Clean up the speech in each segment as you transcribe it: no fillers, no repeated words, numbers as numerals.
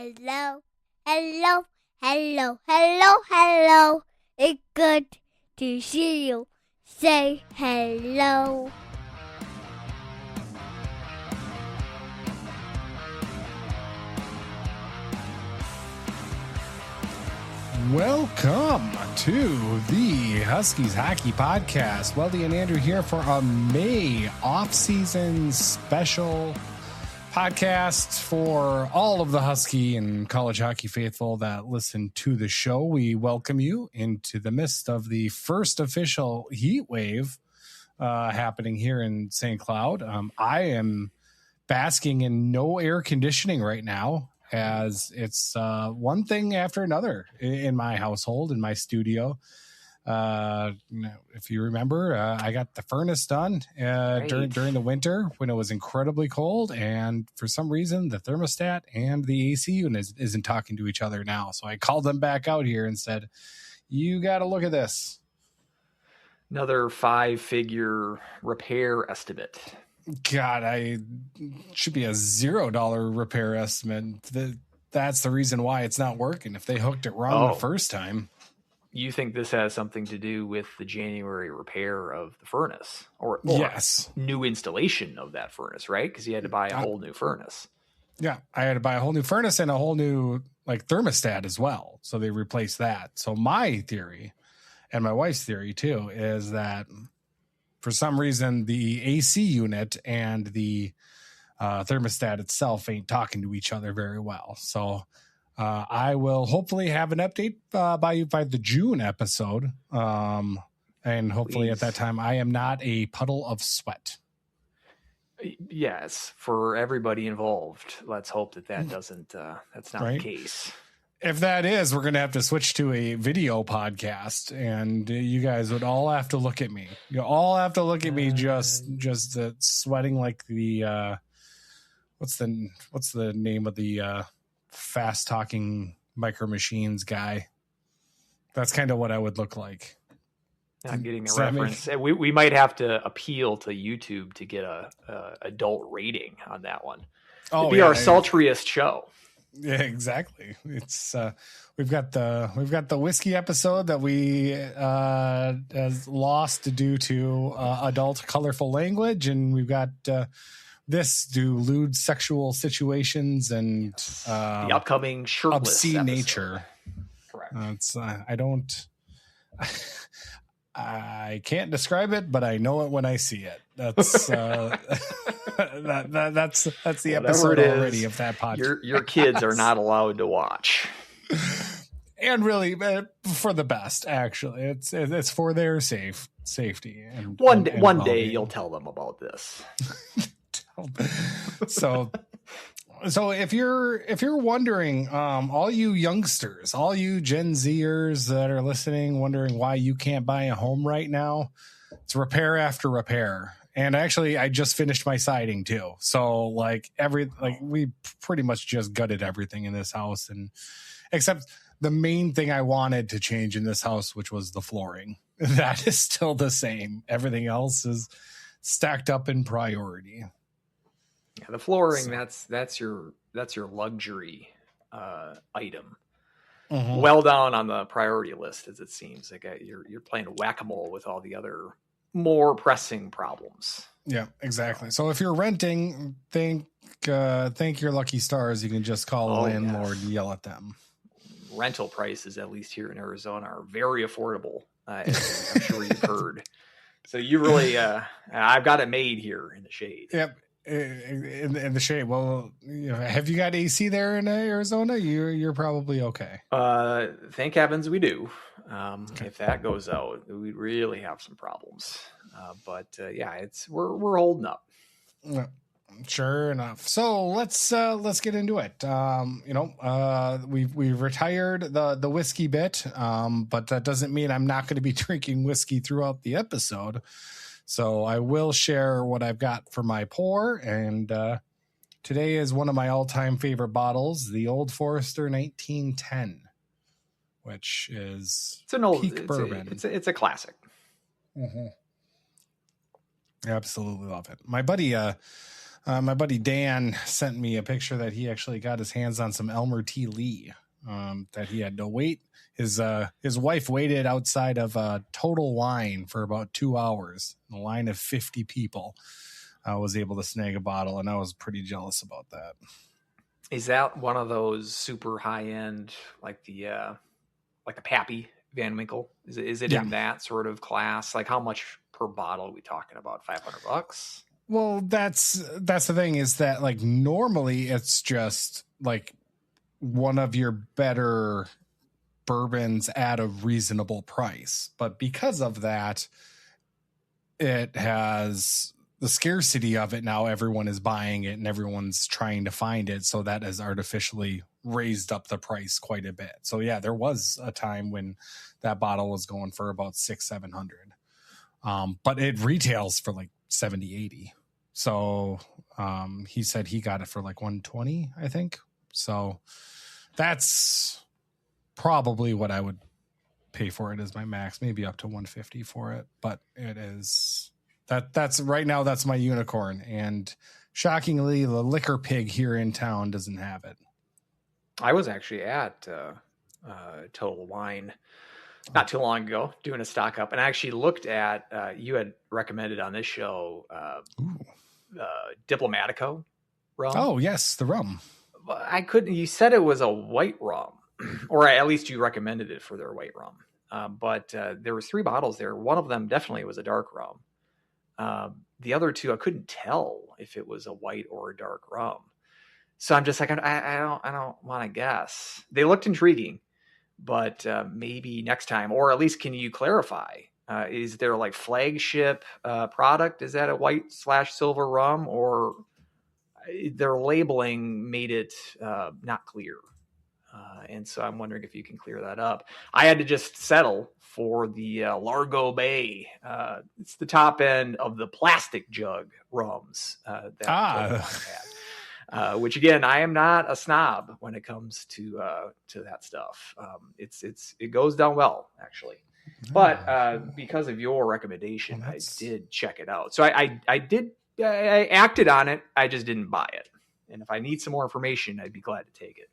Hello, hello, hello, hello, hello. It's good to see you. Say hello. Welcome to the Huskies Hockey Podcast. Weldie and Andrew here for a May off-season special podcast for all of the Husky and college hockey faithful that listen to the show. We welcome you into the midst of the first official heat wave happening here in St. Cloud. I am basking in no air conditioning right now, as it's one thing after another in my household, in my studio. If you remember, I got the furnace done during the winter when it was incredibly cold, and for some reason the thermostat and the AC unit isn't talking to each other now. So I called them back out here and said, you got to look at this. Another 5-figure repair estimate. God, I should be a $0 repair estimate. That's the reason why it's not working. If they hooked it wrong the first time. You think this has something to do with the January repair of the furnace or yes, new installation of that furnace, right? Because you had to buy a whole new furnace. Yeah, I had to buy a whole new furnace and a whole new thermostat as well. So they replaced that. So my theory, and my wife's theory too, is that for some reason the AC unit and the thermostat itself ain't talking to each other very well. So I will hopefully have an update by the June episode. And hopefully at that time, I am not a puddle of sweat. Yes, for everybody involved. Let's hope that doesn't, that's not the case. If that is, we're going to have to switch to a video podcast, and you guys would all have to look at me. You all have to look at me just sweating like the, what's the name of the fast talking Micro Machines guy? That's kind of what I would look like. Not getting the reference. We might have to appeal to YouTube to get a adult rating on that one. It'd be our sultriest show. Yeah, exactly. It's we've got the whiskey episode that we has lost due to adult colorful language, and we've got this do lewd sexual situations and the upcoming shirtless obscene episode. nature. Correct. It's I can't describe it, but I know it when I see it. That's that's the episode already of that podcast. Your kids are not allowed to watch. And really, for the best, actually, it's for their safety. And one day you'll tell them about this. So if you're wondering, all you youngsters, all you Gen Zers that are listening, wondering why you can't buy a home right now, it's repair after repair. And actually, I just finished my siding too. So we pretty much just gutted everything in this house, and except the main thing I wanted to change in this house, which was the flooring. That is still the same. Everything else is stacked up in priority. Yeah, the flooring, that's your luxury item. Mm-hmm. Well down on the priority list, as it seems. Like you're playing whack-a-mole with all the other more pressing problems. Yeah, exactly. So if you're renting, thank your lucky stars. You can just call the landlord and yell at them. Rental prices, at least here in Arizona, are very affordable. As I'm sure you've heard. So you really, I've got it made here in the shade. Yep. In the shade. Well, have you got AC there in Arizona? You're probably okay. Thank heavens we do. Okay. If that goes out, we really have some problems. But we're holding up. Sure enough. So let's get into it. We've retired the whiskey bit, but that doesn't mean I'm not going to be drinking whiskey throughout the episode. So I will share what I've got for my pour, and today is one of my all-time favorite bottles, the Old Forester 1910, which is peak bourbon. It's a classic. Mm-hmm. Absolutely love it. My buddy My buddy Dan sent me a picture that he actually got his hands on some Elmer T. Lee that he had to wait. His wife waited outside of a Total Wine for about 2 hours. A line of 50 people was able to snag a bottle, and I was pretty jealous about that. Is that one of those super high end, like the Pappy Van Winkle? Is it in that sort of class? Like, how much per bottle are we talking about? $500? Well, that's the thing, is that like normally it's just like one of your better bourbons at a reasonable price, but because of that, it has the scarcity of it. Now everyone is buying it and everyone's trying to find it, so that has artificially raised up the price quite a bit. So yeah, there was a time when that bottle was going for about $600-700, but it retails for like $70-80. So he said he got it for like $120, I think. So that's probably what I would pay for it as my max, maybe up to $150 for it. But it is that's right now, that's my unicorn. And shockingly, the Liquor Pig here in town doesn't have it. I was actually at Total Wine not too long ago doing a stock up, and I actually looked at you had recommended on this show Diplomatico rum. Oh yes, the rum. I couldn't. You said it was a white rum, or at least you recommended it for their white rum. But there was 3 bottles there. One of them definitely was a dark rum. The other 2, I couldn't tell if it was a white or a dark rum. So I'm just like, I don't want to guess. They looked intriguing, but maybe next time, or at least can you clarify? Is there like flagship product? Is that a white/silver rum, or their labeling made it not clear? And so I'm wondering if you can clear that up. I had to just settle for the Largo Bay. It's the top end of the plastic jug rums that had. Which again, I am not a snob when it comes to that stuff. It goes down well, actually. But because of your recommendation, I did check it out. So I acted on it. I just didn't buy it. And if I need some more information, I'd be glad to take it.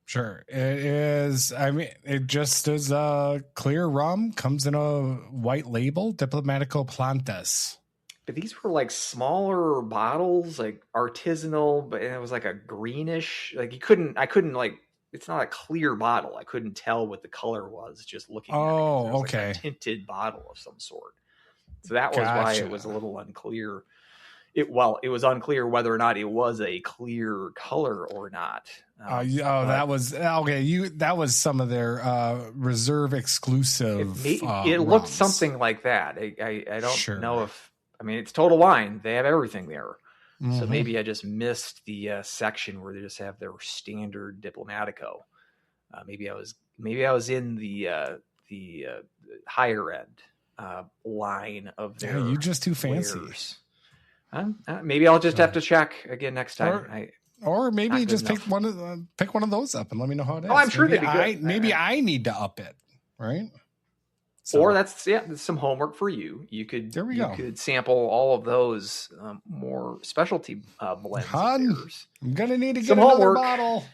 Sure. It is. I mean, it just is a clear rum, comes in a white label, Diplomatico Plantas. But these were like smaller bottles, like artisanal, but it was like a greenish, like I couldn't like, it's not a clear bottle. I couldn't tell what the color was just looking at it. It was okay. Like a tinted bottle of some sort. So that was why it was a little unclear. It was unclear whether or not it was a clear color or not. That was okay. That was some of their reserve exclusive. It looked something like that. I don't know if. I mean, it's Total Wine. They have everything there. Mm-hmm. So maybe I just missed the section where they just have their standard Diplomatico. Maybe I was in the higher end line of their. Yeah, you're just too fancy. Maybe I'll just have to check again next time. Or maybe just pick one of those up and let me know how it is. Oh, I'm sure they'd be good. Maybe I need to up it, right? So, or that's some homework for you. You could sample all of those more specialty blends. I'm gonna need to get another bottle.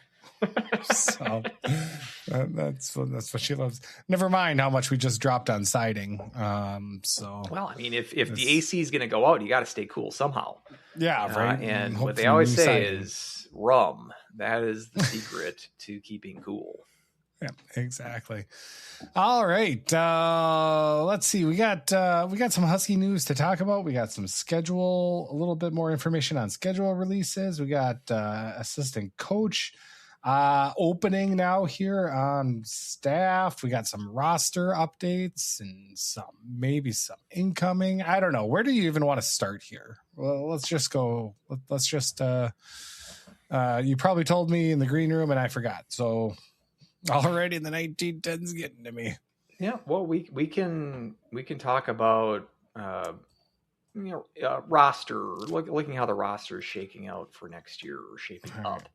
So that's what she loves. Never mind how much we just dropped on siding. Well, I mean, if the AC is going to go out, you got to stay cool somehow. Yeah, right. And what they always say is rum. That is the secret to keeping cool. Yeah, exactly. All right. Let's see. We got some Husky news to talk about. We got some schedule, a little bit more information on schedule releases. We got assistant coach opening now here on staff. We got some roster updates and maybe some incoming. I don't know. Where do you even want to start here? Well, let's just go. Let's just, you probably told me in the green room and I forgot. So already the 1910's getting to me. Yeah. Well, we can talk about, roster, looking how the roster is shaking out for next year or shaping up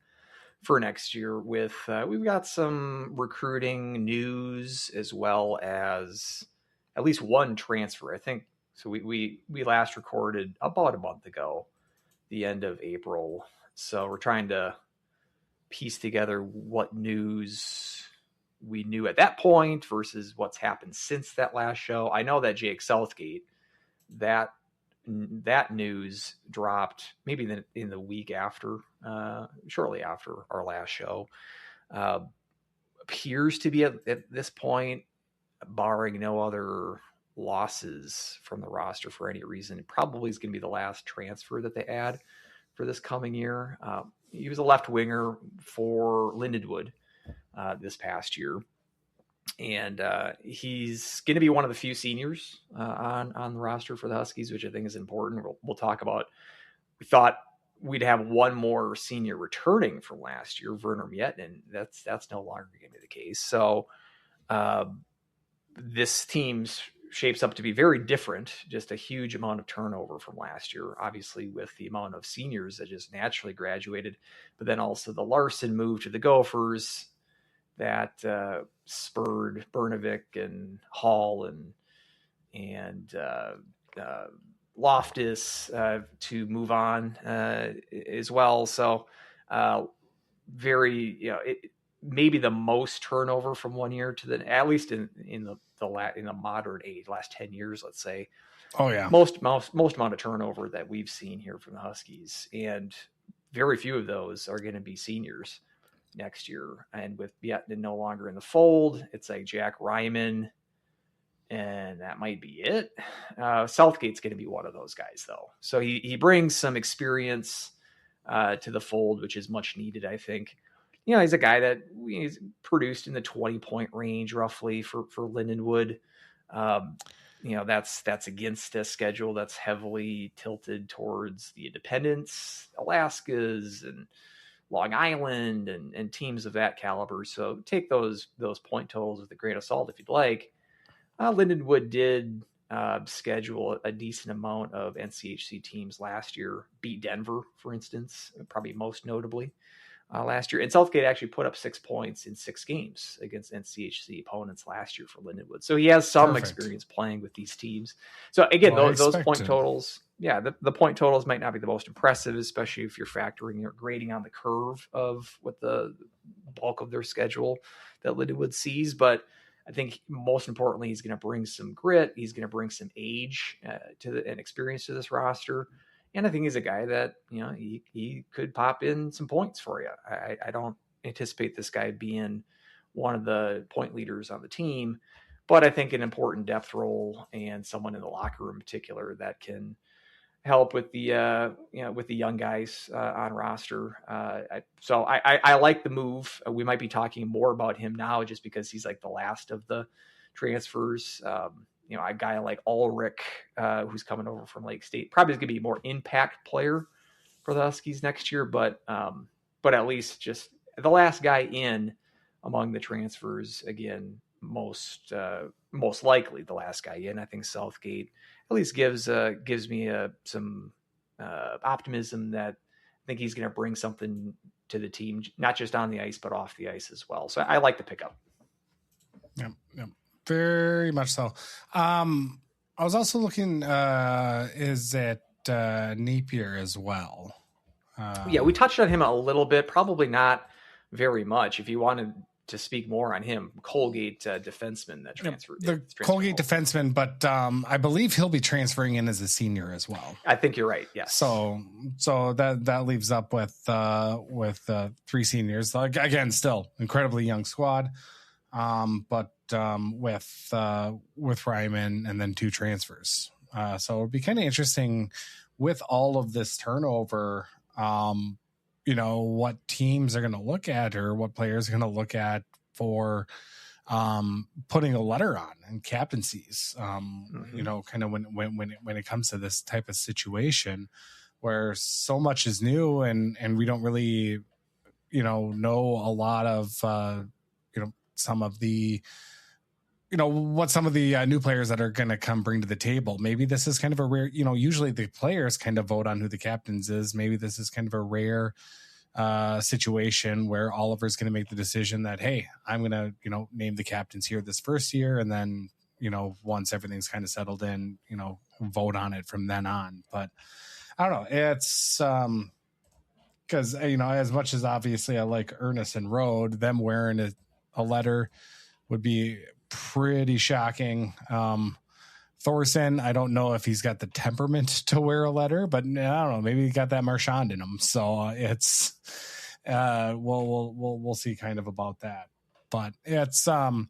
for next year with, we've got some recruiting news as well as at least one transfer. I think so. We last recorded about a month ago. the end of April. So we're trying to piece together what news we knew at that point versus what's happened since that last show. I know that Jake Southgate, that news dropped maybe in the week after, shortly after our last show. Appears to be at this point, barring no other losses from the roster for any reason, probably is going to be the last transfer that they add for this coming year. He was a left winger for Lindenwood this past year. And he's going to be one of the few seniors on the roster for the Huskies, which I think is important. We'll talk about. We thought we'd have one more senior returning from last year, Verner Miettenen. That's no longer going to be the case. So this team shapes up to be very different. Just a huge amount of turnover from last year, obviously with the amount of seniors that just naturally graduated, but then also the Larson move to the Gophers that spurred Bernovic and Hall and Loftus to move on as well. So very, maybe the most turnover from one year to the, at least in the modern age, last 10 years, let's say. Oh yeah. Most amount of turnover that we've seen here from the Huskies, and very few of those are going to be seniors next year. And with Miettenen no longer in the fold, it's like Jack Ryman, and that might be it. Southgate's going to be one of those guys, though. So he brings some experience to the fold, which is much needed, I think. He's a guy that he's produced in the 20-point range roughly for Lindenwood. That's against a schedule that's heavily tilted towards the Independents, Alaskas, and Long Island, and teams of that caliber. So take those point totals with a grain of salt if you'd like. Lindenwood did schedule a decent amount of NCHC teams last year, beat Denver, for instance, probably most notably last year. And Southgate actually put up 6 points in 6 games against NCHC opponents last year for Lindenwood. So he has some experience playing with these teams. So again, those point totals, the point totals might not be the most impressive, especially if you're factoring your grading on the curve of what the bulk of their schedule that Lindenwood sees. But I think most importantly, he's going to bring some grit. He's going to bring some age and experience to this roster. And I think he's a guy that, he could pop in some points for you. I don't anticipate this guy being one of the point leaders on the team, but I think an important depth role and someone in the locker room in particular that can help with the young guys on roster. So I like the move. We might be talking more about him now just because he's like the last of the transfers. A guy like Ulrich, who's coming over from Lake State, probably is going to be a more impact player for the Huskies next year. But at least just the last guy in among the transfers, again, most likely the last guy in. I think Southgate at least gives me some optimism that I think he's going to bring something to the team, not just on the ice, but off the ice as well. So I like the pickup. Yep. Very much so. I was also looking, is it Napier as well? We touched on him a little bit, probably not very much. If you wanted to speak more on him, Colgate defenseman that transferred. The Colgate defenseman, but I believe he'll be transferring in as a senior as well. I think you're right. Yes. So that leaves up with 3 seniors. Like, again, still incredibly young squad, but with Ryman and then 2 transfers. So it'd be kind of interesting with all of this turnover, what teams are going to look at or what players are going to look at for putting a letter on and captaincies, kind of when it comes to this type of situation where so much is new and we don't really, know a lot of, some of the, what some of the new players that are going to come bring to the table. Maybe this is kind of a rare, usually the players kind of vote on who the captains is. Maybe this is kind of a rare situation where Oliver's going to make the decision that, hey, I'm going to, name the captains here this first year. And then, once everything's kind of settled in, vote on it from then on. But I don't know. It's because as much as obviously I like Ernest and Rode, them wearing a letter would be pretty shocking. Thorson, I don't know if he's got the temperament to wear a letter, but I don't know. Maybe he got that Marchand in him. So it's we'll see kind of about that. But it's an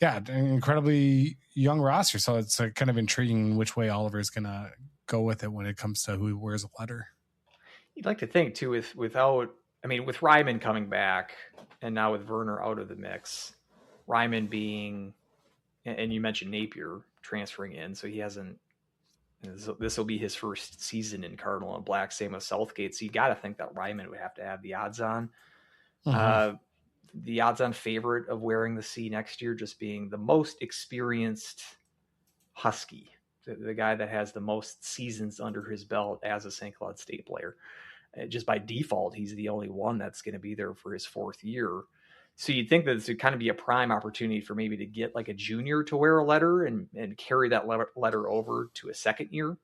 incredibly young roster. So it's kind of intriguing which way Oliver's gonna go with it when it comes to who wears a letter. You'd like to think too, with Ryman coming back and now with Verner out of the mix, Ryman being, and you mentioned Napier transferring in, so he hasn't. This will be his first season in Cardinal and Black. Same with Southgate. So you got to think that Ryman would have to have the odds on. The odds on favorite of wearing the C next year, just being the most experienced Husky, the guy that has the most seasons under his belt as a St. Cloud State player. Just by default, he's the only one that's going to be there for his fourth year. So you'd think that this would kind of be a prime opportunity for maybe to get like a junior to wear a letter and carry that letter over to a second year.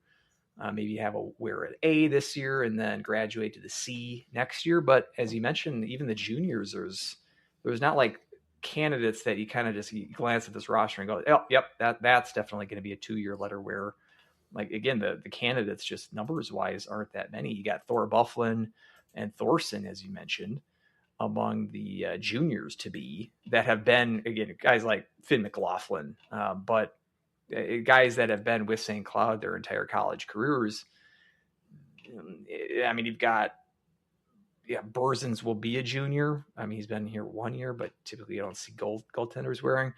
Maybe have wear an A this year and then graduate to the C next year. But as you mentioned, even the juniors, there's not like candidates that you kind of just glance at this roster and go, oh, yep, that's definitely going to be a 2-year letter wearer. Like, again, the candidates just numbers wise aren't that many. You got Thor Bufflin and Thorson, as you mentioned, among the juniors to be that have been, again, guys like Finn McLaughlin, but guys that have been with St. Cloud their entire college careers. I mean, you've got, Burzins will be a junior. I mean, he's been here 1 year, but typically you don't see goaltenders wearing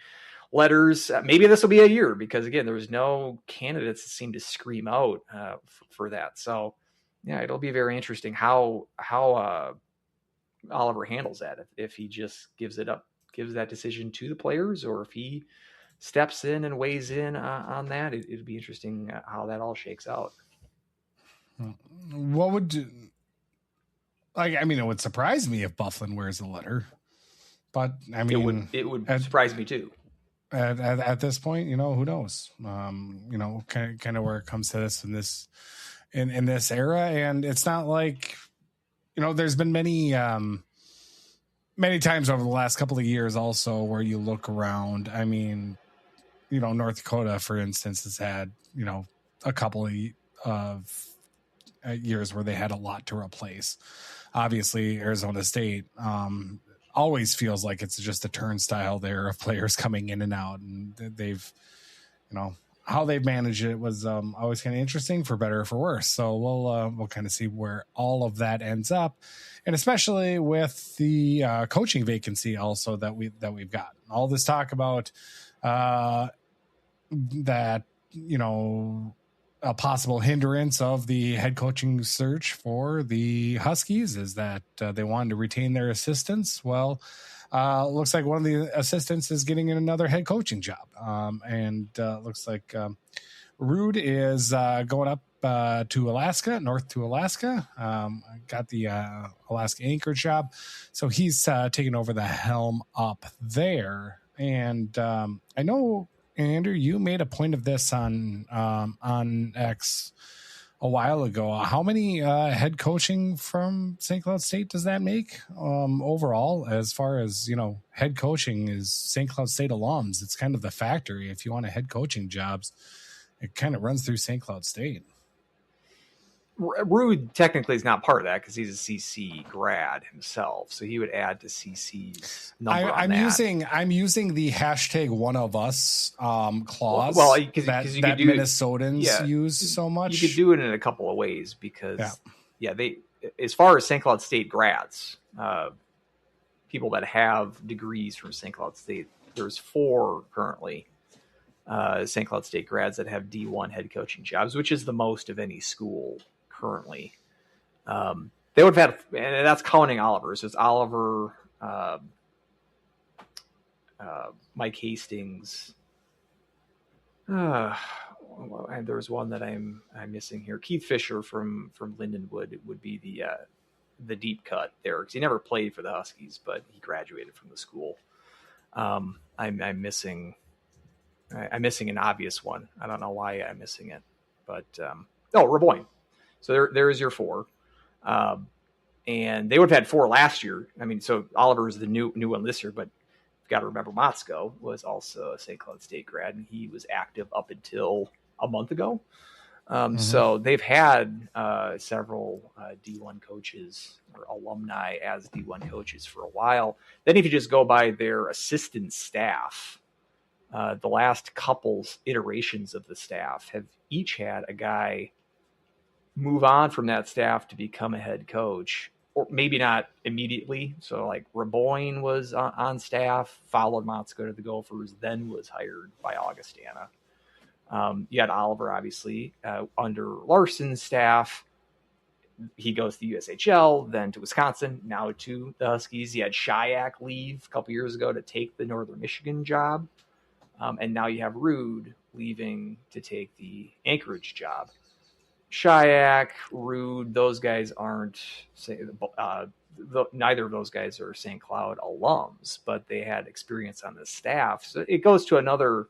letters. Maybe this will be a year because, again, there was no candidates that seemed to scream out for that. So, yeah, it'll be very interesting how Oliver handles that. If he just gives that decision to the players, or if he steps in and weighs in on that. It'd be interesting how that all shakes out. What would it would surprise me if Bufflin wears a letter, but I mean, it would surprise me too. At this point, who knows? Kind of where it comes to this in this era, and it's not like, there's been many times over the last couple of years also where you look around. I mean, North Dakota, for instance, has had, a couple of years where they had a lot to replace. Obviously, Arizona State always feels like it's just a turnstile there of players coming in and out. And they've, how they've managed it was always kind of interesting, for better or for worse. So we'll kind of see where all of that ends up. And especially with the coaching vacancy also that we've got. All this talk about that, a possible hindrance of the head coaching search for the Huskies is that they wanted to retain their assistants. Well, looks like one of the assistants is getting another head coaching job. And looks like Rude is going up to Alaska, north to Alaska. Got the Alaska Anchorage job. So he's taking over the helm up there. And I know, Andrew, you made a point of this on X a while ago. How many head coaching from St. Cloud State does that make overall? As far as, head coaching is St. Cloud State alums. It's kind of the factory. If you want a head coaching jobs, it kind of runs through St. Cloud State. Rude technically is not part of that because he's a CC grad himself, so he would add to CC's number. I'm using the hashtag one of us clause. Well, because you could do Minnesotans use so much. You could do it in a couple of ways because they, as far as St. Cloud State grads, people that have degrees from St. Cloud State, there's 4 currently. St. Cloud State grads that have D1 head coaching jobs, which is the most of any school currently. They would have had, and that's counting Oliver. So it's Oliver, Mike Hastings. And there's one that I'm missing here. Keith Fisher from Lindenwood would be the deep cut there because he never played for the Huskies, but he graduated from the school. I'm missing an obvious one. I don't know why I'm missing it, but Reboyne. So there is your 4. And they would have had 4 last year. I mean, so Oliver is the new one this year, but you've got to remember Motzko was also a St. Cloud State grad, and he was active up until a month ago. So they've had several D1 coaches or alumni as D1 coaches for a while. Then if you just go by their assistant staff, the last couple iterations of the staff have each had a guy move on from that staff to become a head coach, or maybe not immediately. So like Raboyne was on staff, followed Motzko to the Gophers, then was hired by Augustana. You had Oliver, obviously, under Larson's staff. He goes to the USHL, then to Wisconsin, now to the Huskies. You had Shayak leave a couple years ago to take the Northern Michigan job. And now you have Rude leaving to take the Anchorage job. Shayak, Rude, those guys aren't, neither of those guys are St. Cloud alums, but they had experience on the staff. So it goes to another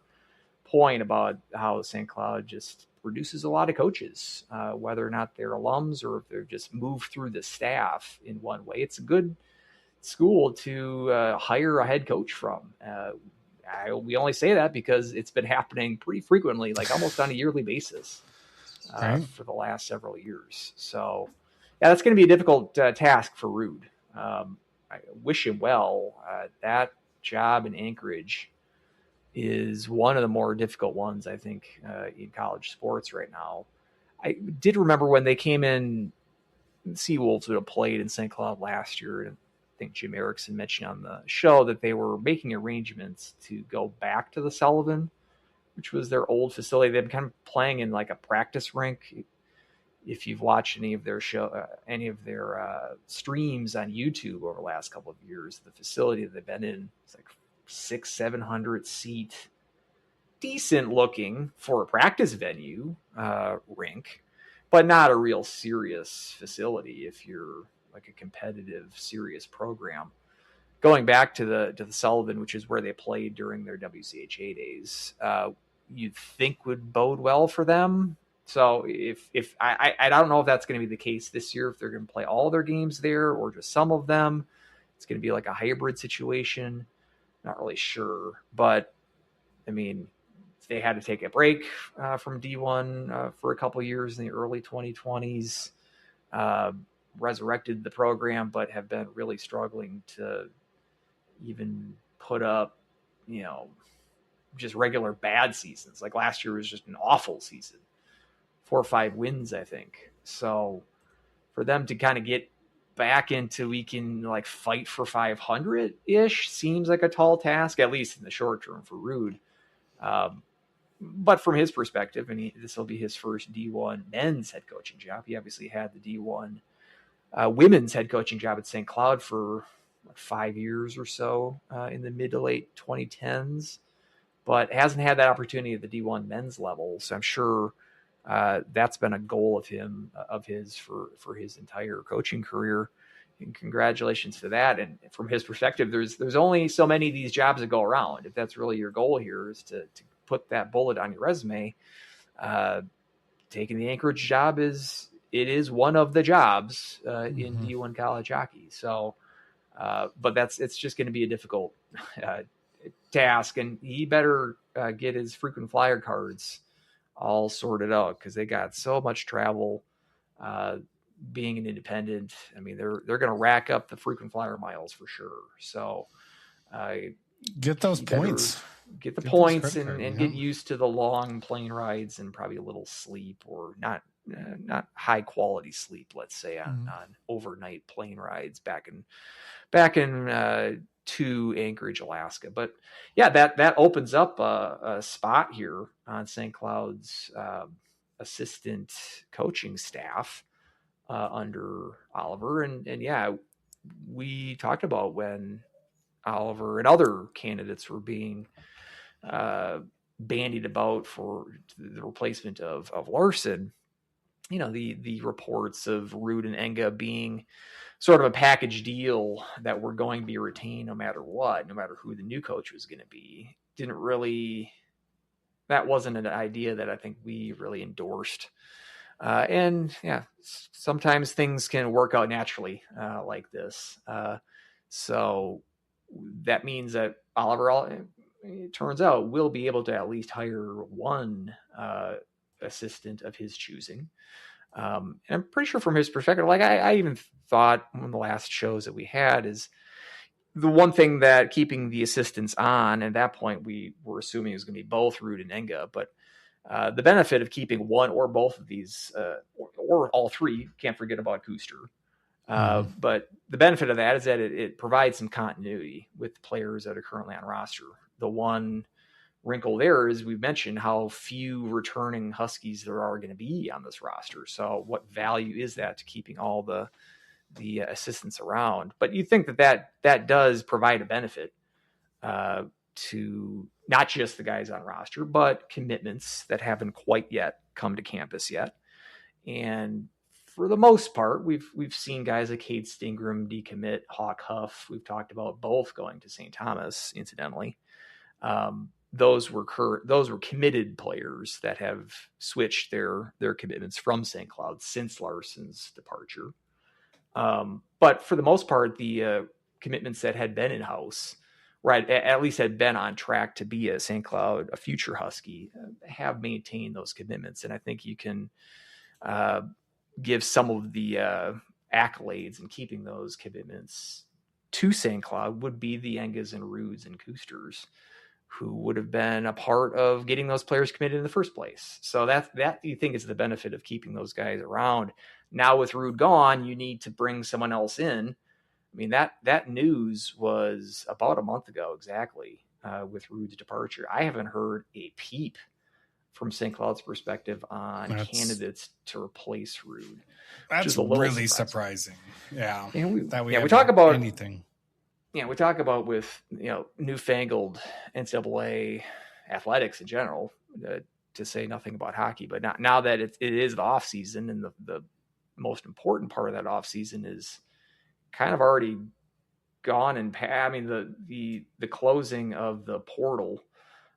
point about how St. Cloud just produces a lot of coaches, whether or not they're alums or if they're just moved through the staff in one way. It's a good school to hire a head coach from. We only say that because it's been happening pretty frequently, like almost on a yearly basis for the last several years. So yeah, that's going to be a difficult task for Rude. I wish him well. That job in Anchorage is one of the more difficult ones, I think, in college sports right now. I did remember when they came in, Seawolves would have played in St. Cloud last year, and I think Jim Erickson mentioned on the show that they were making arrangements to go back to the Sullivan, which was their old facility. They've been kind of playing in like a practice rink. If you've watched any of their streams on YouTube over the last couple of years, the facility that they've been in, it's like 600-700 seat, decent looking for a practice venue rink, but not a real serious facility if you're like a competitive, serious program. Going back to the Sullivan, which is where they played during their WCHA days, you'd think would bode well for them. So if I don't know if that's going to be the case this year, if they're going to play all their games there or just some of them. It's going to be like a hybrid situation. Not really sure, but I mean, they had to take a break from D1 for a couple of years in the early 2020s, resurrected the program, but have been really struggling to even put up, just regular bad seasons. Like last year was just an awful season, 4 or 5 wins, I think. So for them to kind of get back into, we can like fight for 500 ish, seems like a tall task, at least in the short term for Rude. But from his perspective, and this will be his first D1 men's head coaching job. He obviously had the D1 women's head coaching job at St. Cloud for 5 years or so in the mid to late 2010s, but hasn't had that opportunity at the D1 men's level. So I'm sure that's been a goal of his for his entire coaching career. And congratulations to that. And from his perspective, there's only so many of these jobs that go around. If that's really your goal here, is to put that bullet on your resume, taking the Anchorage job is one of the jobs in D1 college hockey. So, but it's just going to be a difficult task, and he better get his frequent flyer cards all sorted out, because they got so much travel being an independent. I mean, they're going to rack up the frequent flyer miles for sure. So get those points, get the points and get used to the long plane rides and probably a little sleep, or not high quality sleep, let's say, on overnight plane rides back in to Anchorage, Alaska. But yeah, that opens up a spot here on St. Cloud's assistant coaching staff under Oliver. And yeah, we talked about when Oliver and other candidates were being bandied about for the replacement of Larson, the reports of Rude and Enga being sort of a package deal that were going to be retained no matter what, no matter who the new coach was going to be. That wasn't an idea that I think we really endorsed And yeah, sometimes things can work out naturally like this. So that means that Oliver, it turns out, will be able to at least hire one assistant of his choosing. And I'm pretty sure from his perspective, like I even thought one of the last shows that we had is the one thing that keeping the assistants on, at that point we were assuming it was going to be both Ruud and Enga, but the benefit of keeping one or both of these, or all three, can't forget about Kuster. But the benefit of that is that it provides some continuity with the players that are currently on roster. The one wrinkle there is we've mentioned how few returning Huskies there are going to be on this roster. So what value is that to keeping all the assistants around? But you think that does provide a benefit to not just the guys on roster, but commitments that haven't quite yet come to campus yet. And for the most part, we've seen guys like Cade Stingram decommit, Hawk Huff. We've talked about both going to St. Thomas, incidentally. Those were committed players that have switched their commitments from St. Cloud since Larson's departure. But for the most part, the commitments that had been in-house, right, at least had been on track to be a St. Cloud, a future Husky, have maintained those commitments. And I think you can give some of the accolades in keeping those commitments to St. Cloud would be the Engas and Ruuds and Kusters, who would have been a part of getting those players committed in the first place. So that you think is the benefit of keeping those guys around. Now with Ruud gone, you need to bring someone else in. I mean, that news was about a month ago exactly with Ruud's departure. I haven't heard a peep from St. Cloud's perspective on candidates to replace Ruud. That's really surprising. Yeah. We talk about anything. Yeah, we talk about with newfangled NCAA athletics in general, to say nothing about hockey. But now that it is the off season, and the most important part of that off season is kind of already gone. And I mean the closing of the portal,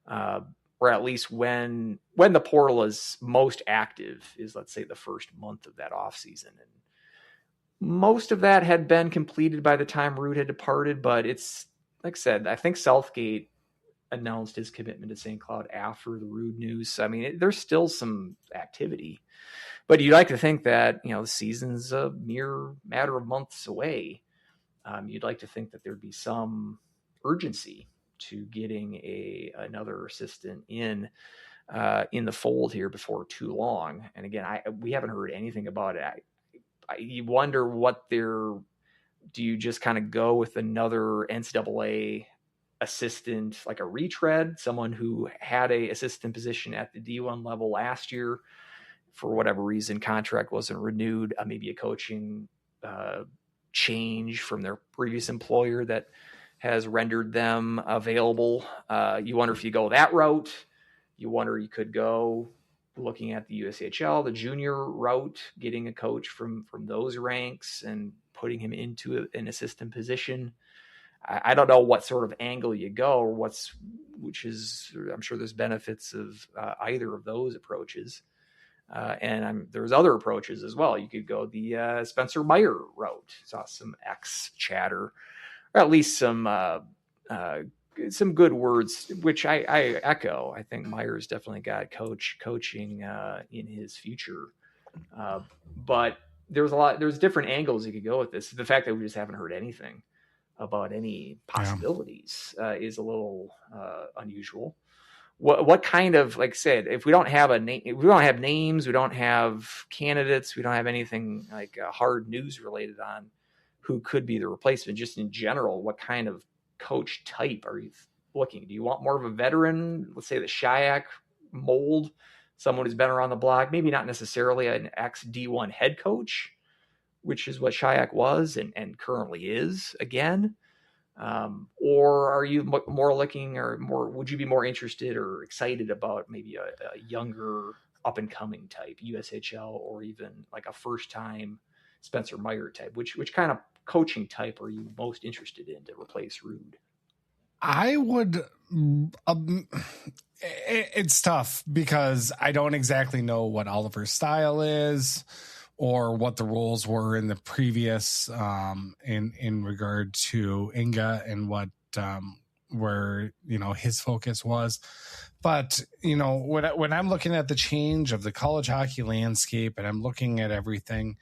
or at least when the portal is most active, is, let's say, the first month of that off season. And most of that had been completed by the time Ruud had departed, but it's, like I said, I think Southgate announced his commitment to St. Cloud after the Ruud news. I mean, there's still some activity, but you'd like to think that, the season's a mere matter of months away. You'd like to think that there'd be some urgency to getting another assistant in the fold here before too long. And again, we haven't heard anything about it. You wonder do you just kind of go with another NCAA assistant, like a retread, someone who had a assistant position at the D1 level last year, for whatever reason, contract wasn't renewed, maybe a coaching change from their previous employer that has rendered them available. You wonder if you go that route. You wonder you could go looking at the USHL, the junior route, getting a coach from those ranks and putting him into an assistant position. I don't know what sort of angle you go, or I'm sure there's benefits of either of those approaches. And there's other approaches as well. You could go the Spencer Meyer route. Saw some X chatter, or at least some good words, which I echo. I think Meyer's definitely got coaching in his future. But there's different angles you could go with this. The fact that we just haven't heard anything about any possibilities is a little unusual. What kind of, like I said, if we don't have if we don't have names, we don't have candidates, we don't have anything like hard news related on who could be the replacement, just in general, what kind of coach type are you looking? Do you want more of a veteran, let's say the Shayak mold, someone who's been around the block, maybe not necessarily an ex-D1 head coach, which is what Shayak was and currently is again? Or are you more looking, or would you be more interested or excited about maybe a younger up-and-coming type, USHL, or even like a first-time Spencer Meyer type? Which kind of coaching type are you most interested in to replace Ruud? I would. It's tough because I don't exactly know what Oliver's style is or what the rules were in the previous in regard to Inga and what where his focus was. But when I'm looking at the change of the college hockey landscape and I'm looking at everything,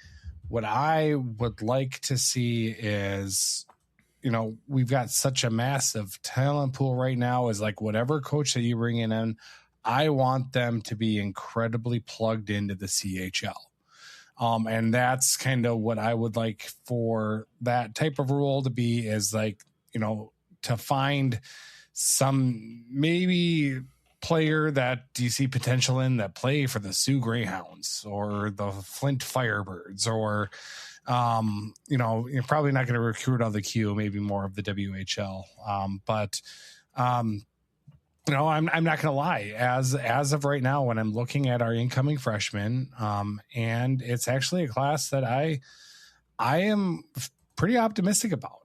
what I would like to see is, we've got such a massive talent pool right now. Is like whatever coach that you bring in, I want them to be incredibly plugged into the CHL. And that's kind of what I would like for that type of role to be, is like, to find some maybe player that you see potential in that play for the Sioux Greyhounds or the Flint Firebirds, or you're probably not going to recruit on the Q, maybe more of the WHL. But I'm not going to lie. As of right now, when I'm looking at our incoming freshmen, and it's actually a class that I am pretty optimistic about.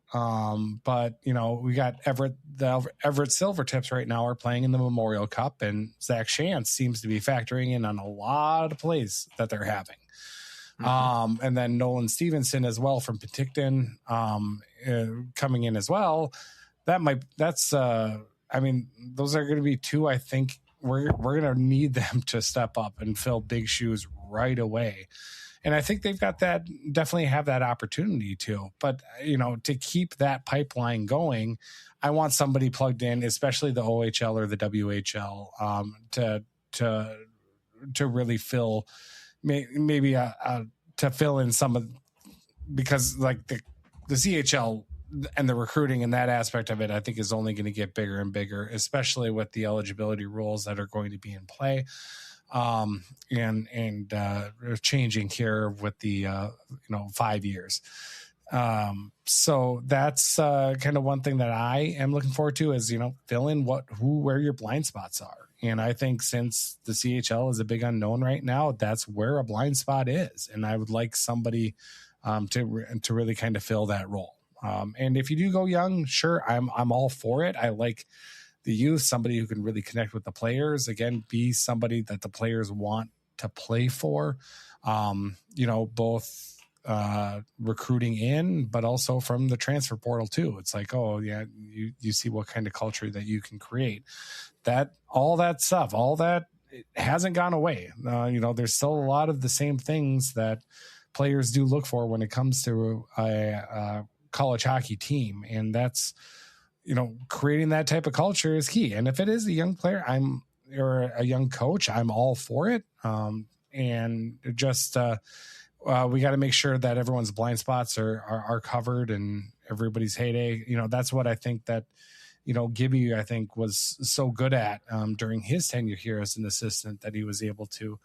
But we got the Everett Silvertips right now are playing in the Memorial Cup, and Zach Shantz seems to be factoring in on a lot of plays that they're having. Mm-hmm. And then Nolan Stevenson as well from Penticton, coming in as well. Those are going to be two. I think we're going to need them to step up and fill big shoes right away. And I think they've got that, definitely have that opportunity to, but to keep that pipeline going, I want somebody plugged in, especially the OHL or the WHL, to really fill maybe to fill in some of, because like the CHL and the recruiting and that aspect of it, I think is only going to get bigger and bigger, especially with the eligibility rules that are going to be in play. And changing here with the 5 years. So that's kind of one thing that I am looking forward to is, fill in where your blind spots are. And I think since the CHL is a big unknown right now, that's where a blind spot is. And I would like somebody to really kind of fill that role. And if you do go young, sure, I'm all for it. I like the youth, somebody who can really connect with the players, again, be somebody that the players want to play for, both recruiting in, but also from the transfer portal too. It's like, oh yeah, you see what kind of culture that you can create. All that stuff, it hasn't gone away. There's still a lot of the same things that players do look for when it comes to a college hockey team. And that's, creating that type of culture is key. And if it is a young player, or a young coach, I'm all for it. And just, we got to make sure that everyone's blind spots are covered and everybody's heyday. That's what I think that, Gibby, I think, was so good at during his tenure here as an assistant, that he was able to,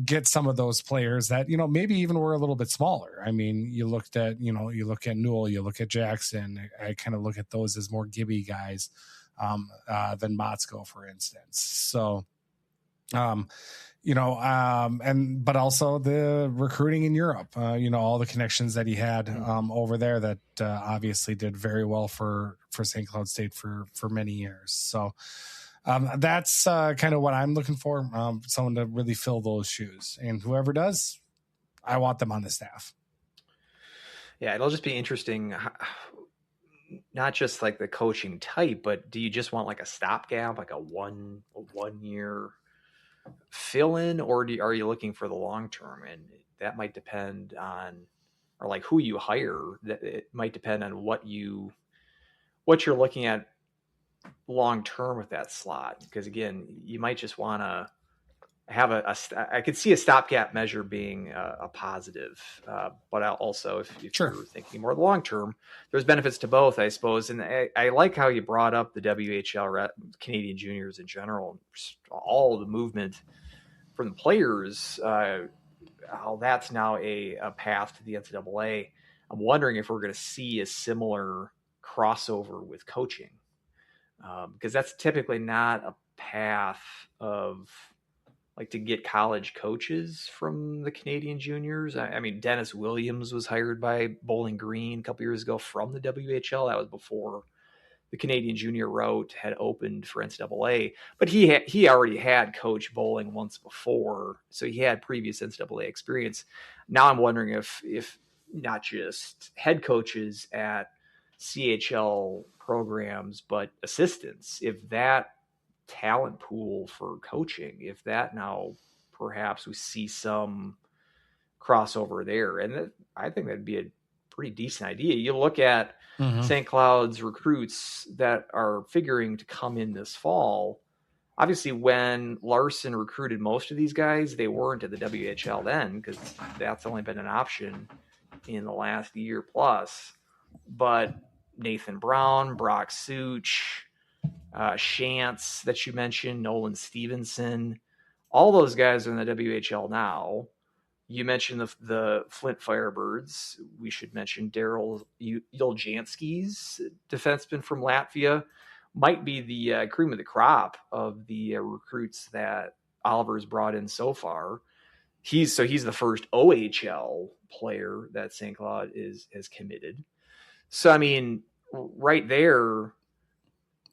get some of those players that, maybe even were a little bit smaller. I mean, you look at Newell, you look at Jackson. I kind of look at those as more Gibby guys than Motzko, for instance. So, but also the recruiting in Europe, all the connections that he had over there that obviously did very well for St. Cloud State for many years. So that's kind of what I'm looking for, someone to really fill those shoes. And whoever does, I want them on the staff. Yeah, it'll just be interesting, not just like the coaching type, but do you just want like a stopgap, like a one year fill-in, or are you looking for the long term? And that might depend on, or like who you hire. That it might depend on what you're looking at long term with that slot. Because again, you might just want to have I could see a stopgap measure being a positive, but also if Sure, you're thinking more long term, there's benefits to both, I suppose. And I like how you brought up the WHL, Canadian juniors in general, all the movement from the players, how that's now a path to the NCAA. I'm wondering if we're going to see a similar crossover with coaching, because that's typically not a path of like to get college coaches from the Canadian juniors. I mean, Dennis Williams was hired by Bowling Green a couple years ago from the WHL. That was before the Canadian junior route had opened for NCAA, but he already had coached bowling once before, so he had previous NCAA experience. Now I'm wondering if not just head coaches at CHL programs, but assistants, if that talent pool for coaching, if that now perhaps we see some crossover there. And I think that'd be a pretty decent idea. You look at St. Cloud's recruits that are figuring to come in this fall. Obviously, when Larson recruited most of these guys, they weren't at the WHL then, because that's only been an option in the last year plus. But Nathan Brown, Brock Such, Shantz that you mentioned, Nolan Stevenson, all those guys are in the WHL now. You mentioned the Flint Firebirds. We should mention Darels Uljanskis, defenseman from Latvia, might be the cream of the crop of the recruits that Oliver's brought in so far. He's the first OHL player that St. Cloud has committed. So I mean, right there.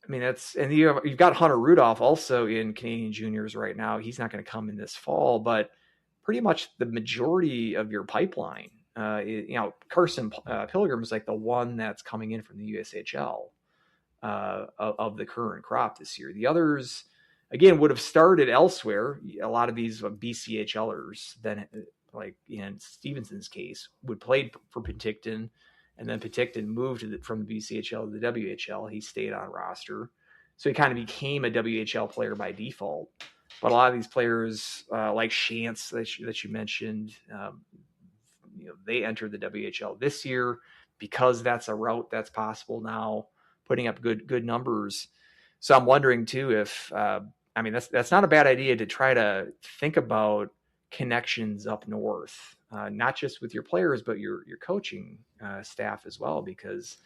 I mean, and you've got Hunter Rudolph also in Canadian juniors right now. He's not going to come in this fall, but pretty much the majority of your pipeline, Carson Pilgrim is like the one that's coming in from the USHL of the current crop this year. The others, again, would have started elsewhere. A lot of these BCHLers, then, like in Stevenson's case, would play for Penticton, and then Penticton moved from the BCHL to the WHL. He stayed on roster. So he kind of became a WHL player by default. But a lot of these players, like Shantz that you mentioned, they entered the WHL this year because that's a route that's possible now, putting up good numbers. So I'm wondering too if that's not a bad idea to try to think about connections up north, not just with your players but your coaching staff as well, because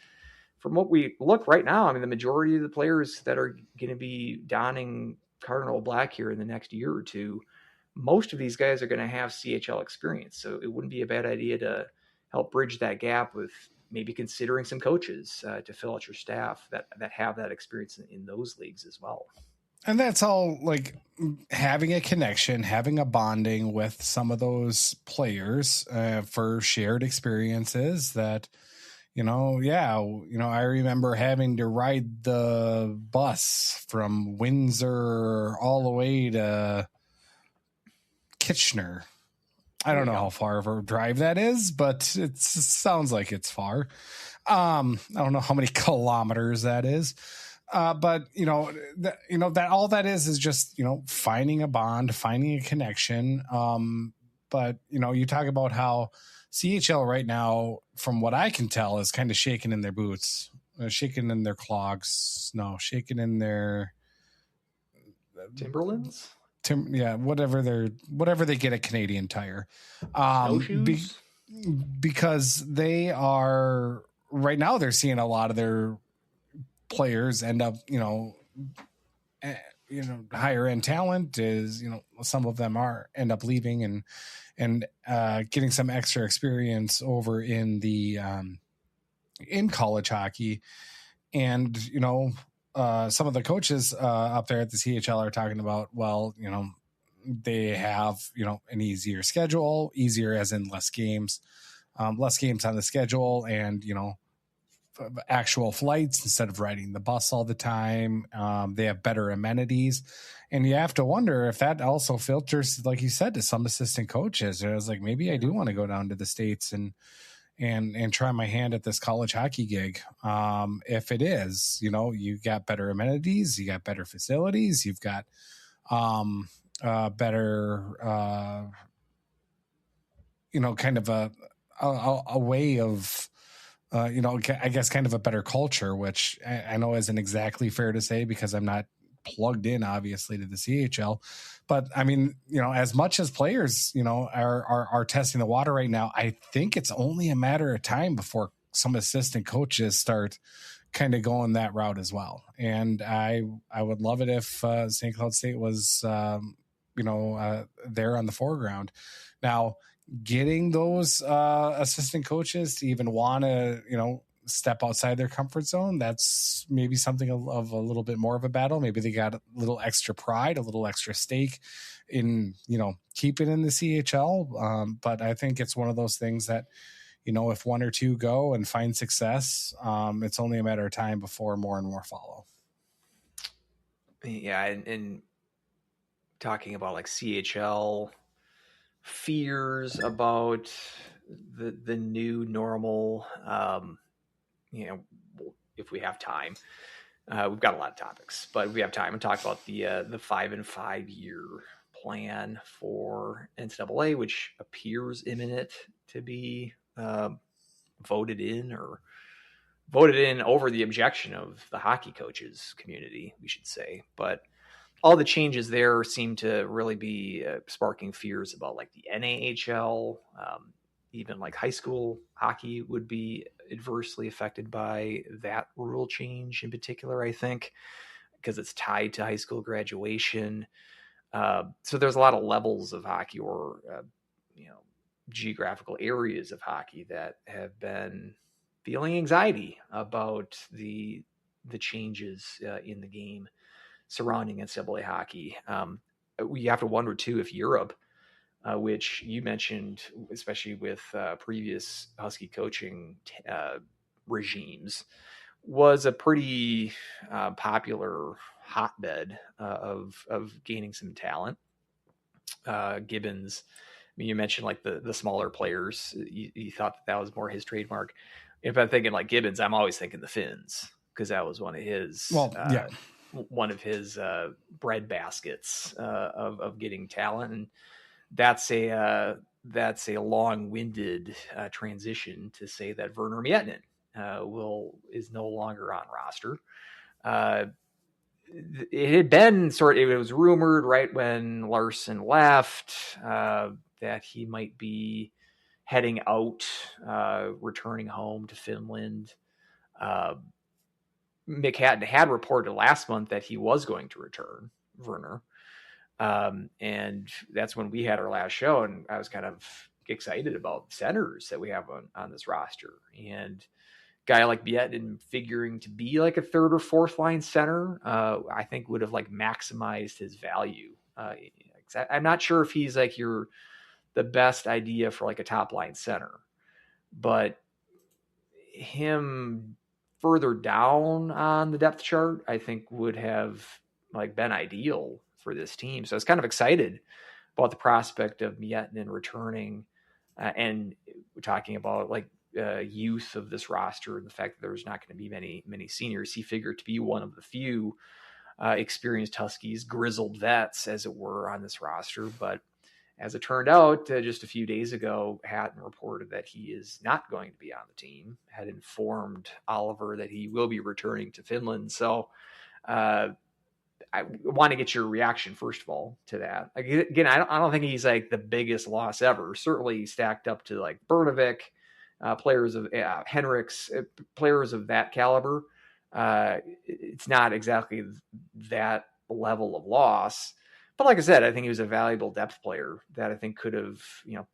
from what we look right now, I mean, the majority of the players that are going to be donning Cardinal black here in the next year or two, most of these guys are going to have CHL experience. So it wouldn't be a bad idea to help bridge that gap with maybe considering some coaches to fill out your staff that have that experience in those leagues as well. And that's all, like having a connection, having a bonding with some of those players for shared experiences that, I remember having to ride the bus from Windsor all the way to Kitchener. I don't know how far of a drive that is, but it sounds like it's far. I don't know how many kilometers that is. But that all that is just, finding a bond, finding a connection. But you talk about how CHL right now, from what I can tell, is kind of shaking in their boots, shaking in their clogs, shaking in their Timberlands. Whatever they get at Canadian Tire, because they are right now. They're seeing a lot of their players end up, higher end talent is, some of them end up leaving and getting some extra experience over in the in college hockey. And, some of the coaches up there at the CHL are talking about, they have, an easier schedule, easier as in less games on the schedule, and, actual flights instead of riding the bus all the time. They have better amenities, and you have to wonder if that also filters, like you said, to some assistant coaches. I was like, maybe I do want to go down to the States and try my hand at this college hockey gig. If it is, you got better amenities, you got better facilities, you've got better, kind of a way of, I guess kind of a better culture, which I know isn't exactly fair to say because I'm not plugged in, obviously, to the CHL. But I mean, as much as players, are testing the water right now, I think it's only a matter of time before some assistant coaches start kind of going that route as well. And I would love it if St. Cloud State was, there on the foreground. Now, getting those assistant coaches to even want to, step outside their comfort zone, that's maybe something of a little bit more of a battle. Maybe they got a little extra pride, a little extra stake in, keeping in the CHL. But I think it's one of those things that, if one or two go and find success, it's only a matter of time before more and more follow. Yeah. And talking about like CHL fears about the new normal, if we have time, we've got a lot of topics, but we have time to talk about the 5 and 5 year plan for NCAA, which appears imminent to be voted in over the objection of the hockey coaches community, we should say. But all the changes there seem to really be sparking fears about like the NAHL, even like high school hockey would be adversely affected by that rule change in particular, I think, because it's tied to high school graduation. So there's a lot of levels of hockey or, geographical areas of hockey that have been feeling anxiety about the changes in the game surrounding NCAA hockey. We have to wonder too if Europe, which you mentioned, especially with previous Husky coaching regimes, was a pretty popular hotbed of gaining some talent. Gibbons, you mentioned like the smaller players. You thought that was more his trademark. If I'm thinking like Gibbons, I'm always thinking the Finns, because that was one of his bread baskets of getting talent. And that's a long-winded transition to say that Verner Miettenen is no longer on roster. It had been it was rumored right when Larson left that he might be heading out, returning home to Finland. Mick had reported last month that he was going to return, Verner. And that's when we had our last show, and I was kind of excited about centers that we have on this roster. And guy like Miettinen figuring to be like a third or fourth line center, I think would have like maximized his value. I'm not sure if he's like the best idea for like a top line center, but him further down on the depth chart, I think would have like been ideal for this team. So I was kind of excited about the prospect of Miettinen returning, and we're talking about like youth of this roster and the fact that there's not going to be many seniors. He figured to be one of the few experienced Huskies, grizzled vets, as it were, on this roster. But as it turned out, just a few days ago, Hatton reported that he is not going to be on the team, had informed Oliver that he will be returning to Finland. So I want to get your reaction, first of all, to that. Again, I don't think he's like the biggest loss ever. Certainly stacked up to like Bernovic, players of Henriks, players of that caliber. It's not exactly that level of loss. But like I said, I think he was a valuable depth player that I think could have,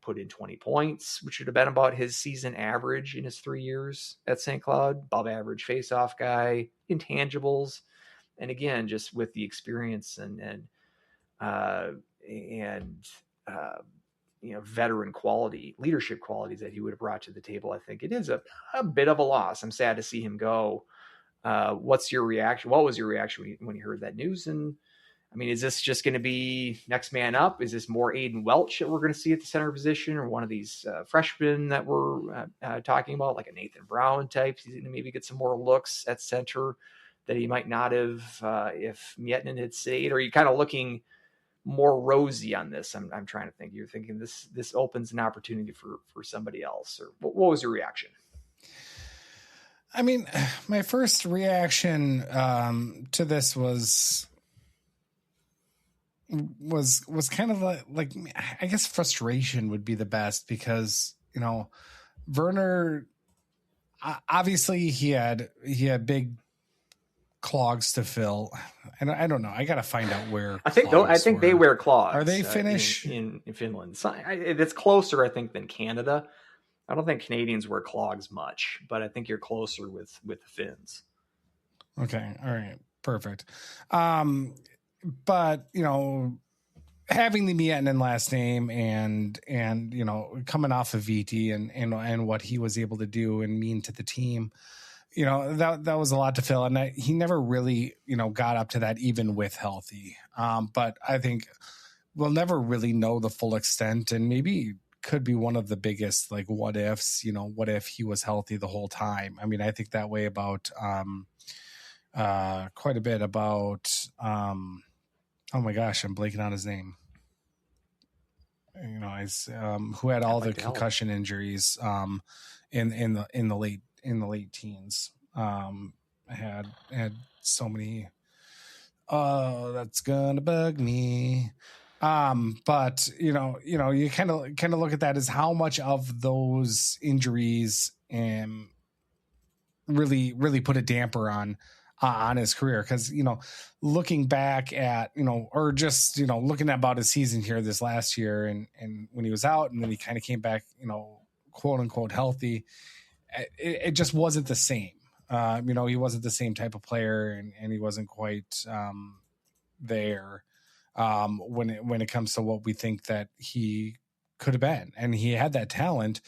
put in 20 points, which would have been about his season average in his 3 years at St. Cloud. Above average faceoff guy, intangibles, and again, just with the experience and veteran quality, leadership qualities that he would have brought to the table, I think it is a bit of a loss. I'm sad to see him go. What's your reaction? What was your reaction when you heard that news? And I mean, is this just going to be next man up? Is this more Aiden Welch that we're going to see at the center position, or one of these freshmen that we're talking about, like a Nathan Brown type? He's going to maybe get some more looks at center that he might not have if Miettinen had stayed. Or are you kind of looking more rosy on this? I'm trying to think. You're thinking this opens an opportunity for somebody else, or what was your reaction? I mean, my first reaction to this was kind of like I guess frustration would be the best, because Verner, obviously he had big clogs to fill, and I don't know. I got to find out where. I think they wear clogs. Are they Finnish in Finland? It's closer, I think, than Canada. I don't think Canadians wear clogs much, but I think you're closer with the Finns. Okay. All right. Perfect. But having the Miettenen last name and coming off of VT and what he was able to do and mean to the team, that was a lot to fill. And he never really, got up to that even with healthy. But I think we'll never really know the full extent, and maybe could be one of the biggest, like, what ifs, what if he was healthy the whole time? I mean, I think that way about, quite a bit about, oh my gosh, I'm blanking on his name. He's who had all the concussion injuries in the late teens. Had so many. Oh, that's gonna bug me. But you kind of look at that as how much of those injuries really put a damper on his career, because looking back at or just looking at about his season here this last year and when he was out and then he kind of came back quote unquote healthy, it just wasn't the same. He wasn't the same type of player, and he wasn't quite there when it comes to what we think that he could have been, and he had that talent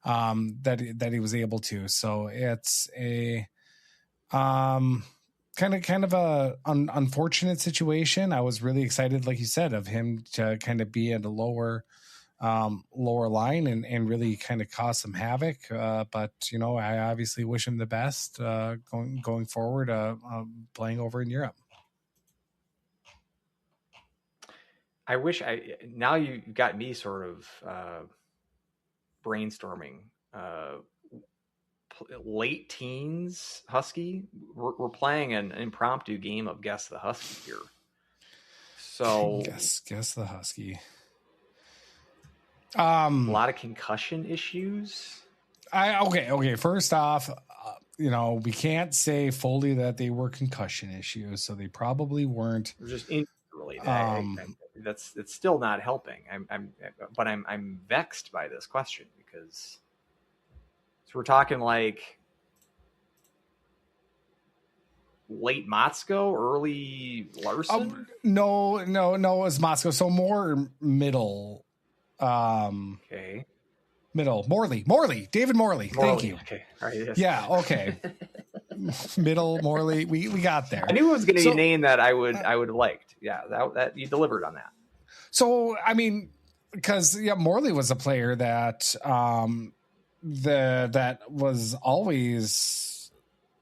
that he was able to. So it's a kind of a unfortunate situation. I was really excited, like you said, of him to kind of be at a lower line and really kind of cause some havoc. But I obviously wish him the best going forward, playing over in Europe. I wish now you got me sort of brainstorming. Late teens Husky. We're playing an impromptu game of Guess the Husky here. So guess the Husky. A lot of concussion issues. Okay. First off, we can't say fully that they were concussion issues, so they probably weren't. They're just injury related. It's still not helping. I'm vexed by this question because we're talking like late Motzko, early Larson. No, it was Motzko. So more middle. Okay. Middle. Morley. David Morley. Thank you. Okay. All right. Yes. Yeah. Okay. Middle Morley. We got there. I knew it was going to be a name that I would have liked. Yeah. That you delivered on that. So, I mean, because Morley was a player that, that was always,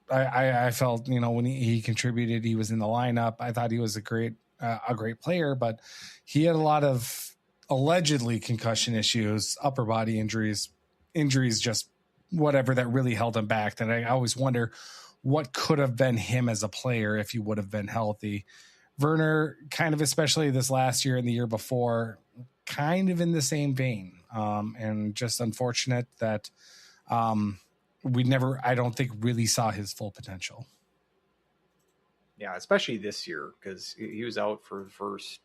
I felt, when he contributed, he was in the lineup. I thought he was a great player, but he had a lot of allegedly concussion issues, upper body injuries, just whatever that really held him back. That I always wonder what could have been him as a player if he would have been healthy. Verner, kind of, especially this last year and the year before, kind of in the same vein. And just unfortunate that we never, I don't think, really saw his full potential. Yeah, especially this year, because he was out for the first,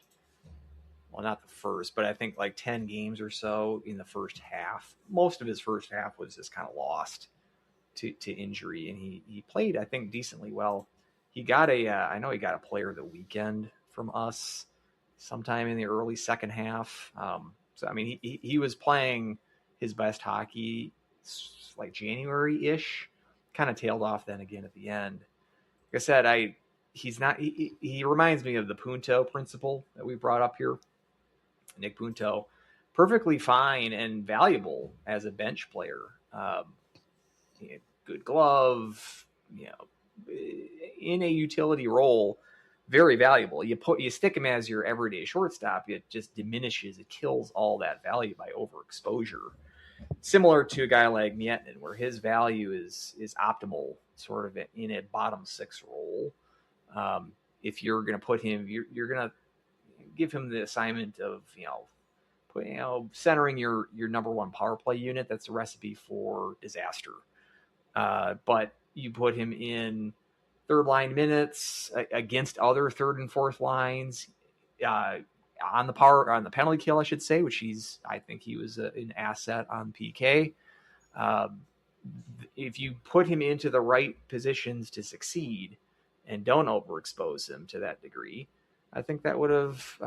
well, not the first, but I think like 10 games or so in the first half. Most of his first half was just kind of lost to injury, and he played, I think, decently well. He got I know he got a player of the weekend from us sometime in the early second half. So, I mean, he was playing his best hockey like January-ish, kind of tailed off then again at the end. Like I said, he reminds me of the Punto principle that we brought up here. Nick Punto, perfectly fine and valuable as a bench player. Good glove, in a utility role, very valuable. You stick him as your everyday shortstop, it just diminishes, it kills all that value by overexposure. Similar to a guy like Miettenen, where his value is optimal, sort of in a bottom six role. If you're going to put him, you're going to give him the assignment of centering your number one power play unit. That's a recipe for disaster. But you put him in third line minutes against other third and fourth lines, on the penalty kill, I should say, which I think he was an asset on PK. If you put him into the right positions to succeed and don't overexpose him to that degree, I think that would have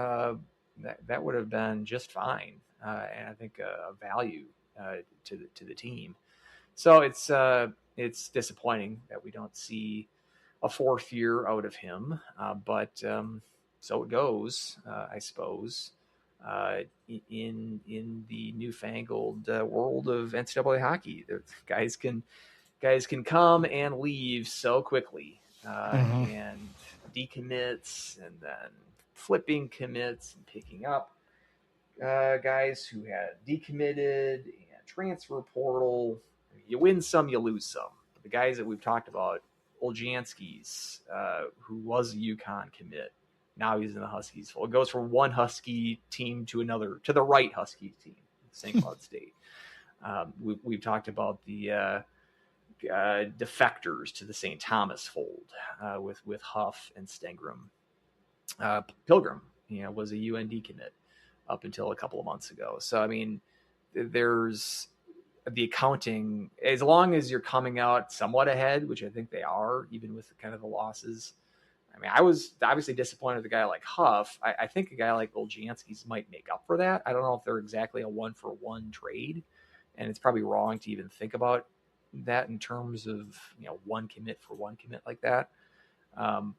that would have been just fine, and I think a value to the team. So it's disappointing that we don't see a fourth year out of him, but so it goes, I suppose. In the newfangled world of NCAA hockey, the guys can come and leave so quickly, and decommits, and then flipping commits and picking up guys who had decommitted and transfer portal. You win some, you lose some. The guys that we've talked about, Uljanskis, who was a UConn commit, now he's in the Huskies. Full. It goes from one Husky team to another, to the right Husky team, St. Cloud State. We've talked about the defectors to the St. Thomas fold with Huff and Stengram. Pilgrim, was a UND commit up until a couple of months ago. So, I mean, there's the accounting, as long as you're coming out somewhat ahead, which I think they are, even with kind of the losses. I mean, I was obviously disappointed with a guy like Huff. I think a guy like Uljanskis might make up for that. I don't know if they're exactly a 1-for-1 trade, and it's probably wrong to even think about that in terms of, one commit for one commit like that.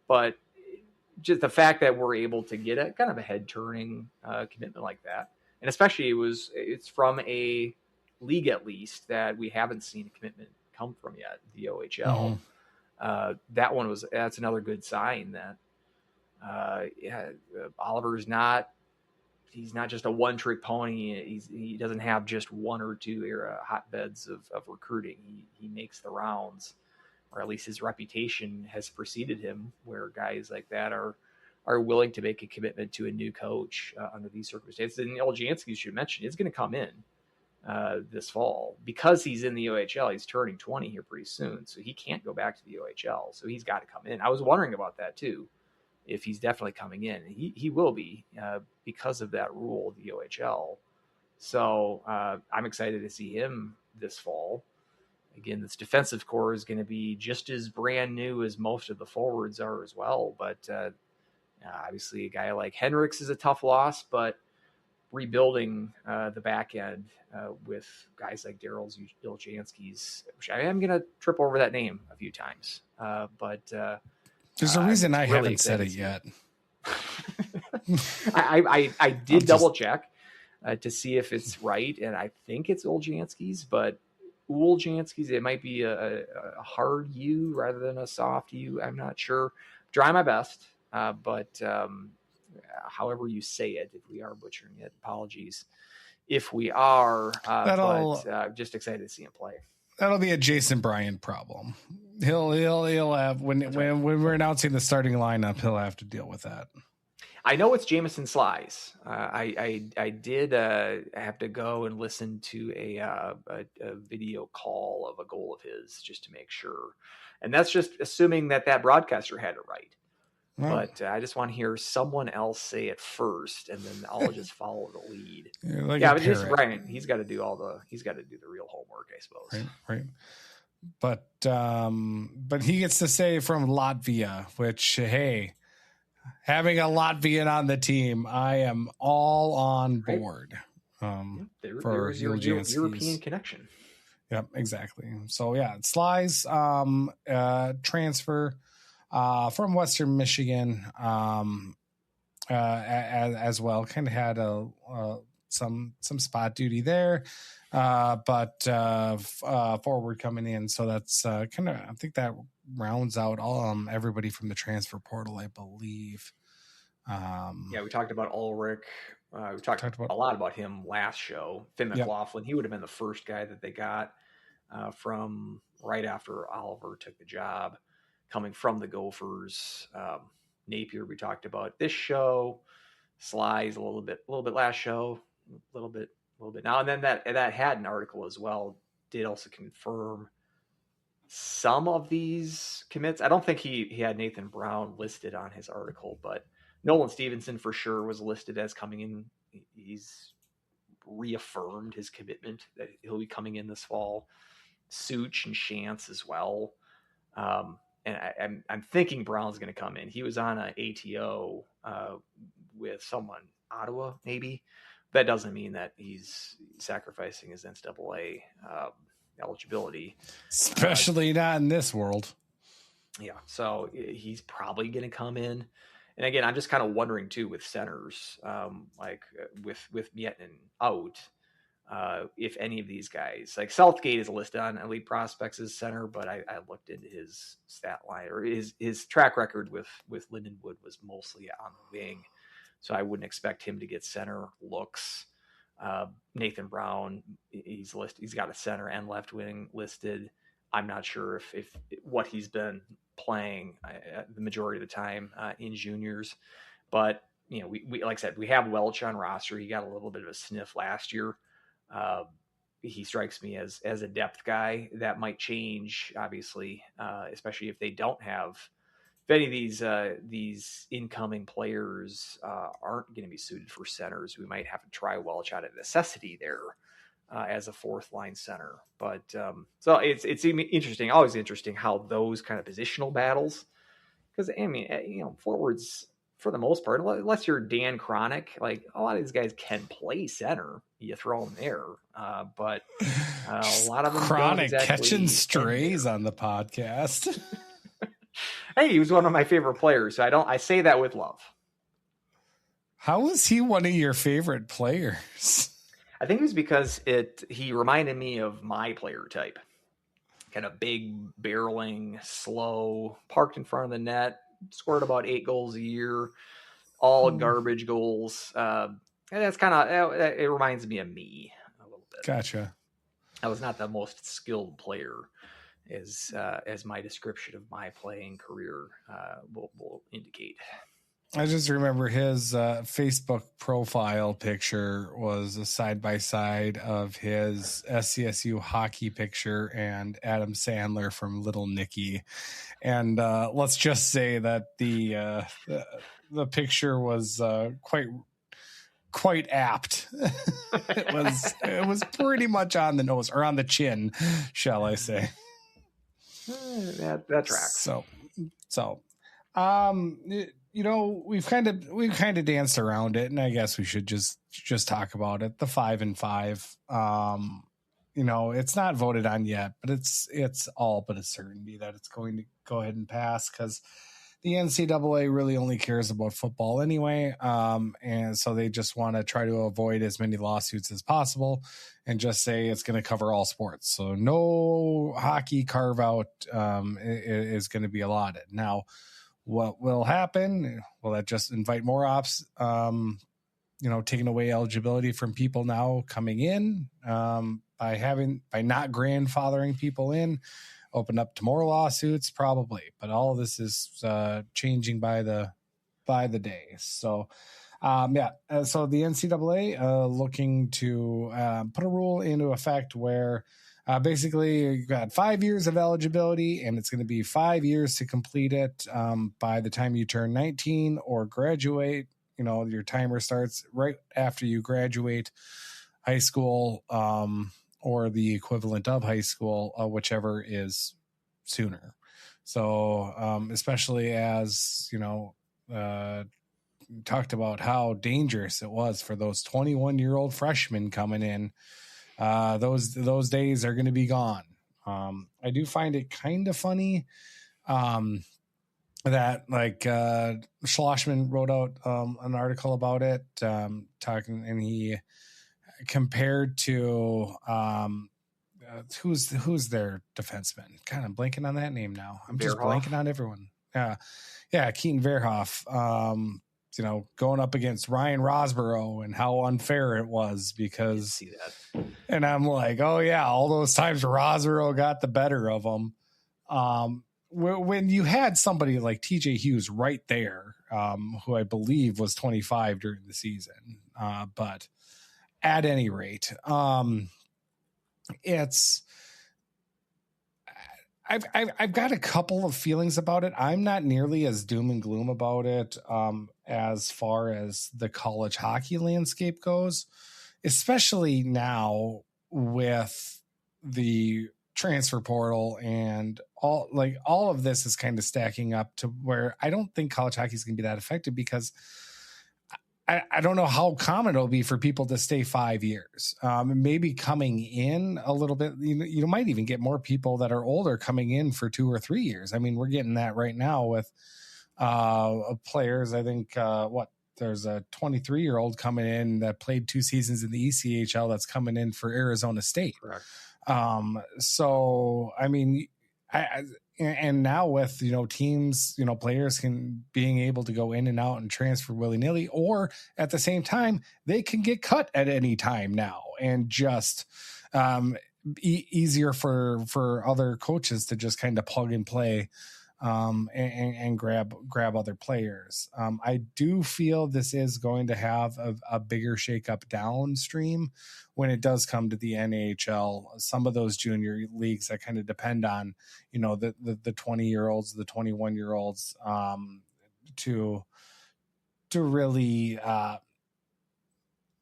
But just the fact that we're able to get a kind of a head turning commitment like that. And especially it's from a league, at least, that we haven't seen a commitment come from yet, the OHL. That's another good sign that Oliver's he's not just a one-trick pony. He doesn't have just one or two hotbeds of recruiting. He makes the rounds, or at least his reputation has preceded him, where guys like that are willing to make a commitment to a new coach under these circumstances. And Uljanskis, you should mention, is going to come in this fall because he's in the OHL. He's turning 20 here pretty soon, so he can't go back to the OHL. So he's got to come in. I was wondering about that too, if he's definitely coming in. He will be because of that rule, the OHL. So I'm excited to see him this fall. Again, this defensive core is going to be just as brand new as most of the forwards are as well. But obviously a guy like Henricks is a tough loss, but rebuilding the back end with guys like Darels Uljanskis, which I am going to trip over that name a few times. But there's a reason I haven't said it yet. I did double check to see if it's right, and I think it's Uljanskis, but Uljanskis, it might be a hard U rather than a soft U. I'm not sure. Try my best, but however you say it, if we are butchering it, apologies if we are. But just excited to see him play. That'll be a Jason Bryant problem. He'll have when we're announcing the starting lineup, he'll have to deal with that. I know it's Jamison Slies. I did have to go and listen to a video call of a goal of his just to make sure, and that's just assuming that broadcaster had it right. But I just want to hear someone else say it first, and then I'll just follow the lead. But Jason Bryant, he's got to do the real homework, I suppose. Right. But he gets to say from Latvia, which, hey, having a Latvian on the team, I am all on board. There's your European connection. Yep, exactly. So yeah, Slies transfer from Western Michigan as well. Kind of had some spot duty there, but forward coming in. So that's kind of, I think that rounds out everybody from the transfer portal, I believe. We talked about Ulrich. We talked a lot about him last show. Finn McLaughlin, he would have been the first guy that they got from right after Oliver took the job, coming from the Gophers. Napier, we talked about this show. Slies a little bit last show, a little bit now. And then that had an article as well, did also confirm some of these commits. I don't think he had Nathan Brown listed on his article, but Nolan Stevenson for sure was listed as coming in. He's reaffirmed his commitment that he'll be coming in this fall. Such and Chance as well. And I'm thinking Brown's going to come in. He was on an ATO with someone, Ottawa, maybe. That doesn't mean that he's sacrificing his NCAA eligibility. Especially not in this world. Yeah, so he's probably going to come in. And again, I'm just kind of wondering too with centers, like with Miettenen out, if any of these guys, like Southgate is listed on Elite Prospects as center, but I looked into his stat line, or his track record with Lindenwood was mostly on the wing, so I wouldn't expect him to get center looks. Nathan Brown, he's got a center and left wing listed. I'm not sure if what he's been playing the majority of the time in juniors, but we like I said, we have Welch on roster. He got a little bit of a sniff last year. He strikes me as a depth guy. That might change, obviously, especially if they don't have, if any of these incoming players aren't going to be suited for centers. We might have to try Welch out of necessity there as a fourth line center. But so it's interesting, always interesting how those kind of positional battles, because I mean, forwards for the most part, unless you're Dan Cronick, like a lot of these guys can play center. You throw them there, but a lot of them Cronick exactly catching strays on the podcast. Hey, he was one of my favorite players. So I say that with love. How was he one of your favorite players? I think it was because he reminded me of my player type. Kind of big, barreling, slow, parked in front of the net, scored about 8 goals a year, all garbage goals. And that's kind of, it reminds me of me a little bit. Gotcha. I was not the most skilled player, as my description of my playing career will indicate. I just remember his Facebook profile picture was a side-by-side of his SCSU hockey picture and Adam Sandler from Little Nicky. And let's just say that the picture was quite apt. It was pretty much on the nose, or on the chin, shall I say. That tracks. So we've kind of danced around it, and I guess we should just talk about it. The 5-5, it's not voted on yet, but it's all but a certainty that it's going to go ahead and pass, because the NCAA really only cares about football anyway. And so they just want to try to avoid as many lawsuits as possible and just say it's going to cover all sports. So no hockey carve out is going to be allotted. Now, what will happen? Will that just invite more ops, taking away eligibility from people now coming in by not grandfathering people in? Open up to more lawsuits, probably, but all of this is changing by the day. So, so the NCAA looking to put a rule into effect where basically you got 5 years of eligibility, and it's going to be 5 years to complete it. By the time you turn 19 or graduate, your timer starts right after you graduate high school. Or the equivalent of high school, whichever is sooner. So, especially as, talked about how dangerous it was for those 21-year-old freshmen coming in. Those days are going to be gone. I do find it kind of funny that Schlossman wrote out an article about it, talking, and he compared to who's their defenseman? God, I'm blanking on that name now. I'm just blanking on everyone. Yeah, Keaton Verhoff. Going up against Ryan Rosborough and how unfair it was, because, see that. And I'm like, oh yeah, all those times Rosborough got the better of them. When you had somebody like TJ Hughes right there, who I believe was 25 during the season, but at any rate, I've got a couple of feelings about it. I'm not nearly as doom and gloom about it as far as the college hockey landscape goes. especially now with the transfer portal and all of this is kind of stacking up to where I don't think college hockey is going to be that effective, because I don't know how common it'll be for people to stay 5 years. Maybe coming in a little bit, you might even get more people that are older coming in for 2 or 3 years. I mean, we're getting that right now with players. I think there's a 23-year-old coming in that played 2 seasons in the ECHL that's coming in for Arizona State. Correct. So I mean, and now with, teams, players being able to go in and out and transfer willy-nilly, or at the same time, they can get cut at any time now, and just easier for other coaches to just kind of plug and play and grab other players. I do feel this is going to have a bigger shakeup downstream when it does come to the NHL. Some of those junior leagues that kind of depend on, the 20-year-olds, the 21-year-olds, to really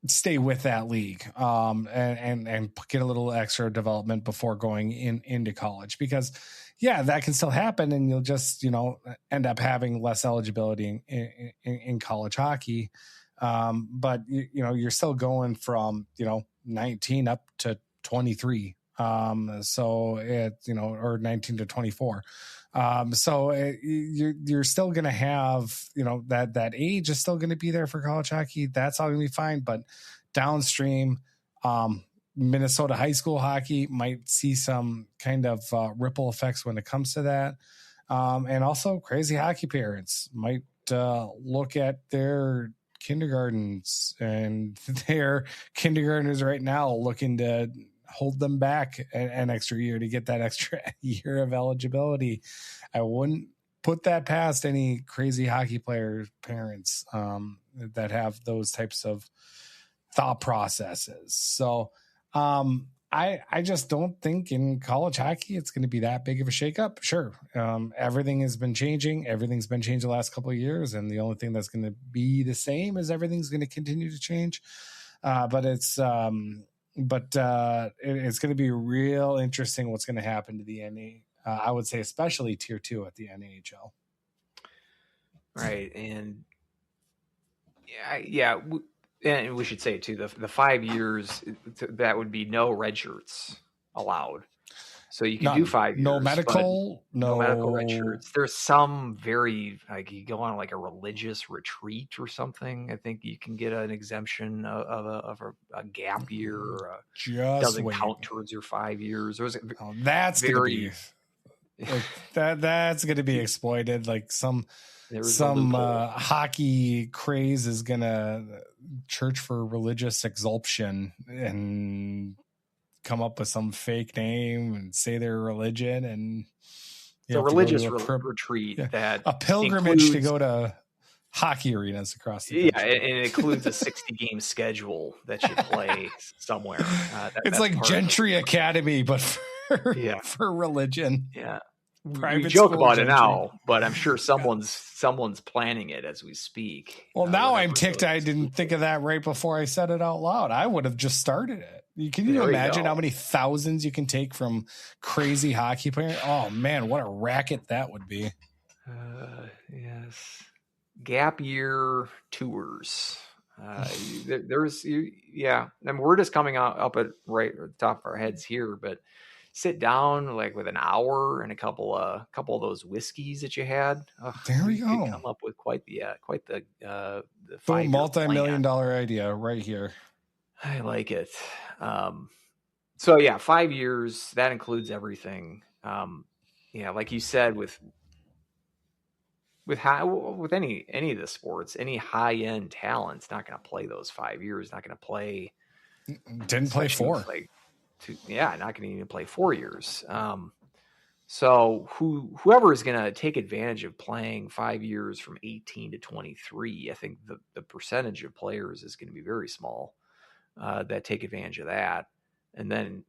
stay with that league and get a little extra development before going into college, because that can still happen, and you'll just end up having less eligibility in college hockey, but you're still going from 19 up to 23, so it or 19 to 24, so you're still going to have that age is still going to be there for college hockey. That's all going to be fine, but downstream, Minnesota high school hockey might see some kind of ripple effects when it comes to that, and also crazy hockey parents might look at their kindergartens and their kindergartners right now looking to hold them back an extra year to get that extra year of eligibility. I wouldn't put that past any crazy hockey player parents that have those types of thought processes. So I just don't think in college hockey it's going to be that big of a shakeup. Sure, everything has been changing. Everything's been changed the last couple of years, and the only thing that's going to be the same is everything's going to continue to change. But it's going to be real interesting what's going to happen to the NA. I would say especially Tier 2 at the NHL. Right, and and we should say too, the 5 years, that would be no red shirts allowed. So you can do 5 years. No medical red shirts. There's some very, like, you go on like a religious retreat or something. I think you can get an exemption of a gap year, or doesn't count towards your 5 years. That's very that's going to be exploited. Like some hockey craze is going to church for religious exaltation and come up with some fake name and say their religion, and a religious retreat, that a pilgrimage to go to hockey arenas across the country. And it includes a 60-game schedule that you play somewhere. It's like Gentry Academy, but for religion. Yeah. We joke about it now, but I'm sure someone's planning it as we speak. Well, now I'm ticked. I didn't think of that right before I said it out loud. I would have just started it. Can you imagine how many thousands you can take from crazy hockey players? Oh man, what a racket that would be. Yes. Gap year tours. I mean, we're just coming up at right at the top of our heads here, but sit down like with an hour and a couple of those whiskeys that you had. There we go. Come up with quite the multi-million-dollar idea right here. I like it. So 5 years, that includes everything. Like you said, with any of the sports, any high-end talent's not going to play those 5 years. Not going to play. Didn't play 4. Not going to even play 4 years. So whoever is going to take advantage of playing 5 years from 18 to 23, I think the percentage of players is going to be very small that take advantage of that. And then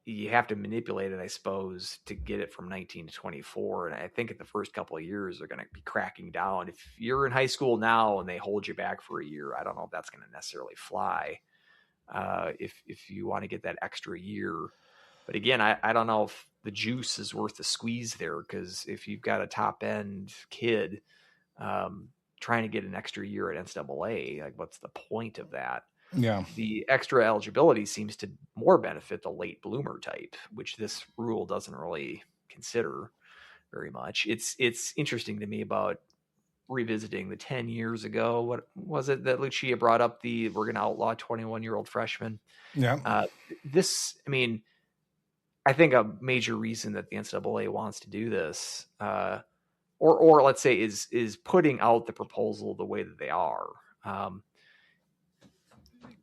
you have to manipulate it, I suppose, to get it from 19 to 24. And I think at the first couple of years, they're going to be cracking down. If you're in high school now and they hold you back for a year, I don't know if that's going to necessarily fly. if you want to get that extra year. But again, I don't know if the juice is worth the squeeze there, because if you've got a top end kid trying to get an extra year at NCAA, like what's the point of that? Yeah. The extra eligibility seems to more benefit the late bloomer type, which this rule doesn't really consider very much. It's interesting to me about revisiting the 10 years ago. What was it that Lucia brought up? We're going to outlaw 21-year-old freshmen. Yeah. I think a major reason that the NCAA wants to do this, or let's say is putting out the proposal the way that they are,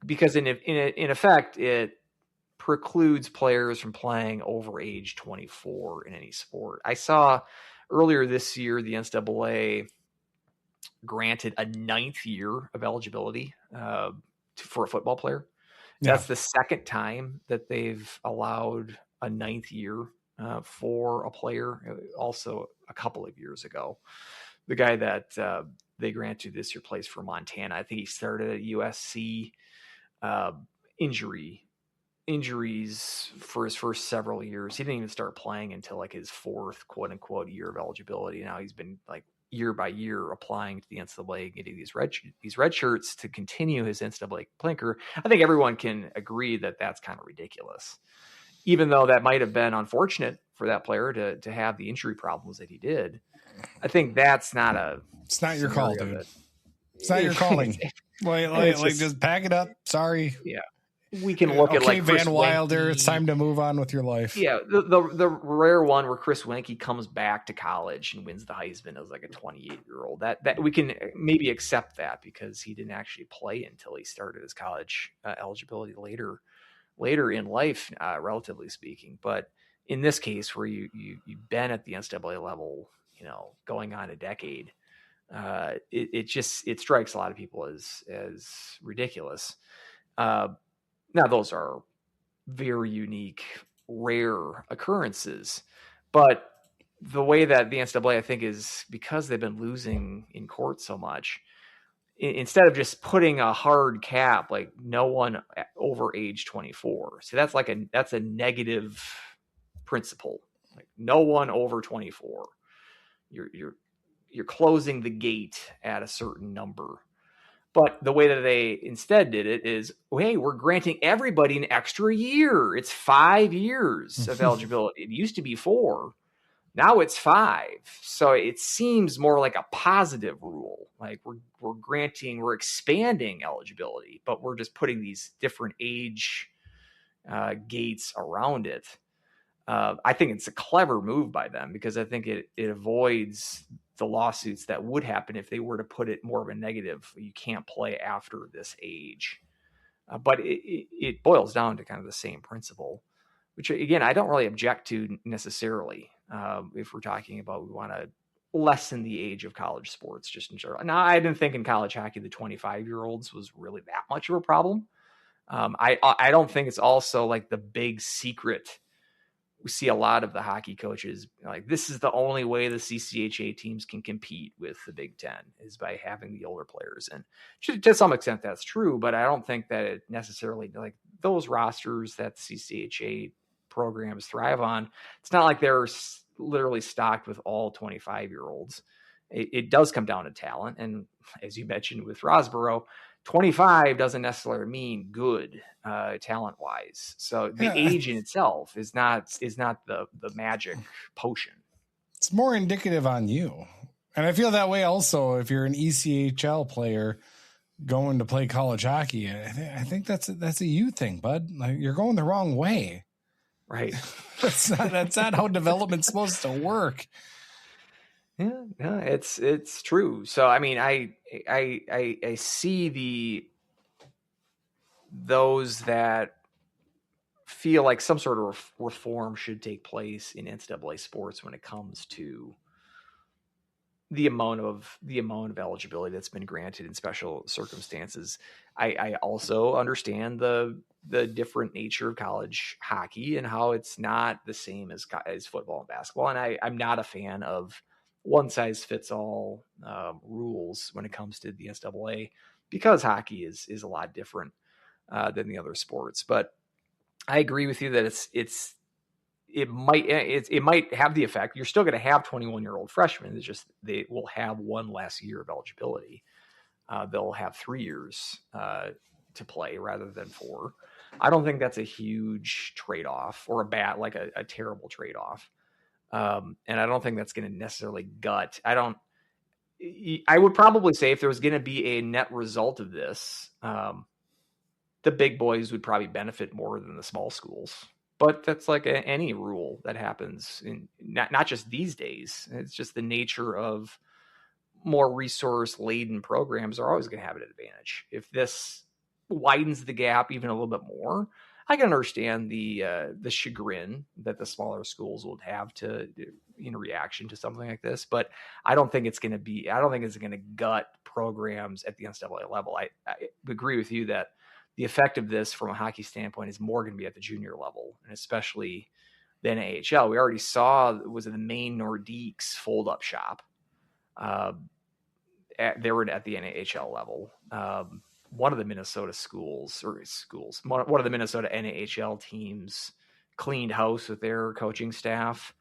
because in effect it precludes players from playing over age 24 in any sport. I saw earlier this year the NCAA granted a 9th year of eligibility for a football player. Yeah. That's the second time that they've allowed a 9th year for a player. Also, a couple of years ago, the guy that they granted this year plays for Montana. I think he started at USC. Injuries for his first several years. He didn't even start playing until like his 4th quote unquote year of eligibility. Now he's been like year by year applying to the NCAA, getting these red shirts to continue his NCAA playing career. I think everyone can agree that that's kind of ridiculous, even though that might have been unfortunate for that player to have the injury problems that he did. I think that's not it's not your call, dude. It's not your calling. Like just pack it up. Sorry. Yeah. We can look at like Van Wilder. It's time to move on with your life. Yeah, the rare one where Chris Wenke comes back to college and wins the Heisman as like a 28-year-old. That we can maybe accept that, because he didn't actually play until he started his college eligibility later in life, relatively speaking. But in this case, where you've been at the NCAA level, going on a decade, it strikes a lot of people as ridiculous. Now, those are very unique, rare occurrences. But the way that the NCAA, I think, is because they've been losing in court so much, instead of just putting a hard cap, like no one over age 24. So that's a negative principle. Like no one over 24. You're closing the gate at a certain number. But the way that they instead did it is, hey, we're granting everybody an extra year. It's 5 years of eligibility. It used to be 4. Now it's 5. So it seems more like a positive rule. Like we're expanding eligibility, but we're just putting these different age gates around it. I think it's a clever move by them, because I think it avoids the lawsuits that would happen if they were to put it more of a negative. You can't play after this age. But it boils down to kind of the same principle, which, again, I don't really object to necessarily. If we're talking about, we want to lessen the age of college sports just in general. Now, I didn't think in college hockey the 25-year-olds was really that much of a problem. I don't think it's also like the big secret. We see a lot of the hockey coaches like, this is the only way the CCHA teams can compete with the Big Ten is by having the older players. And to some extent that's true, but I don't think that it necessarily, like those rosters that CCHA programs thrive on, it's not like they're literally stocked with all 25-year-olds. It does come down to talent. And as you mentioned with Rosborough, 25 doesn't necessarily mean good talent wise. So the age in itself is not the magic potion. It's more indicative on you. And I feel that way also if you're an ECHL player going to play college hockey. I think that's a you thing, bud. Like, you're going the wrong way. Right. That's not how development's supposed to work. Yeah, it's true. So I mean, I see those that feel like some sort of reform should take place in NCAA sports when it comes to the amount of eligibility that's been granted in special circumstances. I also understand the different nature of college hockey and how it's not the same as football and basketball. And I'm not a fan of one size fits all rules when it comes to the NCAA, because hockey is a lot different. than the other sports. But I agree with you that it might have the effect. You're still going to have 21-year-old freshmen. It's just they will have one less year of eligibility. They'll have 3 years to play rather than 4. I don't think that's a huge trade-off or a terrible trade-off. And I don't think that's going to necessarily gut. I would probably say if there was going to be a net result of this, the big boys would probably benefit more than the small schools. But that's like any rule that happens in not just these days. It's just the nature of more resource laden programs are always going to have an advantage. If this widens the gap even a little bit more, I can understand the chagrin that the smaller schools would have in reaction to something like this. But I don't think it's going to gut programs at the NCAA level. I agree with you that the effect of this from a hockey standpoint is more going to be at the junior level, and especially the NAHL. We already saw, was it the Maine Nordiques fold up shop? They were at the NAHL level. One of the Minnesota one of the Minnesota NAHL teams cleaned house with their coaching staff.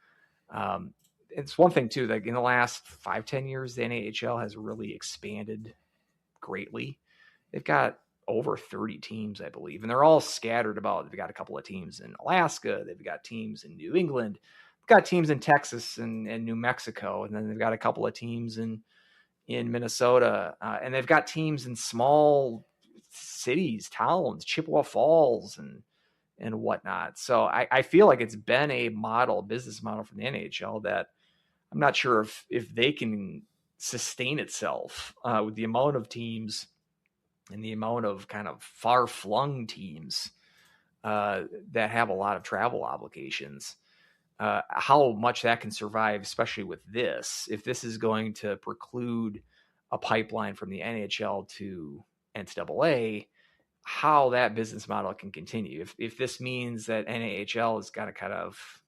It's one thing too, like in the last 5-10 years, the NAHL has really expanded greatly. They've got over 30 teams, I believe, and they're all scattered about. They've got a couple of teams in Alaska. They've got teams in New England. They've got teams in Texas and New Mexico. And then they've got a couple of teams in Minnesota. And they've got teams in small cities, towns, Chippewa Falls and whatnot. So I feel like it's been a business model from the NHL that I'm not sure if they can sustain itself with the amount of teams and the amount of kind of far-flung teams that have a lot of travel obligations, how much that can survive, especially with this. If this is going to preclude a pipeline from the NHL to NCAA, how that business model can continue. If this means that NAHL has got to kind of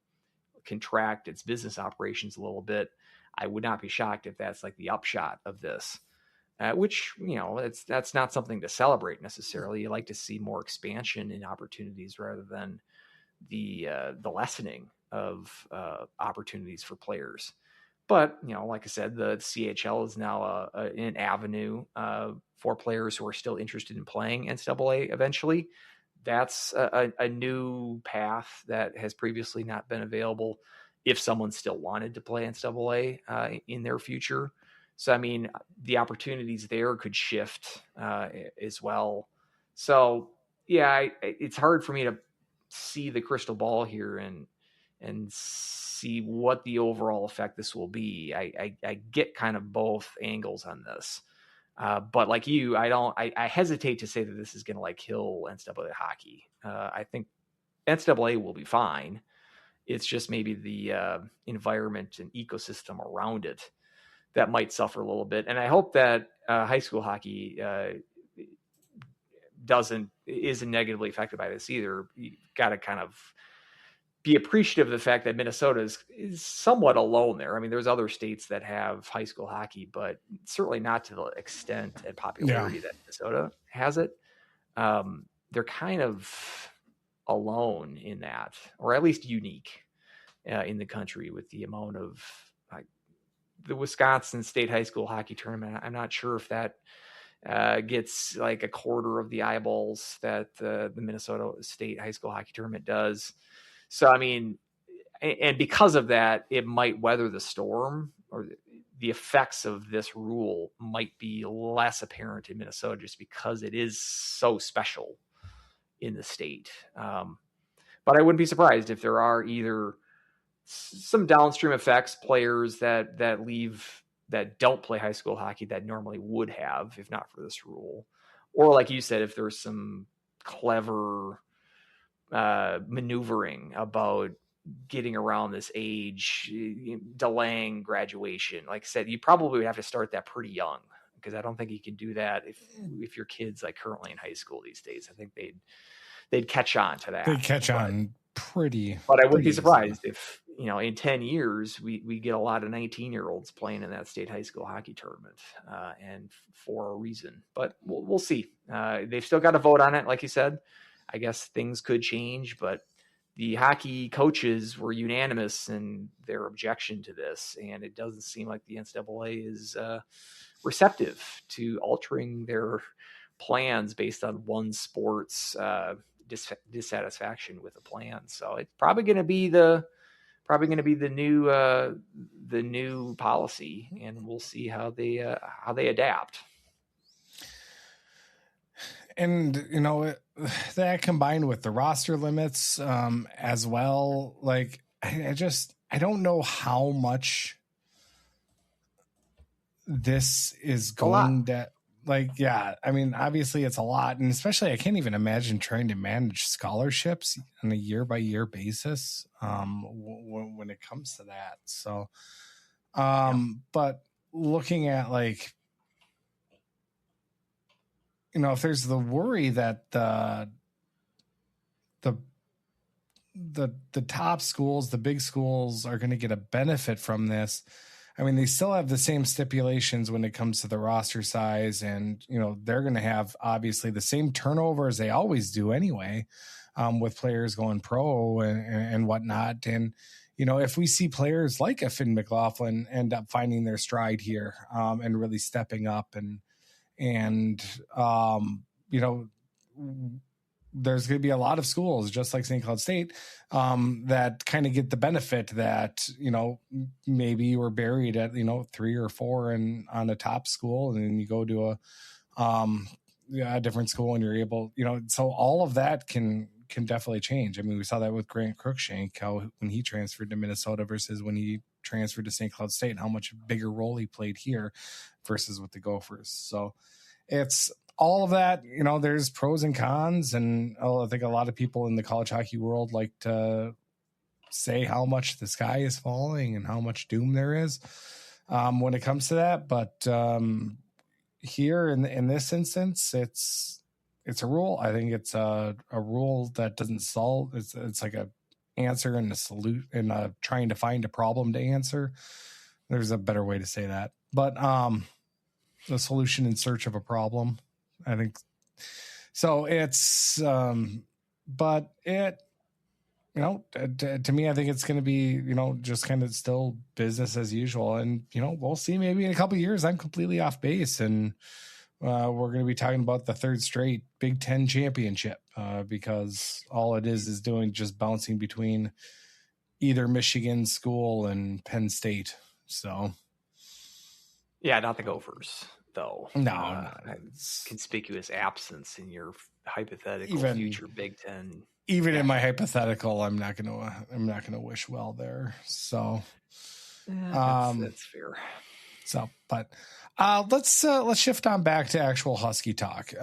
contract its business operations a little bit, I would not be shocked if that's like the upshot of this. Which, that's not something to celebrate necessarily. You like to see more expansion in opportunities rather than the lessening of opportunities for players. But, like I said, the CHL is now an avenue for players who are still interested in playing NCAA eventually. That's a new path that has previously not been available if someone still wanted to play NCAA in their future. So, I mean, the opportunities there could shift as well. So, yeah, it's hard for me to see the crystal ball here and see what the overall effect this will be. I get kind of both angles on this. But like you, I hesitate to say that this is going to like kill NCAA hockey. I think NCAA will be fine. It's just maybe the environment and ecosystem around it that might suffer a little bit. And I hope that high school hockey isn't negatively affected by this either. You got to kind of be appreciative of the fact that Minnesota is somewhat alone there. I mean, there's other states that have high school hockey, but certainly not to the extent and popularity that Minnesota has it. They're kind of alone in that, or at least unique in the country with the amount of the Wisconsin State High School Hockey Tournament. I'm not sure if that gets like a quarter of the eyeballs that the Minnesota State High School Hockey Tournament does. So, I mean, and because of that, it might weather the storm, or the effects of this rule might be less apparent in Minnesota just because it is so special in the state. But I wouldn't be surprised if there are either some downstream effects, players that leave, that don't play high school hockey that normally would have if not for this rule, or like you said, if there's some clever maneuvering about getting around this age, delaying graduation. Like I said, you probably would have to start that pretty young, because I don't think you can do that if your kid's like currently in high school these days. I think they'd catch on to that. They'd catch on pretty. But I wouldn't be surprised in 10 years, we get a lot of 19-year-olds playing in that state high school hockey tournament, and for a reason. But we'll see. They've still got to vote on it, like you said. I guess things could change, but the hockey coaches were unanimous in their objection to this, and it doesn't seem like the NCAA is receptive to altering their plans based on one sport's dissatisfaction with the plan. So it's probably going to be the new policy, and we'll see how they adapt. And that combined with the roster limits as well, like I don't know how much this is going to, like, yeah, I mean, obviously it's a lot, and especially I can't even imagine trying to manage scholarships on a year-by-year basis when it comes to that. So, but looking at, like, if there's the worry that the top schools, the big schools, are going to get a benefit from this. I mean, they still have the same stipulations when it comes to the roster size, and they're going to have obviously the same turnover as they always do anyway, with players going pro and whatnot. And if we see players like a Finn McLaughlin end up finding their stride here and really stepping up, and there's going to be a lot of schools just like St. Cloud State that kind of get the benefit that, maybe you were buried at, 3 or 4 on a top school, and then you go to a different school and you're able, so all of that can definitely change. I mean, we saw that with Grant Crookshank, when he transferred to Minnesota versus when he transferred to St. Cloud State, and how much bigger role he played here versus with the Gophers. So it's all of that, there's pros and cons. And I think a lot of people in the college hockey world like to say how much the sky is falling and how much doom there is when it comes to that. But here in this instance, it's a rule. I think it's a rule that doesn't solve. It's like a answer and a solution, and trying to find a problem to answer. There's a better way to say that, but a solution in search of a problem, I think. So it's, but it, to me, I think it's going to be, just kind of still business as usual. And, we'll see, maybe in a couple of years, I'm completely off base, and we're going to be talking about the third straight Big Ten championship because all it is doing just bouncing between either Michigan school and Penn State. So. Yeah, not the Gophers, though. No, conspicuous absence in your hypothetical future Big Ten. Even in my hypothetical, I'm not gonna wish well there. So, that's fair. So, but let's shift on back to actual Husky talk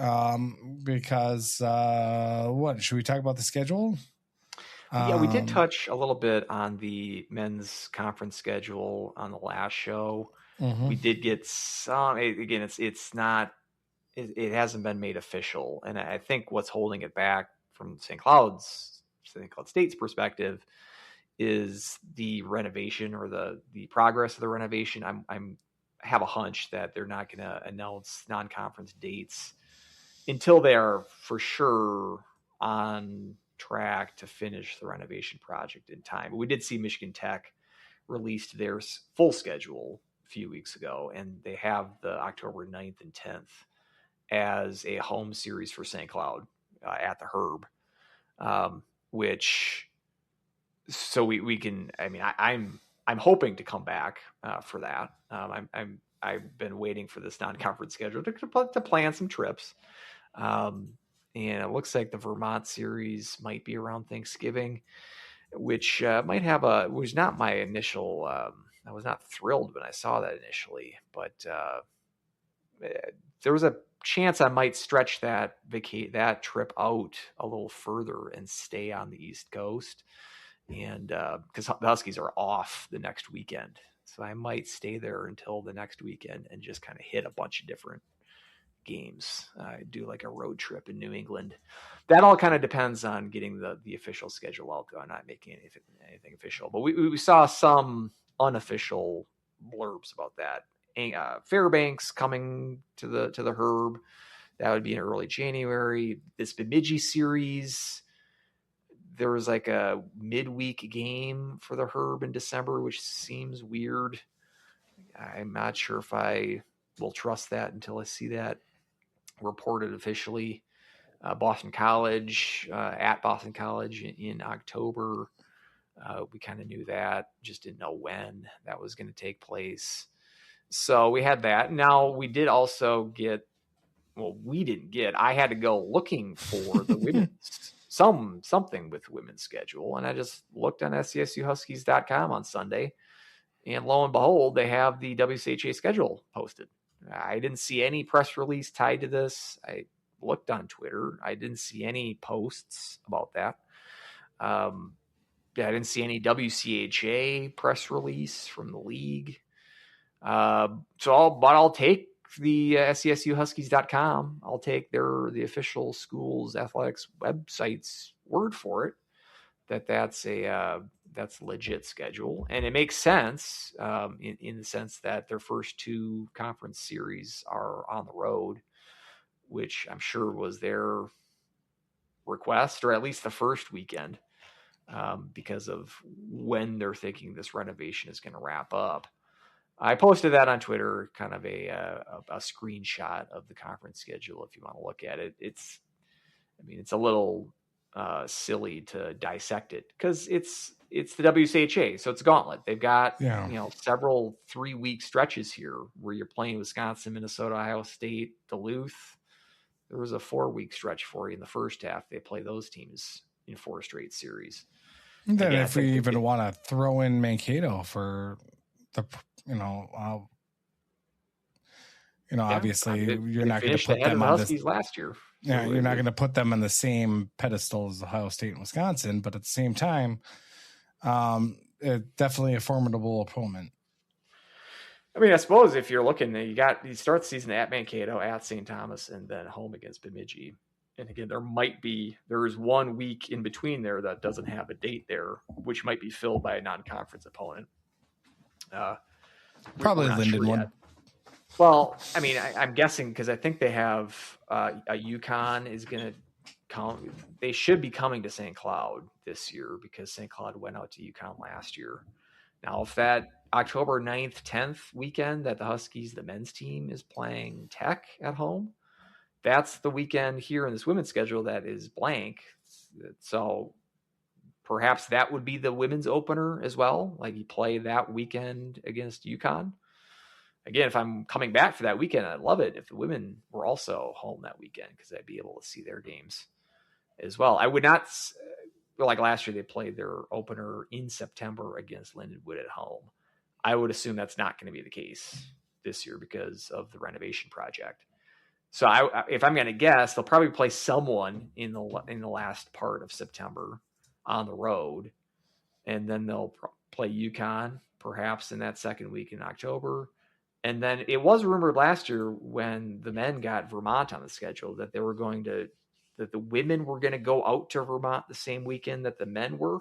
because what should we talk about the schedule? Yeah, we did touch a little bit on the men's conference schedule on the last show. Mm-hmm. We did get some. Again, it hasn't been made official, and I think what's holding it back from St. Cloud State's perspective is the renovation or the progress of the renovation. I have a hunch that they're not going to announce non-conference dates until they are for sure on track to finish the renovation project in time. We did see Michigan Tech released their full schedule a few weeks ago, and they have the October 9th and 10th as a home series for St. Cloud at the Herb, which so we can. I mean, I'm hoping to come back for that. I've been waiting for this non-conference schedule to plan some trips. And it looks like the Vermont series might be around Thanksgiving, which was not my initial. I was not thrilled when I saw that initially, but there was a chance I might stretch that trip out a little further and stay on the East Coast, and because the Huskies are off the next weekend, so I might stay there until the next weekend and just kind of hit a bunch of different games, do like a road trip in New England. That all kind of depends on getting the official schedule out, though. I'm not making anything official, but we saw some unofficial blurbs about that. Fairbanks coming to the Herb. That would be in early January. This Bemidji series, there was like a midweek game for the Herb in December, which seems weird. I'm not sure if I will trust that until I see that reported officially. Boston College, at Boston College in October. We kind of knew that, just didn't know when that was going to take place. So we had that. Now we did also get, I had to go looking for the women's, something with women's schedule. And I just looked on SCSUHuskies.com on Sunday, and lo and behold, they have the WCHA schedule posted. I didn't see any press release tied to this. I looked on Twitter. I didn't see any posts about that. I didn't see any WCHA press release from the league. I'll take the SCSUHuskies.com. I'll take the official school's athletics website's word for it that's a legit schedule, and it makes sense in the sense that their first two conference series are on the road, which I'm sure was their request, or at least the first weekend, because of when they're thinking this renovation is going to wrap up. I posted that on Twitter, kind of a screenshot of the conference schedule if you want to look at it. It's a little silly to dissect it because it's the WCHA, so it's a gauntlet. They've got several 3-week stretches here where you're playing Wisconsin, Minnesota, Ohio State, Duluth. There was a 4-week stretch for you in the first half. They play those teams in 4 straight series. Then if we even want to throw in Mankato for the, obviously you're not going to put them on this last year. Yeah, you're not going to put them on the same pedestal as Ohio State and Wisconsin, but at the same time, definitely a formidable opponent. I suppose if you're looking, you start the season at Mankato, at St. Thomas, and then home against Bemidji. And again, there is 1 week in between there that doesn't have a date there, which might be filled by a non-conference opponent. Probably Lindenwood. Well, I'm guessing because I think they have a UConn is going to come. They should be coming to St. Cloud this year because St. Cloud went out to UConn last year. Now, if that October 9th, 10th weekend that the Huskies, the men's team, is playing Tech at home, that's the weekend here in this women's schedule that is blank. So perhaps that would be the women's opener as well. Like you play that weekend against UConn. Again, if I'm coming back for that weekend, I'd love it if the women were also home that weekend because I'd be able to see their games as well. I would not, like last year, they played their opener in September against Lindenwood at home. I would assume that's not going to be the case this year because of the renovation project. So if I'm going to guess, they'll probably play someone in the last part of September on the road, and then they'll play UConn perhaps in that second week in October. And then it was rumored last year when the men got Vermont on the schedule that that the women were going to go out to Vermont the same weekend that the men were.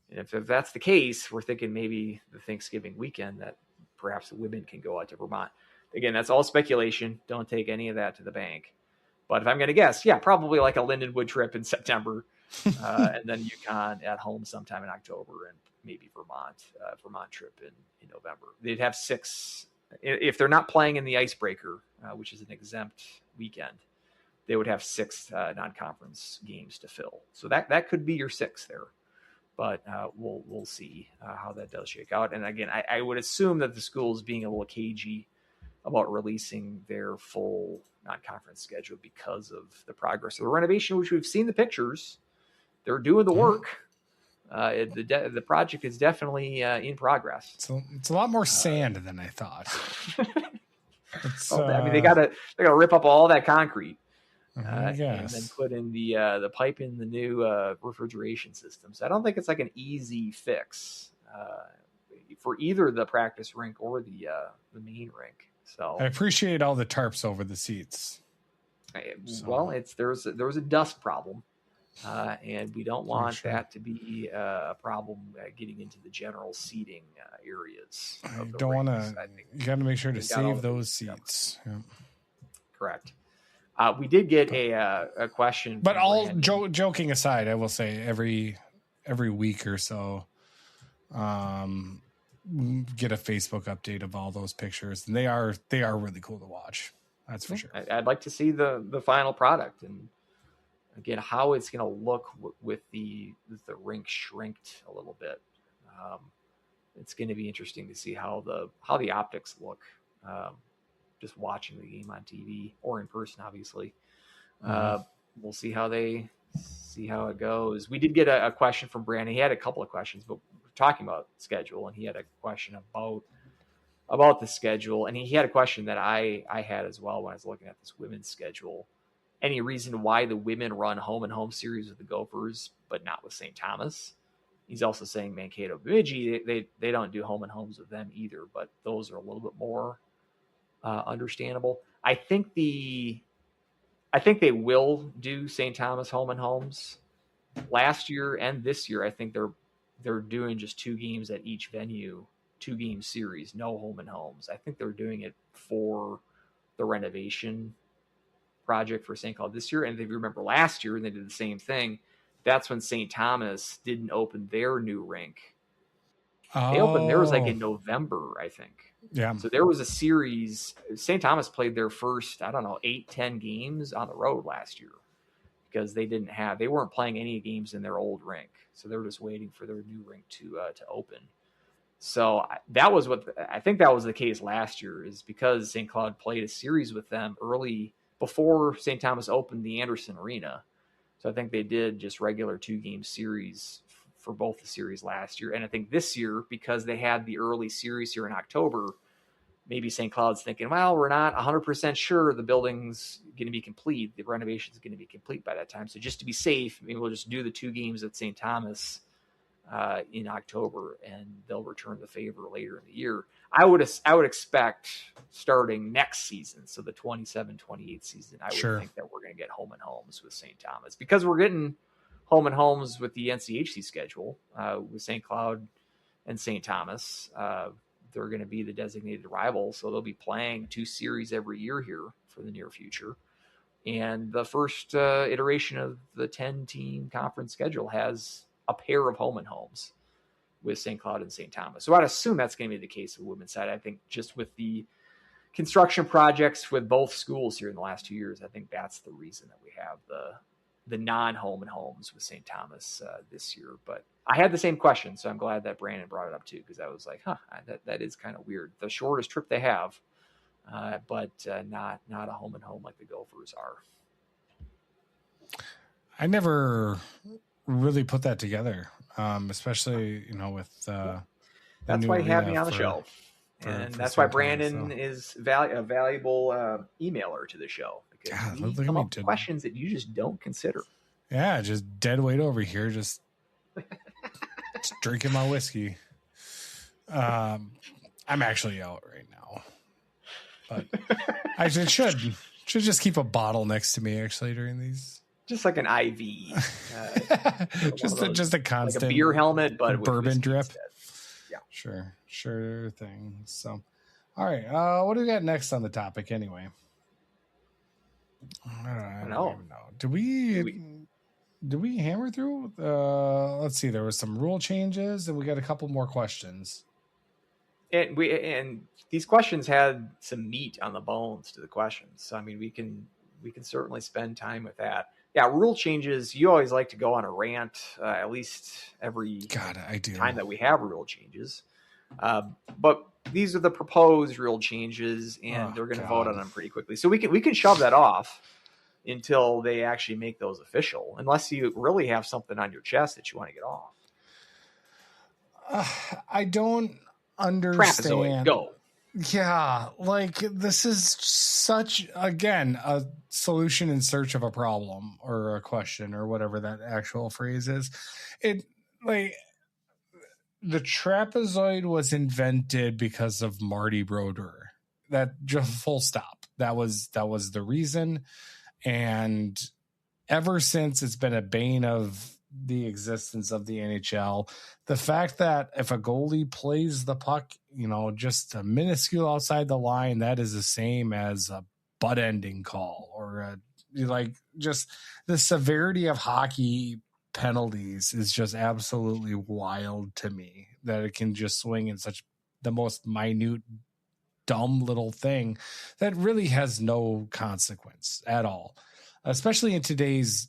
And if that's the case, we're thinking maybe the Thanksgiving weekend that perhaps the women can go out to Vermont. Again, that's all speculation. Don't take any of that to the bank. But if I'm going to guess, probably like a Lindenwood trip in September, and then UConn at home sometime in October, and maybe Vermont trip in November. They'd have 6. If they're not playing in the Icebreaker, which is an exempt weekend, they would have 6 non-conference games to fill. So that could be your 6 there. But we'll see how that does shake out. And again, I would assume that the school is being a little cagey about releasing their full non-conference schedule because of the progress of the renovation, which we've seen the pictures. They're doing the work. The project is definitely in progress. So it's a lot more sand than I thought. They gotta rip up all that concrete and then put in the pipe in the new refrigeration system. So I don't think it's like an easy fix for either the practice rink or the main rink. So I appreciate all the tarps over the seats. Well, there's a dust problem, and we don't want that to be a problem getting into the general seating areas. You don't want to. You got to make sure to save those seats. Yeah. Correct. We did get a question, but all joking aside, I will say every week or so, get a Facebook update of all those pictures, and they are really cool to watch. That's for sure. I'd like to see the final product, and again, how it's going to look with the rink shrinked a little bit. It's going to be interesting to see how the optics look. Just watching the game on TV or in person, obviously. We'll see how it goes. We did get a question from Brandon. He had a couple of questions, but we're talking about schedule, and he had a question about the schedule, and he had a question that I had as well when I was looking at this women's schedule. Any reason why the women run home and home series with the Gophers, but not with St. Thomas? He's also saying Mankato Bemidji, they don't do home and homes with them either, but those are a little bit more understandable. I think they will do St. Thomas home and homes. Last year and this year, I think they're doing just 2 games at each venue, 2-game series, no home and homes. I think they're doing it for the renovation project for St. Cloud this year. And if you remember last year, and they did the same thing, that's when St. Thomas didn't open their new rink. They opened theirs like in November, I think. Yeah. So there was a series. St. Thomas played their first, 8-10 games on the road last year because they weren't playing any games in their old rink. So they were just waiting for their new rink to open. So that was I think that was the case last year, is because St. Cloud played a series with them early before St. Thomas opened the Anderson Arena. So I think they did just regular 2-game series for both the series last year. And I think this year, because they had the early series here in October, maybe St. Cloud's thinking, well, we're not 100% sure the building's going to be complete. The renovation is going to be complete by that time. So just to be safe, maybe we'll just do the 2 games at St. Thomas in October, and they'll return the favor later in the year. I would expect starting next season, so the 27-28 season, I would think that we're going to get home and homes with St. Thomas, because we're getting home and homes with the NCHC schedule with St. Cloud and St. Thomas. They're going to be the designated rival, so they'll be playing 2 series every year here for the near future. And the first iteration of the 10-team conference schedule has a pair of home and homes with St. Cloud and St. Thomas. So I'd assume that's going to be the case with the women's side. I think just with the construction projects with both schools here in the last 2 years, I think that's the reason that we have the non-home and homes with St. Thomas this year. But I had the same question, so I'm glad that Brandon brought it up too, because I was like, that is kind of weird. The shortest trip they have, but not a home and home like the Gophers are. I never really put that together, especially with that's why you had me on the show, and that's why Brandon is a valuable emailer to the show, because we come up with questions that you just don't consider. Yeah, just dead weight over here, just drinking my whiskey. I'm actually out right now, but I should just keep a bottle next to me actually during these. Just like an IV, just a constant, like a beer helmet, but bourbon drip. Instead. Yeah, sure thing. So, all right, what do we got next on the topic anyway? I don't even know. Did we hammer through? Let's see. There was some rule changes, and we got a couple more questions. And these questions had some meat on the bones to the questions. So I mean, we can certainly spend time with that. Yeah, rule changes. You always like to go on a rant, at least every time that we have rule changes. But these are the proposed rule changes, and they're going to vote on them pretty quickly. So we can shove that off until they actually make those official, unless you really have something on your chest that you want to get off. I don't understand. Trapezoid, go. Yeah, like this is such, again, a solution in search of a problem or a question or whatever that actual phrase is. It like the trapezoid was invented because of Marty Brodeur. That just full stop. That was the reason. And ever since, it's been a bane of the existence of the NHL. The fact that if a goalie plays the puck, just a minuscule outside the line, that is the same as a butt ending call or just the severity of hockey penalties is just absolutely wild to me, that it can just swing in such the most minute, dumb little thing that really has no consequence at all, especially in today's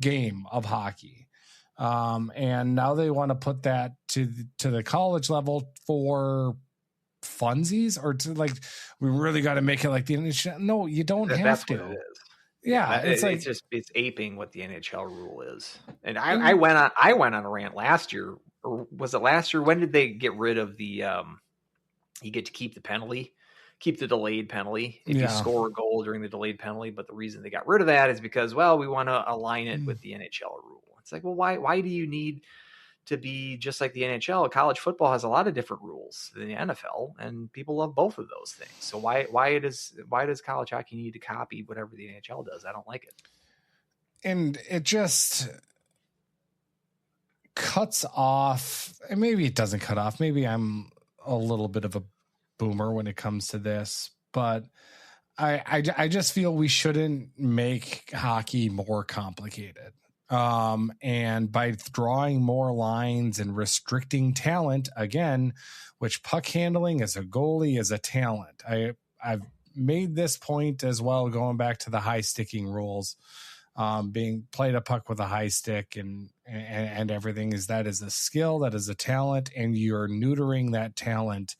game of hockey. And now they want to put that to the college level for funsies, or to we really got to make it like the NHL. No, you don't have to. What it is. Yeah, it's aping what the NHL rule is. And I went on a rant last year, or was it last year? When did they get rid of the you get to keep the penalty, keep the delayed penalty if you score a goal during the delayed penalty? But the reason they got rid of that is because, well, we want to align it with the NHL rule. It's like, well, why do you need to be just like the NHL? College football has a lot of different rules than the NFL, and people love both of those things. So why does college hockey need to copy whatever the NHL does? I don't like it. And it just cuts off, and maybe it doesn't cut off. Maybe I'm a little bit of a boomer when it comes to this, but I just feel we shouldn't make hockey more complicated. And by drawing more lines and restricting talent again, which puck handling as a goalie is a talent. I've made this point as well, going back to the high sticking rules, being played a puck with a high stick and everything that is a skill, that is a talent, and you're neutering that talent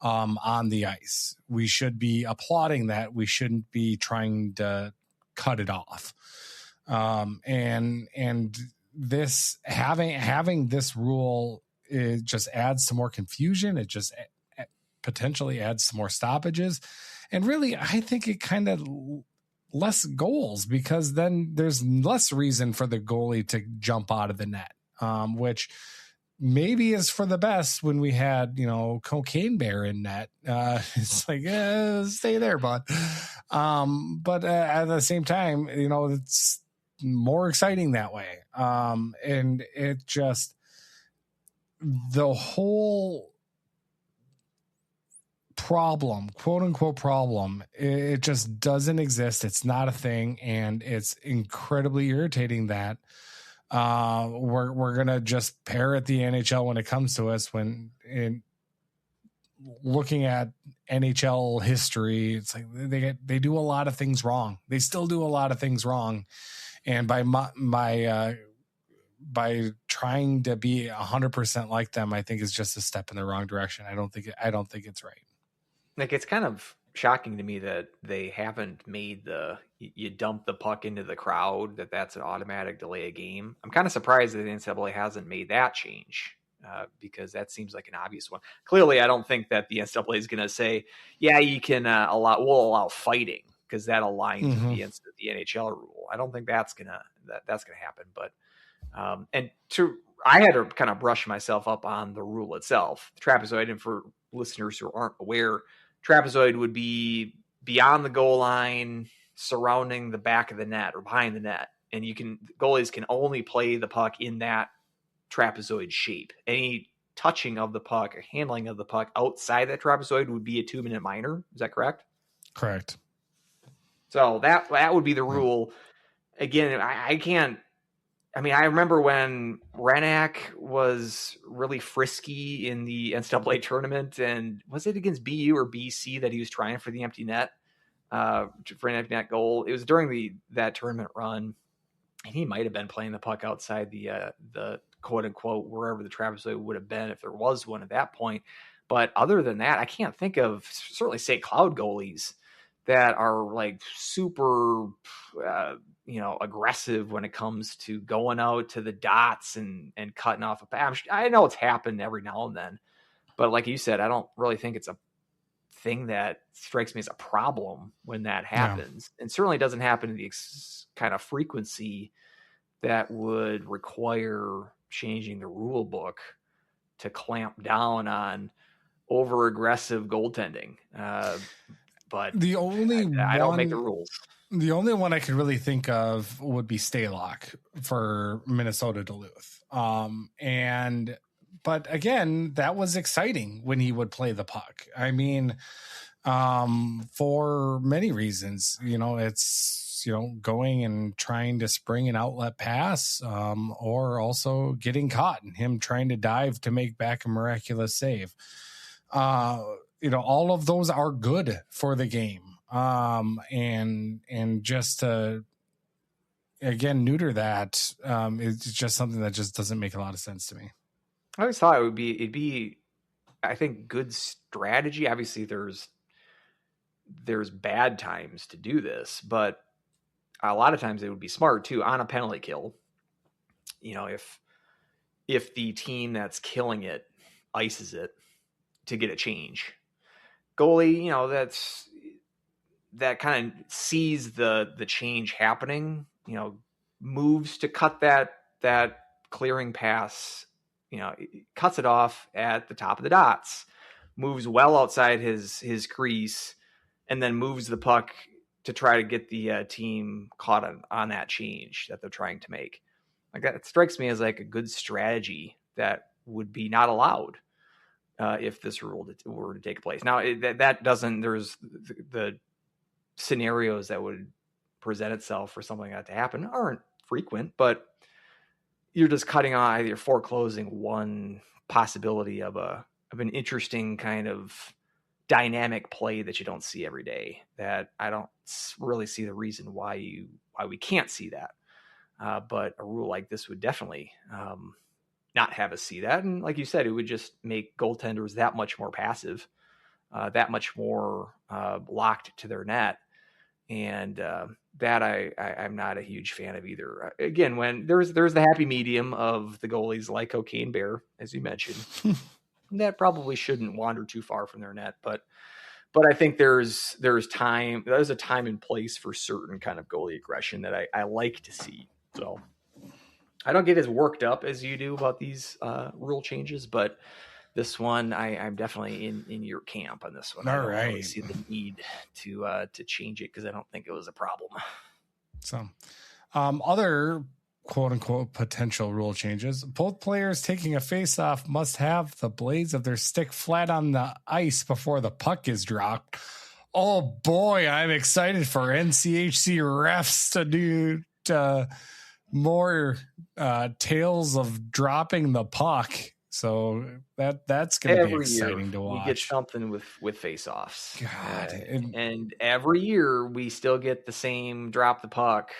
on the ice. We should be applauding that. We shouldn't be trying to cut it off. And this having this rule, it just adds some more confusion. It just potentially adds some more stoppages. And really, I think it kind of less goals, because then there's less reason for the goalie to jump out of the net, which maybe is for the best. When we had, Cocaine Bear in net, it's like, stay there, bud. But at the same time, it's more exciting that way. And it just, the whole problem, quote unquote problem, it just doesn't exist. It's not a thing. And it's incredibly irritating that we're going to just parrot the NHL when it comes to us, when in looking at NHL history, it's like they do a lot of things wrong. They still do a lot of things wrong. And by trying to be 100% like them, I think is just a step in the wrong direction. I don't think it's right. Like, it's kind of shocking to me that they haven't made you dump the puck into the crowd, that's an automatic delay a game. I'm kind of surprised that the NCAA hasn't made that change, because that seems like an obvious one. Clearly, I don't think that the NCAA is going to say, yeah, you can we'll allow fighting, because that aligns with the NHL rule. I don't think that's gonna happen. But I had to kind of brush myself up on the rule itself. The trapezoid, and for listeners who aren't aware, trapezoid would be beyond the goal line, surrounding the back of the net or behind the net, and goalies can only play the puck in that trapezoid shape. Any touching of the puck or handling of the puck outside that trapezoid would be a 2-minute minor. Is that correct? Correct. So that would be the rule. Again, I remember when Renak was really frisky in the NCAA tournament, and was it against BU or BC that he was trying for the empty net, for an empty net goal? It was during that tournament run, and he might have been playing the puck outside the quote unquote wherever the trapezoid would have been, if there was one at that point. But other than that, I can't think of, certainly St. Cloud goalies that are like super, aggressive when it comes to going out to the dots and cutting off a pass. I know it's happened every now and then, but like you said, I don't really think it's a thing that strikes me as a problem when that happens. And certainly doesn't happen to the kind of frequency that would require changing the rule book to clamp down on over aggressive goaltending. But the only I don't make the rules. The only one I could really think of would be Staylock for Minnesota Duluth. But again, that was exciting when he would play the puck. I mean, for many reasons, it's, going and trying to spring an outlet pass, or also getting caught and him trying to dive to make back a miraculous save. All of those are good for the game. And just to again neuter that, it's just something that just doesn't make a lot of sense to me. I always thought it'd be I think good strategy. Obviously there's bad times to do this, but a lot of times it would be smart too on a penalty kill. If the team that's killing it ices it to get a change, goalie, that kind of sees the change happening, moves to cut that clearing pass, cuts it off at the top of the dots, moves well outside his crease, and then moves the puck to try to get the team caught on that change that they're trying to make. Like that, it strikes me as like a good strategy that would be not allowed if this rule were to take place. Now that doesn't. There's the scenarios that would present itself for something like that to happen aren't frequent, but you're just cutting off, you're foreclosing one possibility of an interesting kind of dynamic play that you don't see every day, that I don't really see the reason why we can't see that. But a rule like this would definitely not have us see that. And like you said, it would just make goaltenders that much more passive, that much more locked to their net. And that I'm not a huge fan of either. Again, when there's the happy medium of the goalies like Cocaine Bear, as you mentioned, that probably shouldn't wander too far from their net. But I think there's a time and place for certain kind of goalie aggression that I like to see. So I don't get as worked up as you do about these rule changes, but this one, I'm definitely in your camp on this one. All I don't right. really see the need to change it because I don't think it was a problem. So, other quote unquote potential rule changes: both players taking a face-off must have the blades of their stick flat on the ice before the puck is dropped. Oh boy, I'm excited for NCHC refs to do more tales of dropping the puck. So that's going to be exciting to watch. We get something with face-offs. God, and every year we still get the same drop the puck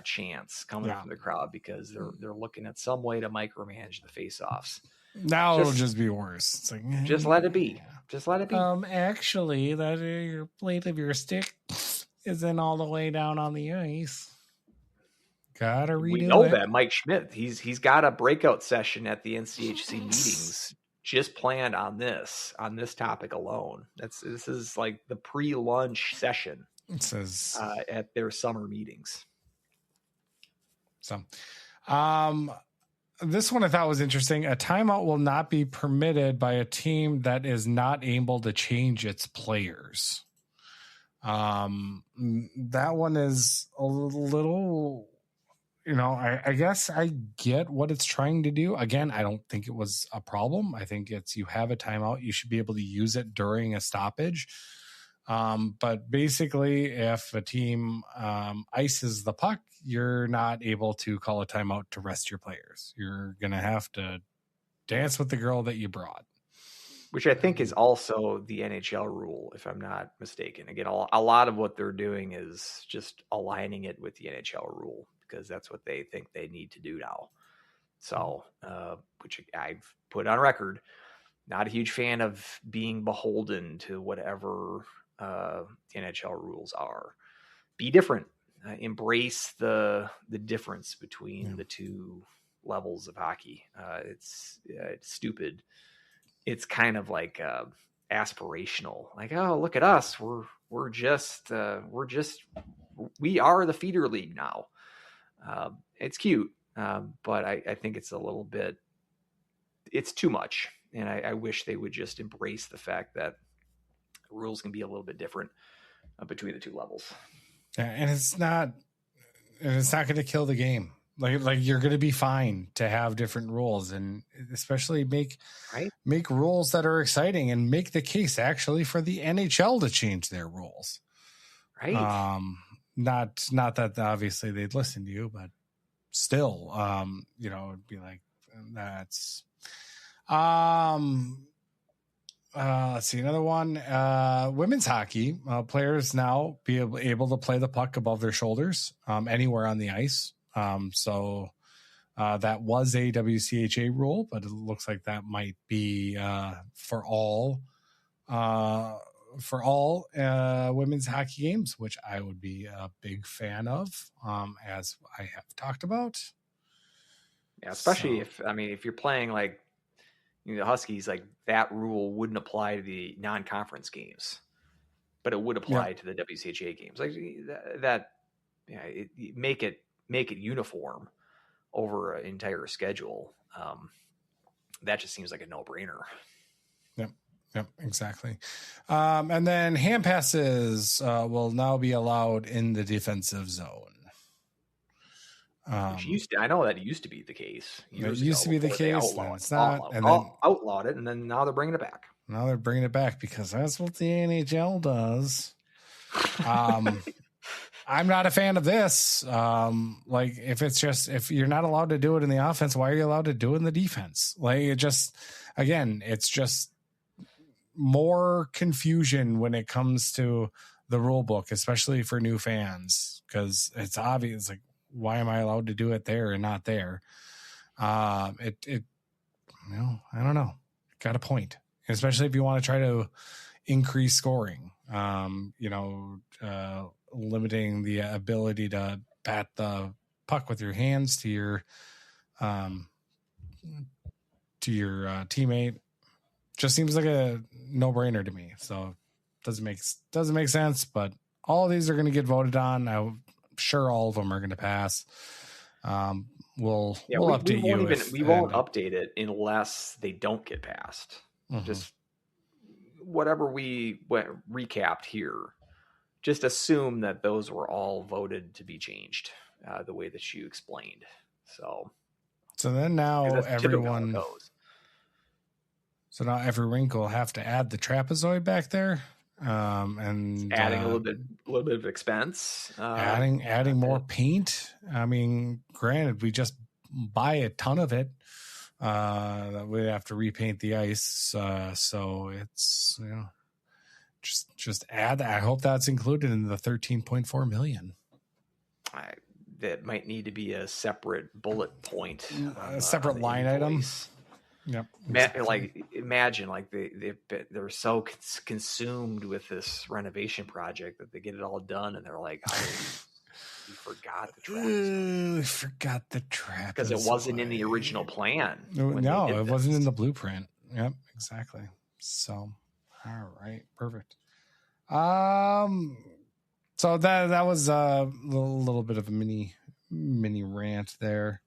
chance coming from the crowd because they're looking at some way to micromanage the face-offs. Now it'll just be worse. It's like, just let it be. Just let it be. Actually, that your blade of your stick isn't all the way down on the ice. Gotta redo it. We know that Mike Schmidt, he's got a breakout session at the NCHC meetings just planned on this topic alone. This is like the pre-lunch session. It says at their summer meetings. So, this one I thought was interesting. A timeout will not be permitted by a team that is not able to change its players. That one is a little. I guess I get what it's trying to do. Again, I don't think it was a problem. I think you have a timeout. You should be able to use it during a stoppage. But basically, if a team ices the puck, you're not able to call a timeout to rest your players. You're going to have to dance with the girl that you brought. Which I think is also the NHL rule, if I'm not mistaken. Again, a lot of what they're doing is just aligning it with the NHL rule, because that's what they think they need to do now. So, which I've put on record, not a huge fan of being beholden to whatever the NHL rules are. Be different. Embrace the difference between the two levels of hockey. It's stupid. It's kind of like aspirational. Like, oh, look at us. We are the feeder league now. It's cute, but I think it's a little bit, it's too much. And I wish they would just embrace the fact that rules can be a little bit different between the two levels. And it's not going to kill the game. Like you're going to be fine to have different rules, and especially make rules that are exciting, and make the case actually for the NHL to change their rules. Right. Not that obviously they'd listen to you, but still, it'd be like, that's, let's see, another one, women's hockey, players now be able to play the puck above their shoulders, anywhere on the ice. So that was a WCHA rule, but it looks like that might be, for all women's hockey games, which I would be a big fan of, as I have talked about. Yeah, especially if you're playing like, the Huskies, like that rule wouldn't apply to the non-conference games, but it would apply to the WCHA games. Like that, make it uniform over an entire schedule. That just seems like a no-brainer. Yep, exactly. And then hand passes will now be allowed in the defensive zone. I know that used to be the case. It used to be the case. It's not. And then outlawed it, and then now they're bringing it back. Now they're bringing it back because that's what the NHL does. I'm not a fan of this. Like if you're not allowed to do it in the offense, why are you allowed to do it in the defense? Like it's just more confusion when it comes to the rule book, especially for new fans, because it's obvious. Like, why am I allowed to do it there and not there? I don't know. Got a point, especially if you want to try to increase scoring. Limiting the ability to bat the puck with your hands to your teammate just seems like a no-brainer to me. So doesn't make sense, but all of these are going to get voted on. I'm sure all of them are going to pass. We'll update you. We won't update it unless they don't get passed. Mm-hmm. Just whatever we recapped here, just assume that those were all voted to be changed the way that you explained. So then now everyone goes. So now every rink will have to add the trapezoid back there, and adding a little bit of expense. Adding more paint. I mean, granted, we just buy a ton of it. That we have to repaint the ice. So it's just add that. I hope that's included in the $13.4 million. That might need to be a separate bullet point, a separate line item. Yep. Like imagine like they're so consumed with this renovation project that they get it all done and they're like, we forgot the trapezoid. We forgot the trapezoid because it wasn't in the original plan. No, it wasn't in the blueprint. Yep, exactly. So, all right, perfect. So that was a little bit of a mini rant there.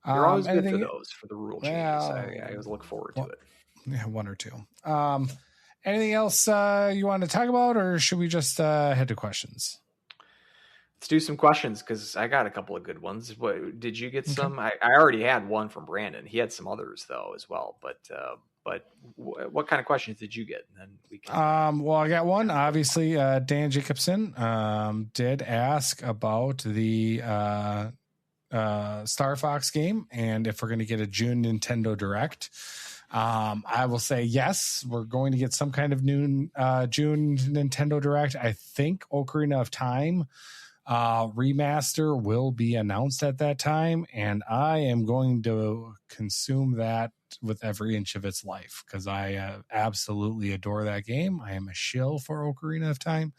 You're always good for those, for the rule changes. I always look forward to it. Yeah, one or two. Anything else you want to talk about, or should we just head to questions? Let's do some questions because I got a couple of good ones. What did you get? Some? I already had one from Brandon. He had some others though as well. But what kind of questions did you get? And then we can... Well, I got one. Obviously, Dan Jacobson did ask about the Star Fox game and if we're going to get a June Nintendo Direct. I will say yes, we're going to get some kind of June Nintendo Direct. I think Ocarina of Time remaster will be announced at that time, and I am going to consume that with every inch of its life because I absolutely adore that game. I am a shill for Ocarina of Time.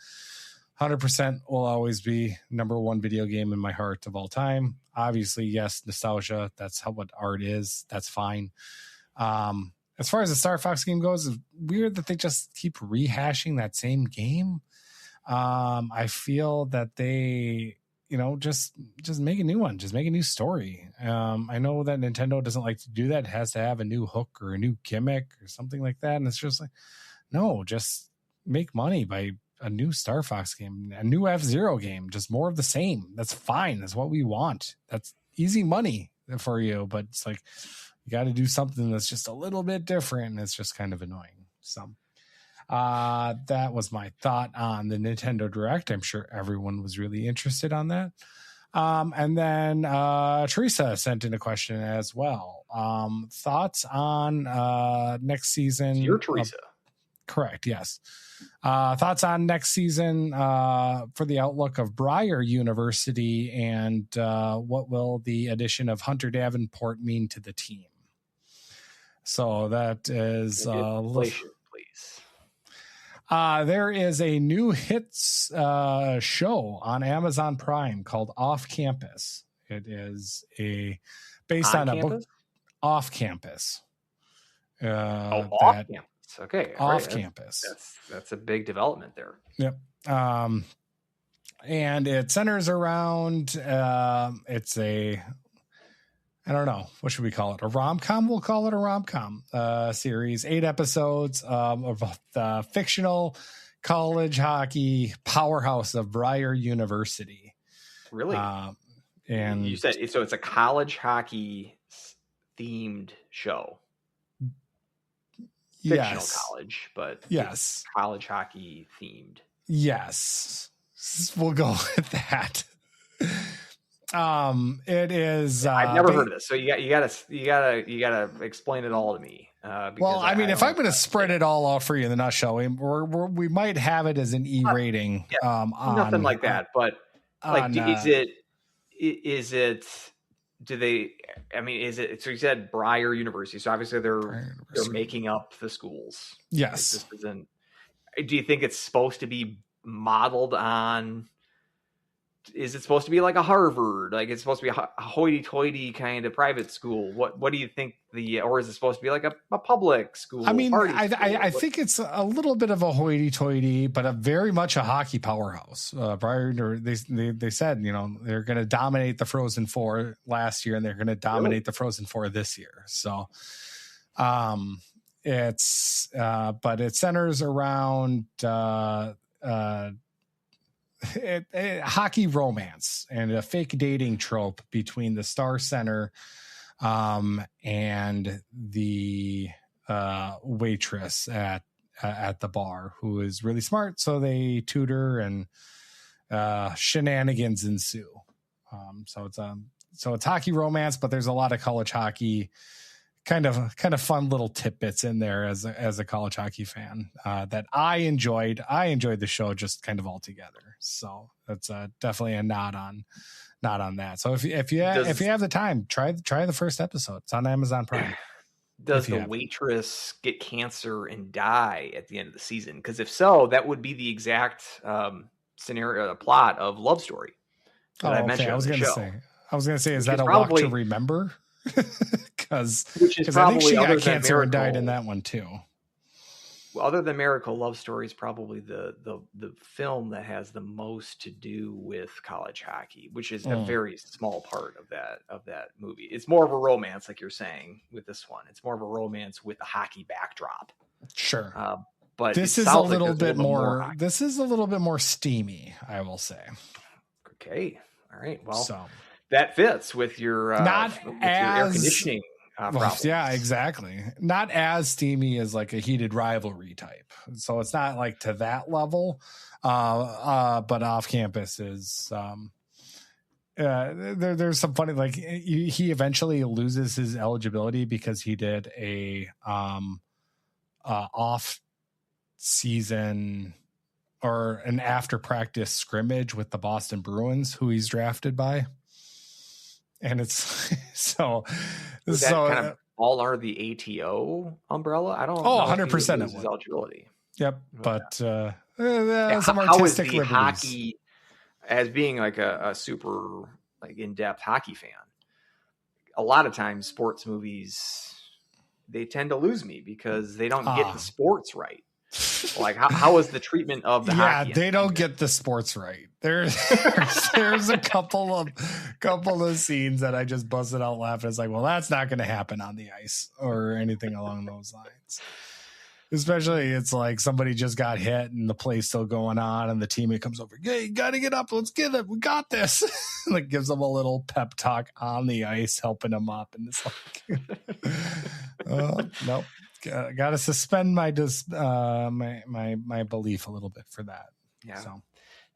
100% will always be number one video game in my heart of all time. Obviously, yes, nostalgia. That's what art is. That's fine. As far as the Star Fox game goes, it's weird that they just keep rehashing that same game. I feel that they, just make a new one, just make a new story. I know that Nintendo doesn't like to do that. It has to have a new hook or a new gimmick or something like that. And it's just like, no, just make money by a new Star Fox game, a new F-Zero game, just more of the same. That's fine. That's what we want. That's easy money for you, but it's like you got to do something that's just a little bit different, and it's just kind of annoying. So that was my thought on the Nintendo Direct. I'm sure everyone was really interested on that. And then Teresa sent in a question as well. Thoughts on next season? It's your Teresa. Correct. Yes. Thoughts on next season for the outlook of Briar University, and what will the addition of Hunter Davenport mean to the team? So that is inflation, please. There is a new hits show on Amazon Prime called Off Campus. It is based on a book. Off Campus. Off campus. Okay. Off campus. That's a big development there. Yep. And it centers around it's a, I don't know, what should we call it? A rom-com? We'll call it a rom-com series. 8 episodes of the fictional college hockey powerhouse of Briar University. Really? And you said so. It's a college hockey themed show. Fictional college, but yes, college hockey themed. Yes, we'll go with that. It is. I've never heard of this, so you gotta explain it all to me. Well, I mean, if I'm going to spread it all out for you in the nutshell, we might have it as an E rating. Nothing like that, but like, is it? Do they? I mean, is it? So you said Briar University, so obviously they're making up the schools. Yes. This isn't. Do you think it's supposed to be modeled on? Is it supposed to be like a Harvard? Like it's supposed to be a hoity-toity kind of private school? What do you think or is it supposed to be like a public school? I mean, I think it's a little bit of a hoity-toity, but very much a hockey powerhouse. Briar, they said, they're going to dominate the Frozen Four last year, and they're going to dominate the Frozen Four this year. So, it's but it centers around hockey romance and a fake dating trope between the star center and the waitress at the bar, who is really smart. So they tutor, and shenanigans ensue. So it's hockey romance, but there's a lot of college hockey kind of fun little tidbits in there as a college hockey fan that I enjoyed. I enjoyed the show just kind of all together. So that's definitely a nod on that. So if you have the time, try the first episode. It's on Amazon Prime. Does the waitress get cancer and die at the end of the season? Because if so, that would be the exact scenario, the plot of Love Story that I mentioned. I was going to say, is that a Walk to Remember? Because I think she got cancer and died in that one too. Well, other than Miracle, Love Story is probably the film that has the most to do with college hockey, which is a very small part of that movie. It's more of a romance, like you're saying with this one. It's more of a romance with a hockey backdrop. Sure, but this is a little bit more. This is a little bit more steamy, I will say. Okay, all right. Well, that fits with your air conditioning. Yeah, exactly. Not as steamy as like a heated rivalry type. So it's not like to that level. But Off Campus is there's some funny, like he eventually loses his eligibility because he did a off season or an after practice scrimmage with the Boston Bruins, who he's drafted by. And it's so kind of all under the ATO umbrella. I don't know. 100% it was eligibility. Yep. But some how is the liberties. Hockey, as being like a super like in-depth hockey fan, a lot of times sports movies, they tend to lose me because they don't get the sports right. Like how is the treatment of the hockey? Yeah, they don't get the sports right. There's a couple of scenes that I just busted out laughing. It's like, well, that's not going to happen on the ice or anything along those lines. Especially it's like somebody just got hit and the play's still going on and the teammate comes over. Hey, you got to get up. Let's get it. We got this. Like gives them a little pep talk on the ice, helping them up. And it's like, nope. Got to suspend my my belief a little bit for that. Yeah. So,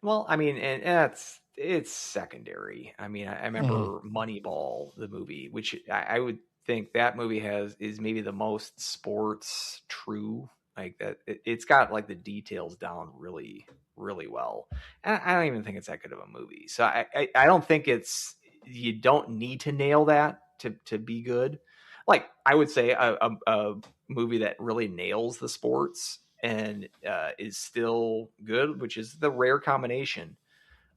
well, I mean, and it's secondary. I mean, I remember Moneyball, the movie, which I would think that movie is maybe the most sports true. Like that, it's got like the details down really, really well. And I don't even think it's that good of a movie. So I don't think you don't need to nail that to be good. Like I would say a movie that really nails the sports and is still good, which is the rare combination,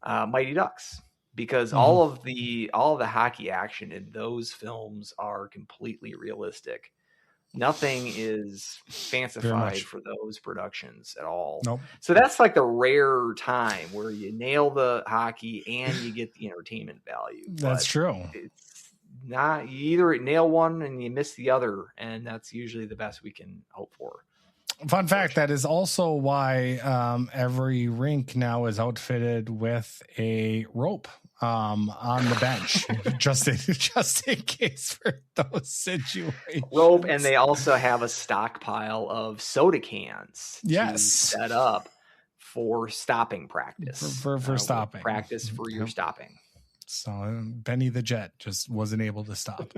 Mighty Ducks, because all of the hockey action in those films are completely realistic. Nothing is fancified for those productions at all. Nope. So that's like the rare time where you nail the hockey and you get the entertainment value. That's true. It's not, you either nail one and you miss the other, and that's usually the best we can hope for. Fun fact, that is also why every rink now is outfitted with a rope on the bench, just in case for those situations. Rope, and they also have a stockpile of soda cans. Yes, set up for stopping practice. For stopping practice for your stopping. So Benny the Jet just wasn't able to stop.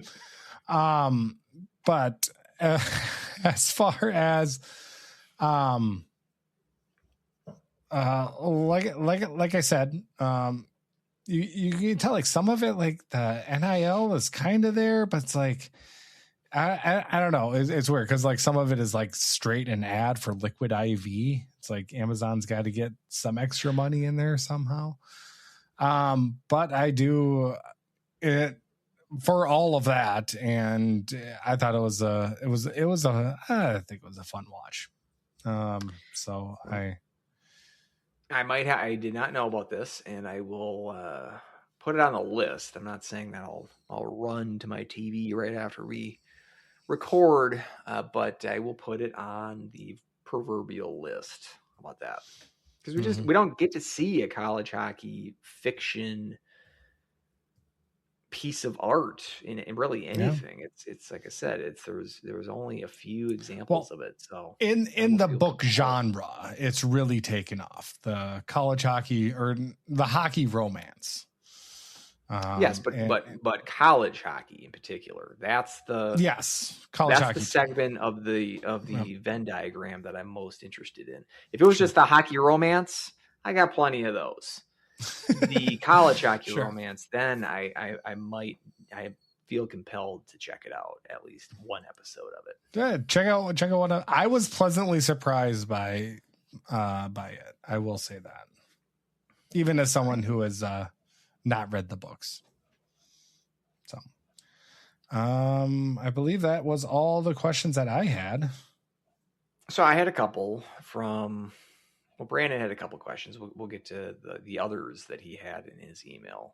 But as far as like I said, you can tell like some of it, like the NIL is kind of there, but it's like I don't know. It's weird because like some of it is like straight an ad for Liquid IV. It's like Amazon's got to get some extra money in there somehow. But I do it for all of that, and I thought I think it was a fun watch. So I did not know about this, and I will put it on the list. I'm not saying that I'll run to my TV right after we record, but I will put it on the proverbial list. How about that? Because we don't get to see a college hockey fiction piece of art in really anything. Yeah. It's like I said, there was only a few examples of it. So in the book genre, it's really taken off. The college hockey or the hockey romance. Yes, but college hockey in particular. That's the college hockey. The segment of the Venn diagram that I'm most interested in. If it was just the hockey romance, I got plenty of those. The college hockey romance, then I feel compelled to check it out, at least one episode of it. Good. Check out one. I was pleasantly surprised by it. I will say that, even as someone who has not read the books. So, I believe that was all the questions that I had. So I had a couple from. Well, Brandon had a couple questions. We'll get to the others that he had in his email.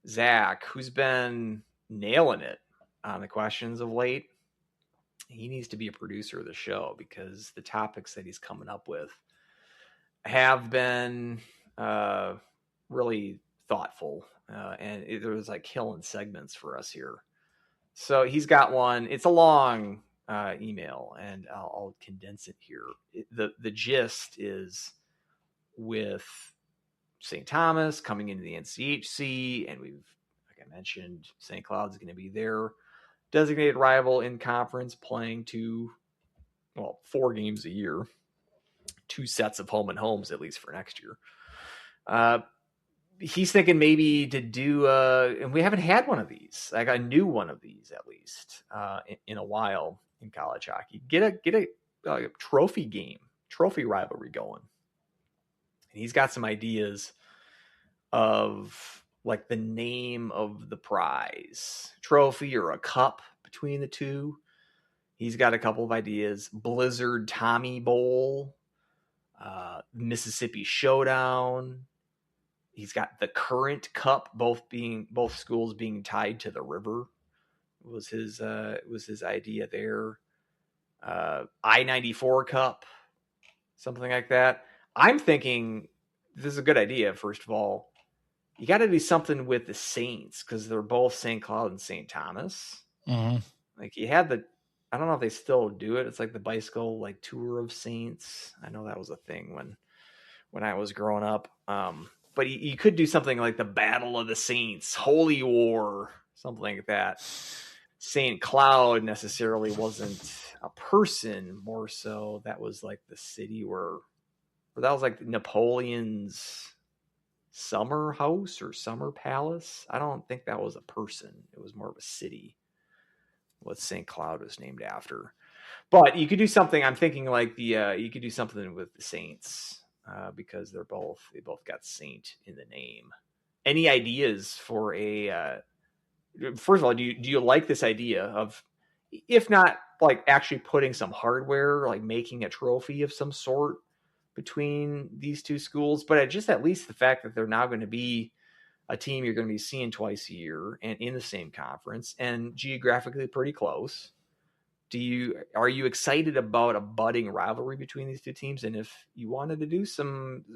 Zach, who's been nailing it on the questions of late, he needs to be a producer of the show because the topics that he's coming up with have been really thoughtful, and there's like killing segments for us here. So he's got one. It's a long email, and I'll condense it here. The gist is, with St. Thomas coming into the NCHC, and we've, like I mentioned, St. Cloud's going to be their designated rival in conference, playing 4 games a year, 2 sets of home and homes at least for next year. He's thinking maybe to do, and we haven't had one of these, like a new one of these at least in a while in college hockey. Get a trophy rivalry going. And he's got some ideas of like the name of the prize, trophy or a cup between the two. He's got a couple of ideas: Blizzard Tommy Bowl, Mississippi Showdown. He's got the Current Cup, both schools being tied to the river. Was his idea there. I-94 Cup, something like that. I'm thinking this is a good idea. First of all, you got to do something with the Saints because they're both St. Cloud and St. Thomas. Mm-hmm. Like you had I don't know if they still do it. It's like the bicycle like tour of Saints. I know that was a thing when I was growing up. But you could do something like the Battle of the Saints, Holy War, something like that. St. Cloud necessarily wasn't a person, more so that was like the city where that was like Napoleon's summer house or summer palace. I don't think that was a person. It was more of a city. What St. Cloud was named after. But you could do something. I'm thinking like you could do something with the Saints because they both got Saint in the name. Any ideas for a? First of all, do you like this idea of, if not like actually putting some hardware, like making a trophy of some sort between these two schools, but just at least the fact that they're now going to be a team you're going to be seeing twice a year and in the same conference and geographically pretty close. Are you excited about a budding rivalry between these two teams? And if you wanted to do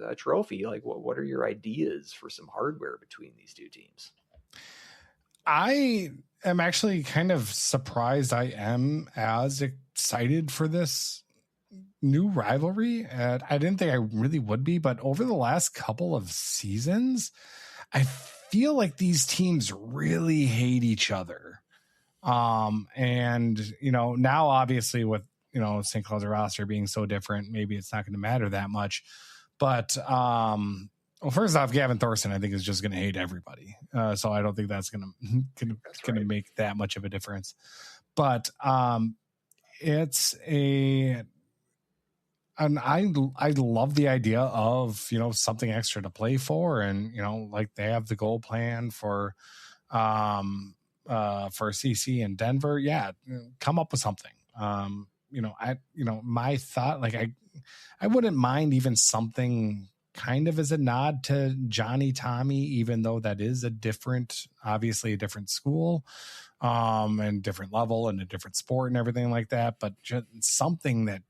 a trophy, like what are your ideas for some hardware between these two teams? I am actually kind of surprised I am as excited for this new rivalry. I didn't think I really would be, but over the last couple of seasons, I feel like these teams really hate each other. And, now obviously with, St. Cloud's roster being so different, maybe it's not going to matter that much. But, well, first off, Gavin Thorson, I think, is just going to hate everybody. So I don't think that's going to make that much of a difference. But it's and I love the idea of, something extra to play for. And, like they have the goal plan for CC in Denver. Yeah. Come up with something. My thought, like I wouldn't mind even something kind of as a nod to Johnny Tommy, even though that is obviously a different school, and different level and a different sport and everything like that. But just something that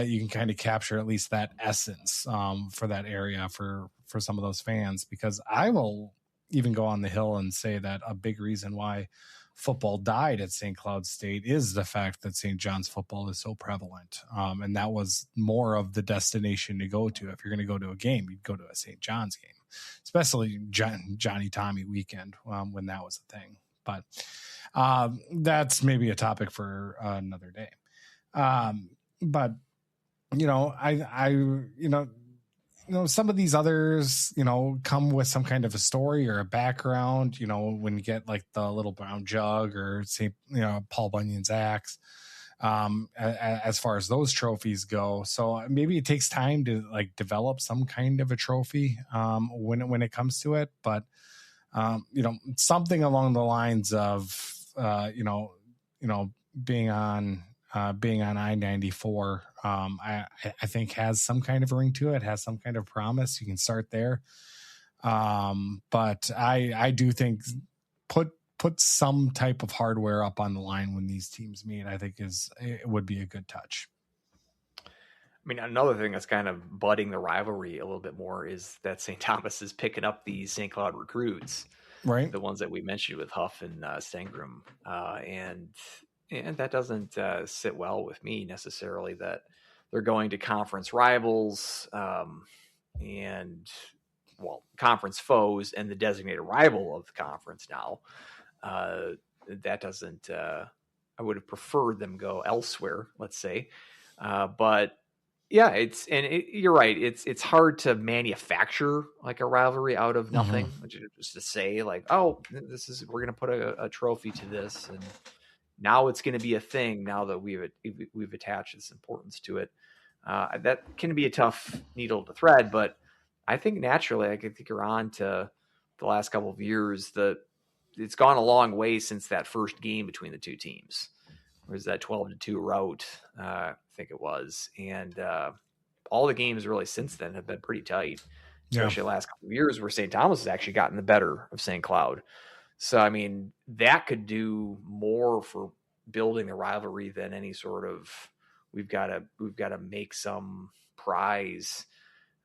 you can kind of capture at least that essence for that area for some of those fans, because I will even go on the hill and say that a big reason why football died at St. Cloud State is the fact that St. John's football is so prevalent. And that was more of the destination to go to. If you're going to go to a game, you'd go to a St. John's game, especially Johnny Tommy weekend when that was a thing. But that's maybe a topic for another day. But, some of these others, come with some kind of a story or a background, when you get like the little brown jug or say, Paul Bunyan's axe, as far as those trophies go. So maybe it takes time to like develop some kind of a trophy when it comes to it. But, something along the lines of, being on I-94, I think has some kind of ring to it, has some kind of promise. You can start there. But I do think put some type of hardware up on the line when these teams meet, I think it would be a good touch. I mean, another thing that's kind of budding the rivalry a little bit more is that St. Thomas is picking up these St. Cloud recruits, right? The ones that we mentioned with Huff and Stangram, and that doesn't sit well with me necessarily, that they're going to conference rivals and, conference foes and the designated rival of the conference now. That doesn't, I would have preferred them go elsewhere, let's say. But yeah, you're right. It's hard to manufacture like a rivalry out of nothing, which is just to say like, oh, we're going to put a trophy to this, and now it's going to be a thing now that we've attached this importance to it. That can be a tough needle to thread, but I think naturally, I think you're on to the last couple of years that it's gone a long way since that first game between the two teams. Was that 12-2 route? I think it was. And all the games really since then have been pretty tight, especially the last couple of years where St. Thomas has actually gotten the better of St. Cloud. So, I mean, that could do more for building the rivalry than any sort of we've got to make some prize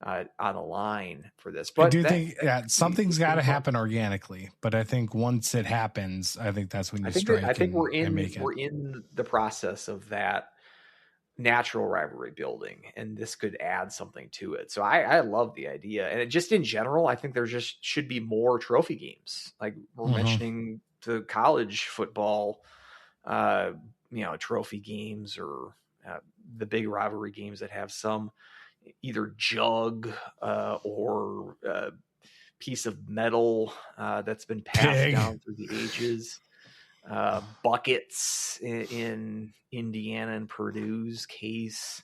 on the line for this. But I do think something's got to happen organically. But I think once it happens, I think that's when you strike. I think we're in the process of that natural rivalry building, and this could add something to it. So I love the idea, and just in general, I think there just should be more trophy games. Like we're mentioning the college football, trophy games or the big rivalry games that have some either jug or piece of metal that's been passed down through the ages. Buckets in Indiana and Purdue's case.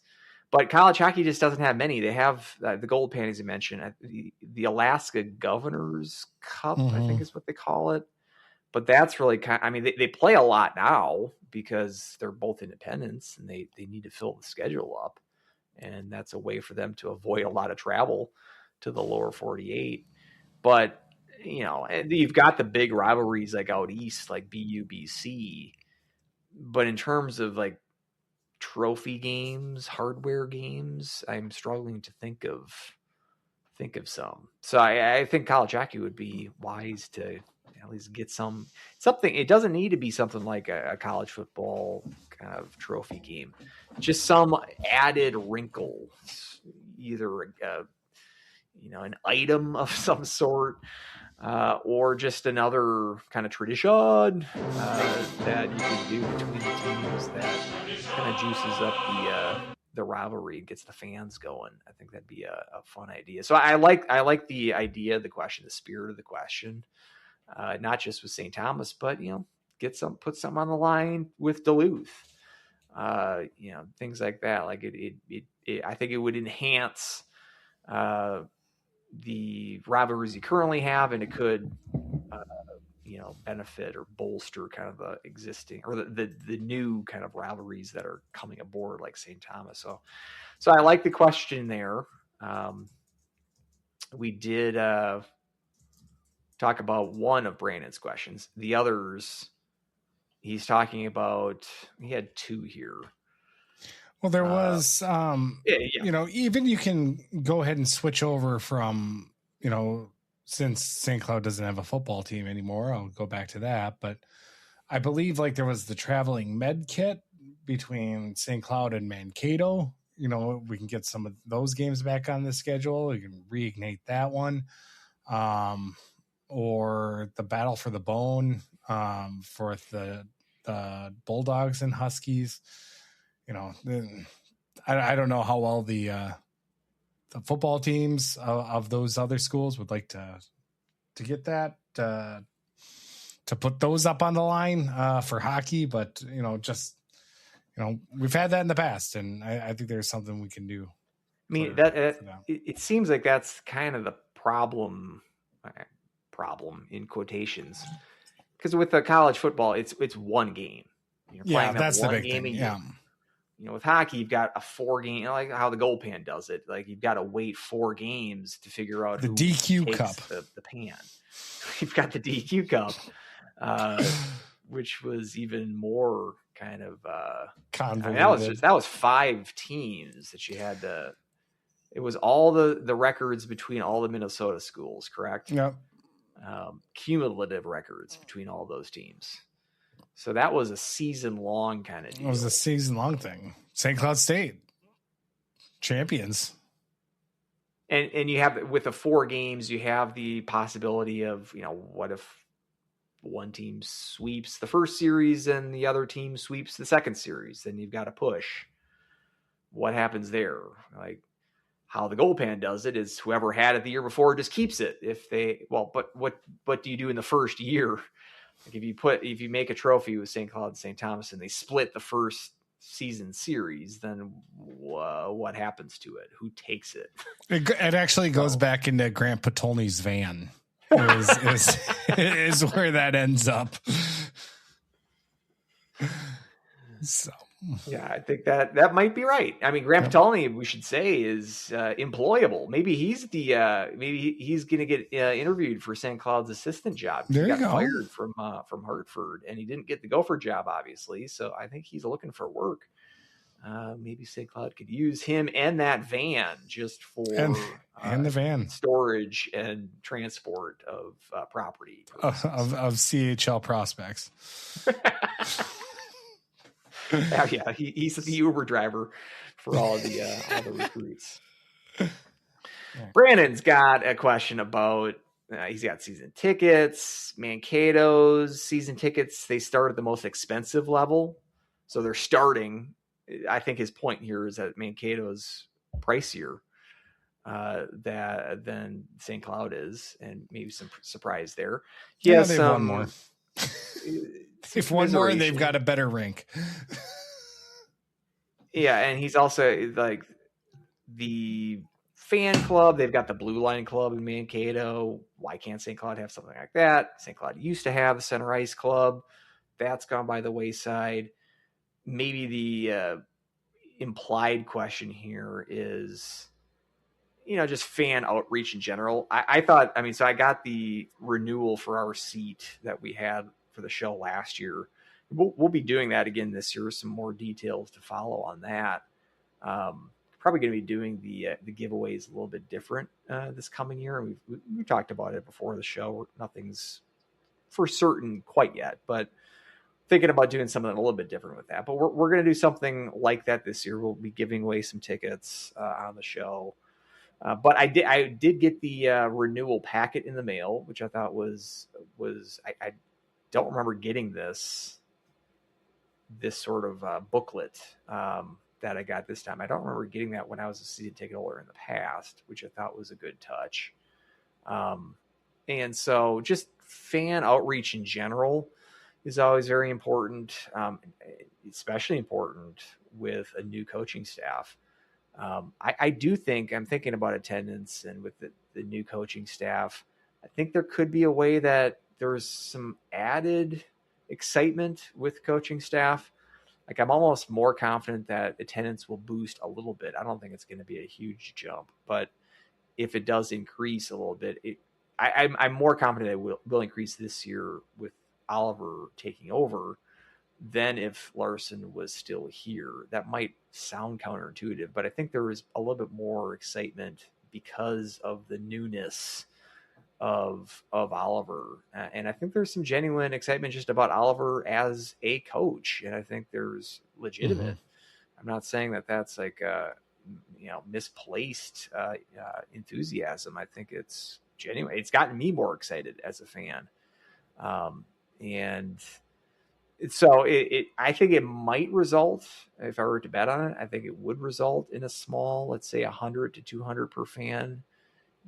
But college hockey just doesn't have many. They have the gold panties you mentioned, the Alaska Governor's Cup, I think is what they call it. But that's really they play a lot now because they're both independents and they need to fill the schedule up. And that's a way for them to avoid a lot of travel to the lower 48. But, you've got the big rivalries like out east, like BU, BC. But in terms of like trophy games, hardware games, I'm struggling to think of some. So I think college hockey would be wise to at least get something. It doesn't need to be something like a college football kind of trophy game. Just some added wrinkle, either an item of some sort, or just another kind of tradition that you can do between the teams that kind of juices up the rivalry and gets the fans going. I think that'd be a fun idea. So I like the idea of the question, the spirit of the question, not just with St. Thomas, but put something on the line with Duluth. Things like that. Like it I think it would enhance the rivalries you currently have, and it could benefit or bolster kind of the existing or the new kind of rivalries that are coming aboard, like St. Thomas. So I like the question there. We did talk about one of Brandon's questions. The others, he's talking about, he had two here. Well, there was, even you can go ahead and switch over from, since St. Cloud doesn't have a football team anymore, I'll go back to that. But I believe like there was the traveling med kit between St. Cloud and Mankato. We can get some of those games back on the schedule. You can reignite that one. Or the Battle for the Bone for the Bulldogs and Huskies. I don't know how well the football teams of those other schools would like to get that to put those up on the line for hockey, but we've had that in the past, and I think there's something we can do. I mean, it seems like that's kind of the problem in quotations, because with the college football, it's one game. You're playing that's one the big game thing. Yeah. With hockey, you've got a 4-game, like how the goal pan does it. Like you've got to wait 4 games to figure out the who DQ takes Cup. The pan. You've got the DQ Cup, which was even more kind of convoluted. That was 5 teams that you had to. It was all the records between all the Minnesota schools, correct? Yep. Cumulative records between all those teams. So that was a season-long kind of deal. It was a season-long thing. St. Cloud State champions. And you have, with the 4 games, you have the possibility of, what if one team sweeps the first series and the other team sweeps the second series? Then you've got to push. What happens there? Like how the goal pan does it is whoever had it the year before just keeps it. But what do you do in the first year? Like if you make a trophy with St. Cloud and St. Thomas and they split the first season series, then what happens to it? Who takes it? It actually goes back into Grant Patolny's van. Is where that ends up. So Yeah, I think that might be right. I mean, Grant Patolini, we should say, is employable. Maybe he's maybe he's going to get interviewed for St. Cloud's assistant job. There He you got go. fired from Hartford, and he didn't get the Gopher job, obviously. So I think he's looking for work. Maybe St. Cloud could use him and that van just for and the van storage and transport of property of CHL prospects. Yeah, he's the Uber driver for all the recruits. Brandon's got a question about he's got season tickets. Mankato's season tickets, they start at the most expensive level, so they're starting. I think his point here is that Mankato's pricier than St. Cloud is, and maybe some surprise there. They've won more. They've won more, and they've got a better rink. Yeah, and he's also like the fan club. They've got the Blue Line Club in Mankato. Why can't St. Cloud have something like that? St. Cloud used to have the Center Ice Club. That's gone by the wayside. Maybe the implied question here is, just fan outreach in general. I thought, so I got the renewal for our seat that we had for the show last year. We'll be doing that again this year. Some more details to follow on that. Probably going to be doing the giveaways a little bit different this coming year. We've talked about it before the show. Nothing's for certain quite yet, but thinking about doing something a little bit different with that. But we're going to do something like that this year. We'll be giving away some tickets on the show. But I did get the renewal packet in the mail, which I thought was I don't remember getting this sort of booklet that I got this time. I don't remember getting that when I was a season ticket holder in the past, which I thought was a good touch. And so just fan outreach in general is always very important, especially important with a new coaching staff. I do think, I'm thinking about attendance, and with the new coaching staff, I think there could be a way that there's some added excitement with coaching staff. Like, I'm almost more confident that attendance will boost a little bit. I don't think it's going to be a huge jump, but if it does increase a little bit, I'm more confident it will increase this year with Oliver taking over than if Larson was still here. That might sound counterintuitive, but I think there is a little bit more excitement because of the newness of Oliver. And I think there's some genuine excitement just about Oliver as a coach. And I think there's legitimate. I'm not saying that that's like misplaced enthusiasm. I think it's genuine. It's gotten me more excited as a fan. And so I think it might result, if I were to bet on it, I think it would result in a small, let's say 100 to 200 per fan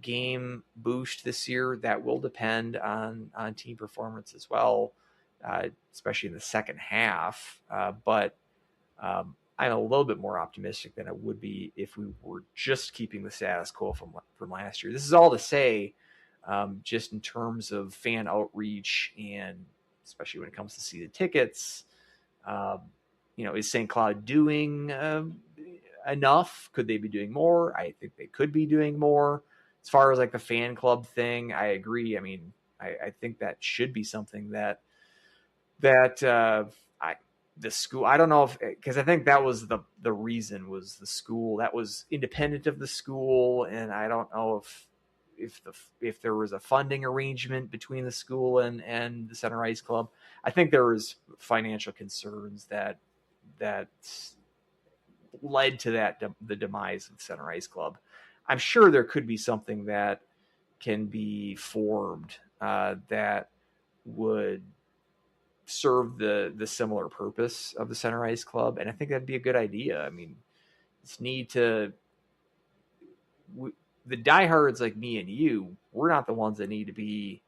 game boost this year. That will depend on team performance as well, especially in the second half. But I'm a little bit more optimistic than I would be if we were just keeping the status quo from last year. This is all to say, just in terms of fan outreach, and especially when it comes to season tickets, is St. Cloud doing enough? Could they be doing more? I think they could be doing more. As far as like the fan club thing, I agree. I mean, I think that should be something that the school, I don't know because I think that was the reason, was the school that was independent of the school. And I don't know if there was a funding arrangement between the school and the Center Ice Club. I think there was financial concerns that led to the demise of the Center Ice Club. I'm sure there could be something that can be formed that would serve the similar purpose of the Center Ice Club, and I think that'd be a good idea. I mean, the diehards like me and you, we're not the ones that need to be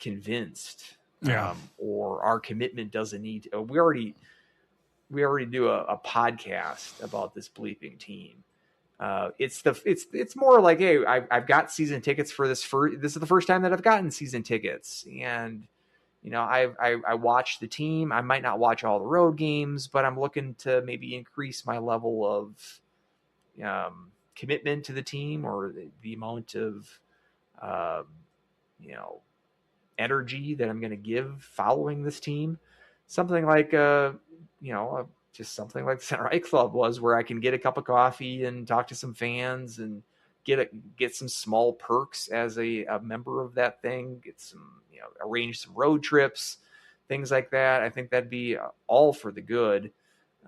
convinced, or our commitment doesn't need to. We already do a podcast about this bleeping team. It's more like, hey, I've got season tickets for this. This is the first time that I've gotten season tickets, and I watch the team. I might not watch all the road games, but I'm looking to maybe increase my level of commitment to the team, or the amount of uh, energy that I'm going to give following this team. Something like just something like the Center Ice Club was, where I can get a cup of coffee and talk to some fans and get some small perks as a member of that thing. Get some, arrange some road trips, things like that. I think that'd be all for the good,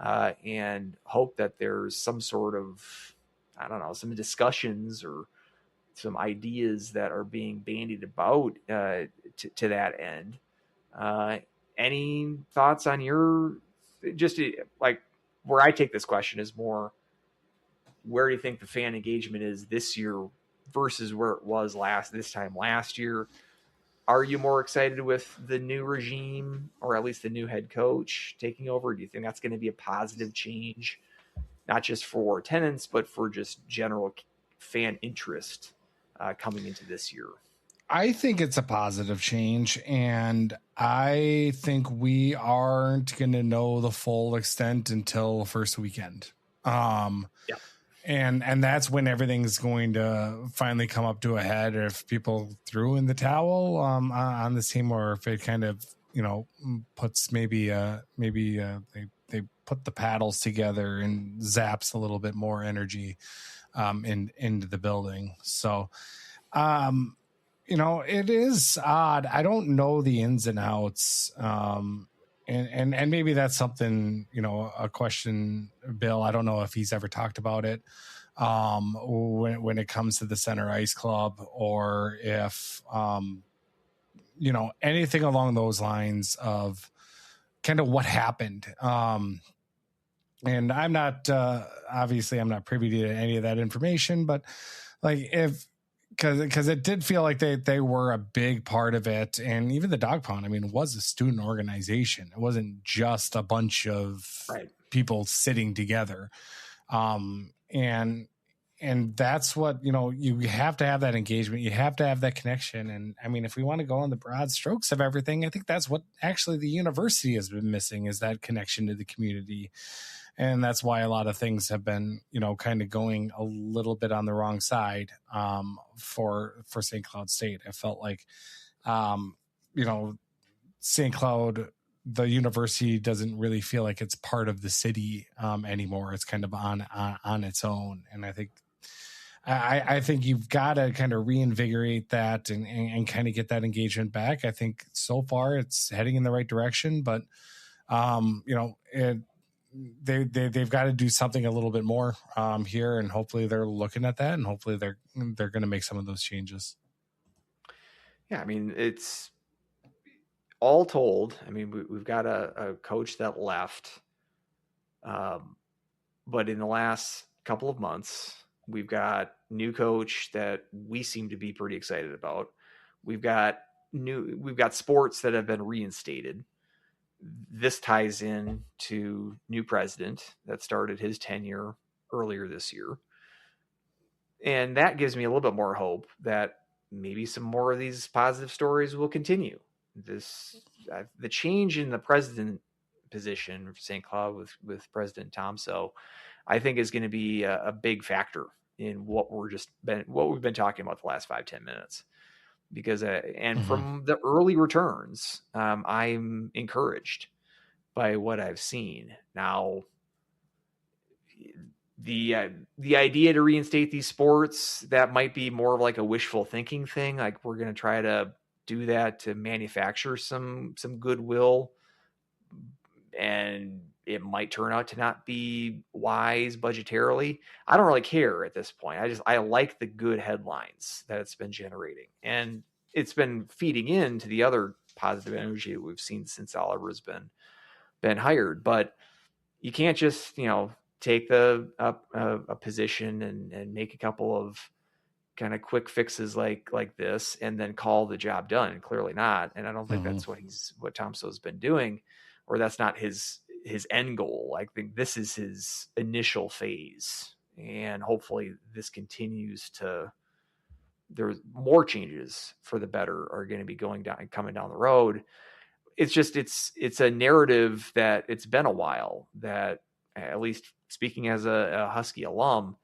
and hope that there's some sort of, I don't know, some discussions or some ideas that are being bandied about to that end. Any thoughts on your, just like, where I take this question is more, where do you think the fan engagement is this year versus where it was this time last year? Are you more excited with the new regime, or at least the new head coach taking over? Do you think that's going to be a positive change, not just for attendance, but for just general fan interest coming into this year? I think it's a positive change, and I think we aren't going to know the full extent until first weekend. Yeah. And that's when everything's going to finally come up to a head, if people threw in the towel on this team, or if it kind of, puts they put the paddles together and zaps a little bit more energy into the building. So, it is odd. I don't know the ins and outs. And maybe that's something, a question, Bill. I don't know if he's ever talked about it when it comes to the Center Ice Club, or if, anything along those lines of kind of what happened. And I'm not, obviously I'm not privy to any of that information, but like because it did feel like they were a big part of it. And even the Dog Pound, was a student organization. It wasn't just a bunch of people sitting together. And that's what, you have to have that engagement. You have to have that connection. And if we want to go on the broad strokes of everything, I think that's what actually the university has been missing, is that connection to the community. And that's why a lot of things have been, kind of going a little bit on the wrong side for St. Cloud State. I felt like, St. Cloud, the university doesn't really feel like it's part of the city anymore. It's kind of on its own. And I think you've got to kind of reinvigorate that and kind of get that engagement back. I think so far it's heading in the right direction, but they've got to do something a little bit more here, and hopefully they're looking at that, and hopefully they're going to make some of those changes. Yeah, it's all told. We've got a coach that left, but in the last couple of months, we've got new coach that we seem to be pretty excited about. We've got sports that have been reinstated. This ties in to new president that started his tenure earlier this year. And that gives me a little bit more hope that maybe some more of these positive stories will continue. The change in the president position for St. Cloud with President Tomso, I think is going to be a big factor in what we've been talking about the last 5-10 minutes. Because from the early returns, I'm encouraged by what I've seen. Now, the idea to reinstate these sports, that might be more of like a wishful thinking thing. Like, we're going to try to do that to manufacture some goodwill, and it might turn out to not be wise budgetarily. I don't really care at this point. I like the good headlines that it's been generating, and it's been feeding into the other positive energy that we've seen since Oliver's been hired. But you can't just, take a position and make a couple of kind of quick fixes like this and then call the job done. Clearly not. And I don't think that's what Tomso's been doing, or that's not his end goal. I think this is his initial phase, and hopefully this continues to, there's more changes for the better are going to be coming down the road. it's a narrative that it's been a while that, at least speaking as a Husky alum,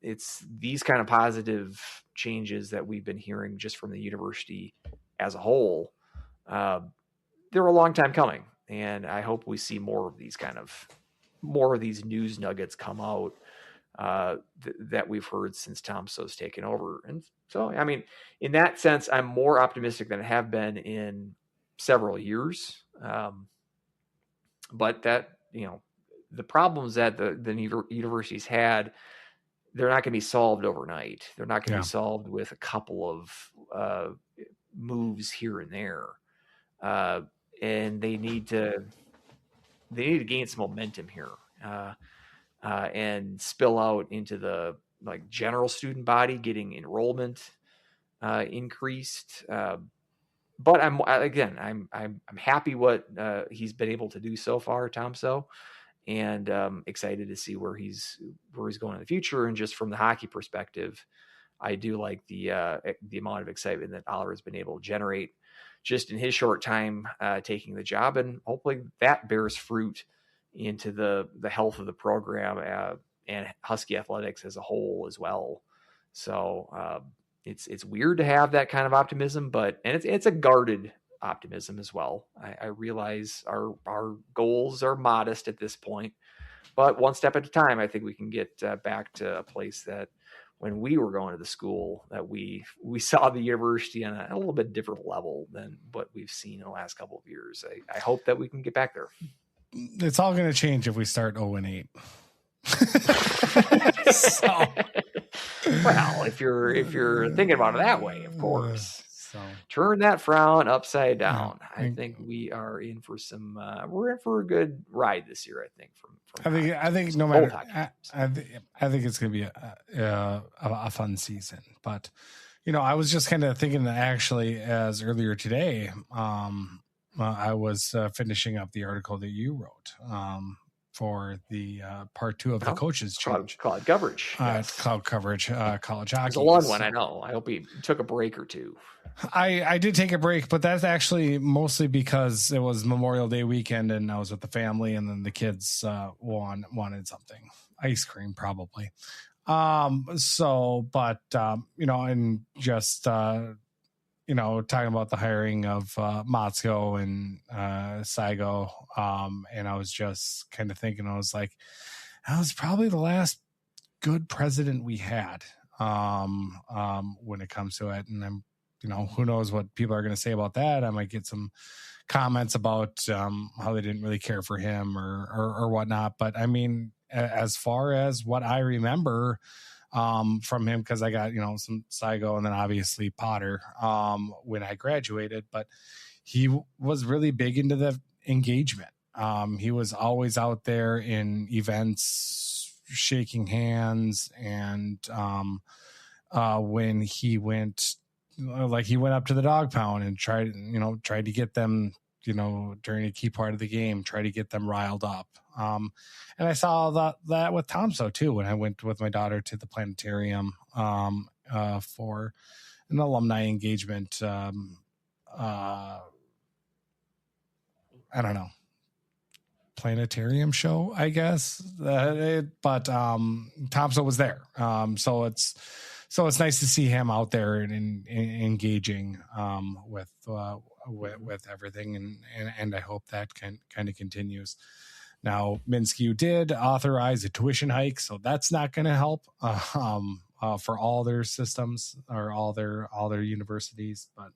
it's these kind of positive changes that we've been hearing just from the university as a whole. They're a long time coming, and I hope we see more of these news nuggets come out that we've heard since Tom So's taken over. And so, I mean, in that sense, I'm more optimistic than I have been in several years. But that, the problems that the universities had, they're not going to be solved overnight. They're not going to be solved with a couple of moves here and there. And they need to gain some momentum here. And spill out into the general student body, getting enrollment increased. But I'm happy what he's been able to do so far, Tom So, and excited to see where he's going in the future. And just from the hockey perspective, I do like the amount of excitement that Oliver has been able to generate just in his short time taking the job, and hopefully that bears fruit into the health of the program and Husky athletics as a whole as well. So it's weird to have that kind of optimism, but it's a guarded optimism as well. I realize our goals are modest at this point, but one step at a time, I think we can get back to a place that when we were going to the school, that we saw the university on a little bit different level than what we've seen in the last couple of years. I hope that we can get back there. It's all going to change if we start 0-8. So, well, if you're thinking about it that way, of course. So turn that frown upside down. I think we are in for we're in for a good ride this year. I think I think no matter. I think it's going to be a fun season. But I was just kind of thinking that actually, as earlier today, I was finishing up the article that you wrote for the part 2 of the coaches change. Cloud coverage. Cloud coverage, college hockey. It's a long one, I know. I hope he took a break or two. I did take a break, but that's actually mostly because it was Memorial Day weekend and I was with the family, and then the kids wanted something. Ice cream, probably. And just talking about the hiring of Matsko and Saigo. And I was just kind of thinking, I was like, that was probably the last good president we had when it comes to it. And I'm, who knows what people are going to say about that. I might get some comments about how they didn't really care for him or whatnot. But I mean, as far as what I remember from him, because I got, some Saigo and then obviously Potter when I graduated, but he was really big into the engagement. He was always out there in events, shaking hands. And when he went, he went up to the dog pound and tried to get them, during a key part of the game, try to get them riled up. And I saw that with Tom So too, when I went with my daughter to the planetarium for an alumni engagement. I don't know, planetarium show, I guess. But Tom So was there. So it's nice to see him out there and engaging with everything, and I hope that kind of continues. Now, Minsky did authorize a tuition hike, so that's not going to help for all their systems or all their universities. But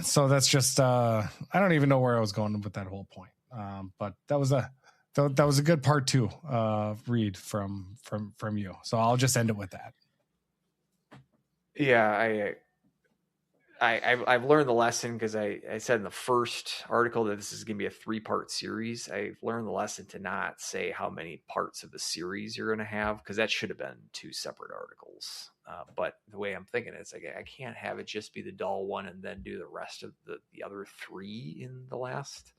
so that's just I don't even know where I was going with that whole point. But that was a good part 2 read from you. So I'll just end it with that. Yeah, I've learned the lesson, because I said in the first article that this is going to be a 3-part series. I've learned the lesson to not say how many parts of the series you're going to have, because that should have been 2 separate articles. But the way I'm thinking is I can't have it just be the dull one and then do the rest of the other 3 in the last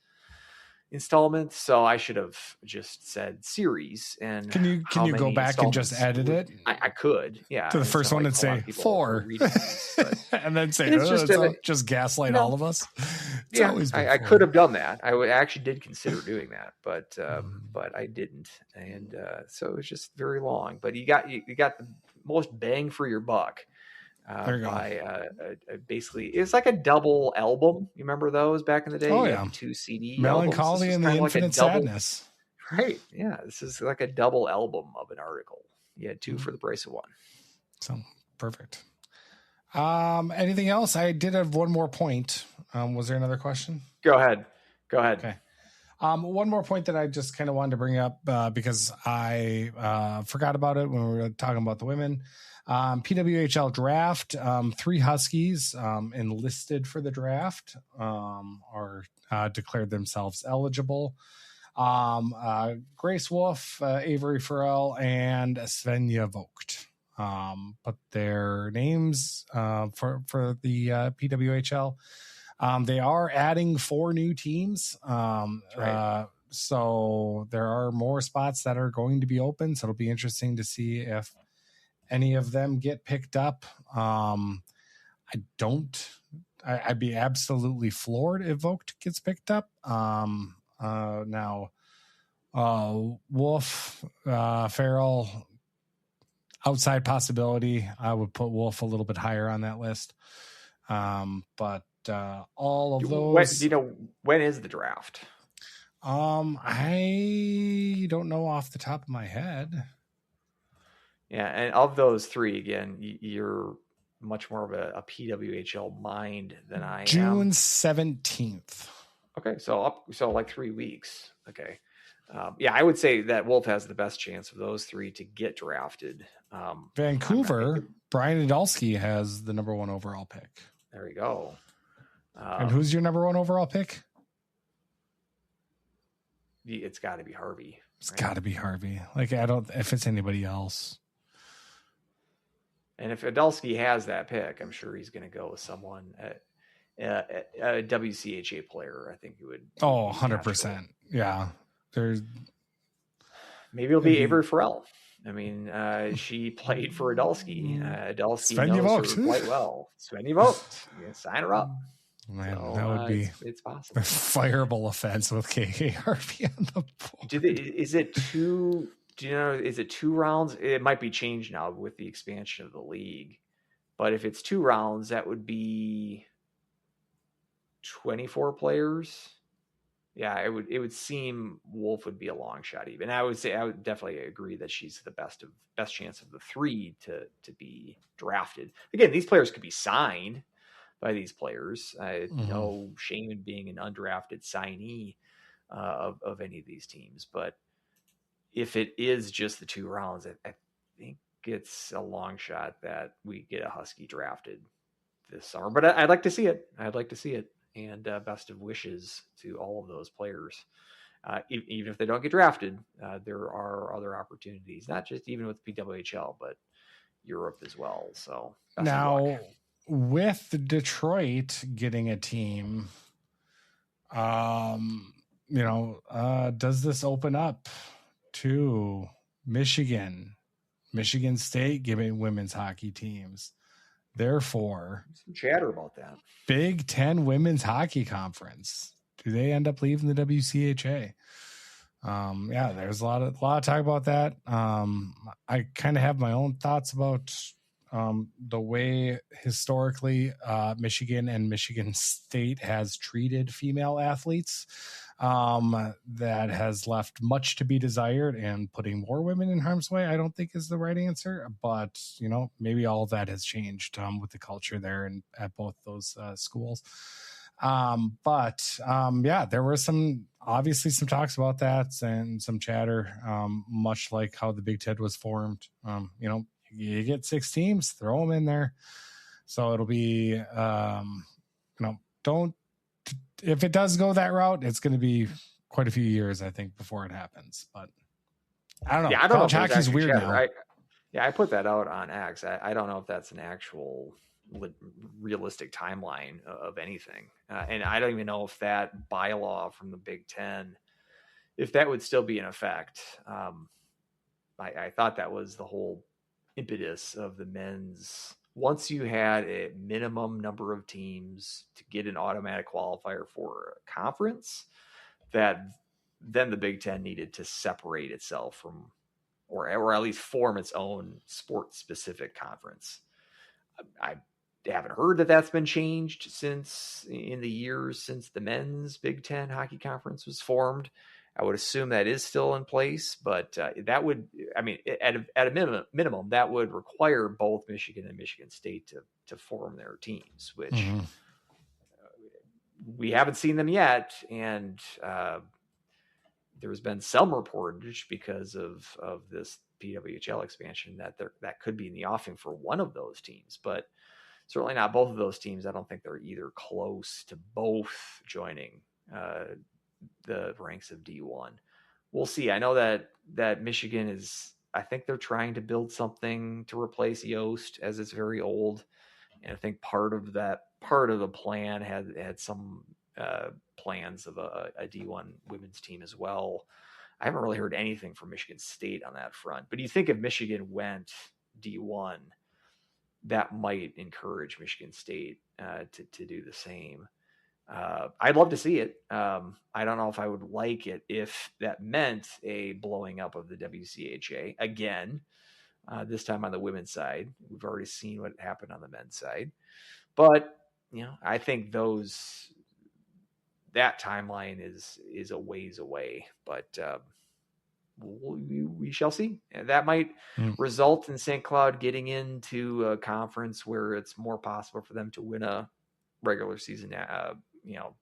installment, so I should have just said series. And can you go back and just edit it? I could, yeah, to the first one and say 4 these, and then say it's just gaslight all of us. It's always I could have done that. I actually did consider doing that, but I didn't, and so it was just very long. But you got the most bang for your buck. By basically, it's like a double album. You remember those back in the day? Oh yeah, 2 CD Melancholy and the Infinite Sadness. Right? Yeah, this is like a double album of an article. You had 2 for the price of 1. So perfect. Anything else? I did have one more point. Was there another question? Go ahead. Okay. One more point that I just kind of wanted to bring up because I forgot about it when we were talking about the women. PWHL draft, 3 Huskies enlisted for the draft or declared themselves eligible. Grace Wolf, Avery Farrell, and Svenja Vogt. But their names for the PWHL. They are adding 4 new teams. Right. So there are more spots that are going to be open. So it'll be interesting to see if any of them get picked up. I'd be absolutely floored if Vogt gets picked up. Now, Wolf, Farrell, outside possibility. I would put Wolf a little bit higher on that list. But all of those. When is the draft? I don't know off the top of my head. Yeah, and of those 3, again, you're much more of a PWHL mind than I am. June 17th. Okay, so like 3 weeks. Okay. I would say that Wolf has the best chance of those 3 to get drafted. Vancouver, Brian Nadolski has the number 1 overall pick. There you go. And who's your number 1 overall pick? It's got to be Harvey. It's got to be Harvey. Like, if it's anybody else. And if Adolski has that pick, I'm sure he's going to go with someone, a WCHA player. I think he would. 100%. Yeah. Maybe it'll be Avery Farrell. I mean, she played for Adolski. Adolski knows her quite well. Svenja Vogt. Sign her up. Man, that would be it's possible. A fireable offense with KK Harvey on the board. Is it 2? Do you know? Is it 2 rounds? It might be changed now with the expansion of the league. But if it's 2 rounds, that would be 24 players. Yeah, it would seem Wolf would be a long shot even. I would definitely agree that she's the best chance of the 3 to be drafted. Again, these players could be signed by these players. No shame in being an undrafted signee of any of these teams. But if it is just the 2 rounds, I think it's a long shot that we get a Husky drafted this summer. But I'd like to see it. And best of wishes to all of those players. Even if they don't get drafted, there are other opportunities, not just even with PWHL, but Europe as well. So now with Detroit getting a team, does this open up to Michigan State giving women's hockey teams? Therefore, some chatter about that. Big Ten Women's Hockey Conference. Do they end up leaving the WCHA? There's a lot of talk about that. I kind of have my own thoughts about the way historically Michigan and Michigan State has treated female athletes. That has left much to be desired, and putting more women in harm's way, I don't think is the right answer. But, maybe all of that has changed with the culture there and at both those schools. There were obviously some talks about that and some chatter, much like how the Big Ten was formed. You get 6 teams, throw them in there. So it'll be, if it does go that route, it's going to be quite a few years, I think, before it happens. But I don't know. Yeah, I don't know. Hockey's weird now. I put that out on X. I don't know if that's an actual realistic timeline of anything. And I don't even know if that bylaw from the Big Ten, if that would still be in effect. I thought that was the whole impetus of the men's. Once you had a minimum number of teams to get an automatic qualifier for a conference, that then the Big Ten needed to separate itself from, or at least form its own sport-specific conference. I haven't heard that that's been changed since in the years since the men's Big Ten hockey conference was formed. I would assume that is still in place, but that would, I mean, at a minimum, that would require both Michigan and Michigan State to form their teams, which we haven't seen them yet. And there's been some reportage because of this PWHL expansion that could be in the offing for one of those teams, but certainly not both of those teams. I don't think they're either close to both joining the ranks of D1. We'll see. I know that Michigan is, I think they're trying to build something to replace Yost, as it's very old. And I think part of the plan had some plans of a D1 women's team as well. I haven't really heard anything from Michigan State on that front, but you think if Michigan went D1, that might encourage Michigan State to do the same. I'd love to see it. I don't know if I would like it if that meant a blowing up of the WCHA again, this time on the women's side. We've already seen what happened on the men's side, but I think that timeline is a ways away, but we shall see. And that might result in St. Cloud getting into a conference where it's more possible for them to win a regular season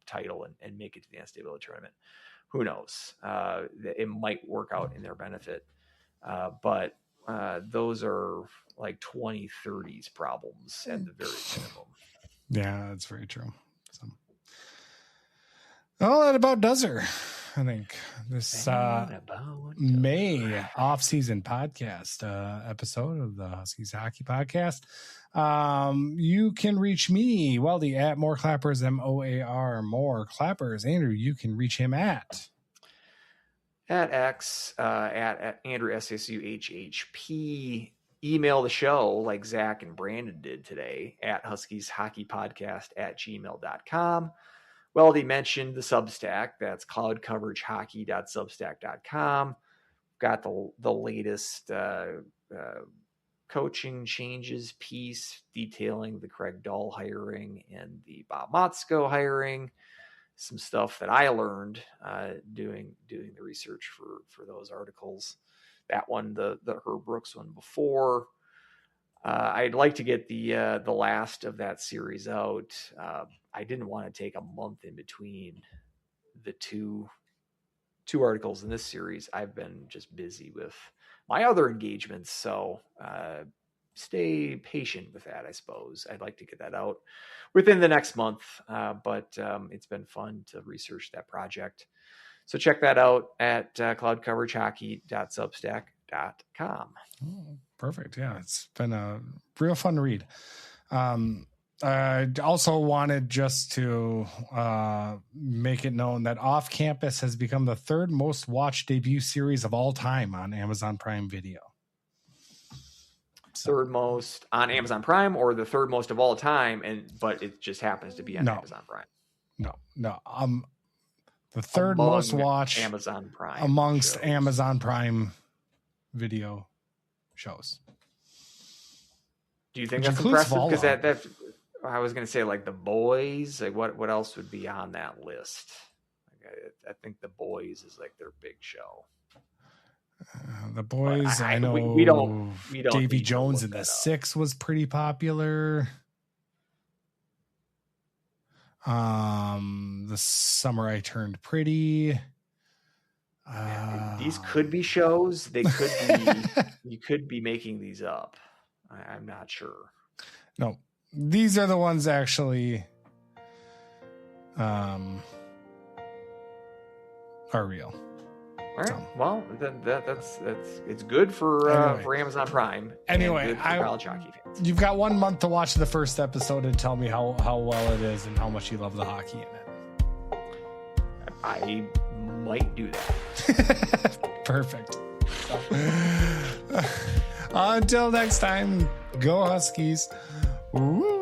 title and make it to the NCAA tournament. Who knows? It might work out in their benefit, but those are like 2030s problems at the very minimum. Yeah, that's very true. So, well, that about does her. I think this May off-season podcast episode of the Huskies Hockey Podcast. You can reach me, Weldie, at More Clappers, MOAR, More Clappers. Andrew, you can reach him at X, at Andrew SCSU HHP. Email the show like Zach and Brandon did today at huskieshockeypodcast@gmail.com. Weldie mentioned the Substack. That's cloudcoveragehockey.substack.com. Got the latest coaching changes piece detailing the Craig Dahl hiring and the Bob Motzko hiring. Some stuff that I learned doing the research for those articles. That one, the Herb Brooks one before. I'd like to get the last of that series out. I didn't want to take a month in between the two articles in this series. I've been just busy with my other engagements, so stay patient with that, I suppose. I'd like to get that out within the next month, but it's been fun to research that project. So check that out at cloudcoveragehockey.substack.com. Oh, perfect. Yeah, it's been a real fun read. I also wanted just to make it known that Off Campus has become the third most watched debut series of all time on Amazon Prime Video. Third most on Amazon Prime, or the third most of all time, but it just happens to be on Amazon Prime. No. The third most watched Amazon Prime amongst shows. Amazon Prime Video shows. Do you think that's impressive? Because that I was going to say, like, The Boys. Like, what else would be on that list? I think The Boys is like their big show. The Boys. I know we don't Davy Jones in the Six was pretty popular. The Summer I Turned Pretty. These could be shows. They could be. You could be making these up. I'm not sure. No, these are the ones actually are real. right. So. Well, that's it's good for Amazon Prime. Anyway, good for college hockey fans. You've got 1 month to watch the first episode and tell me how well it is and how much you love the hockey in it. I might do that. Perfect. Until next time, go Huskies. Woo!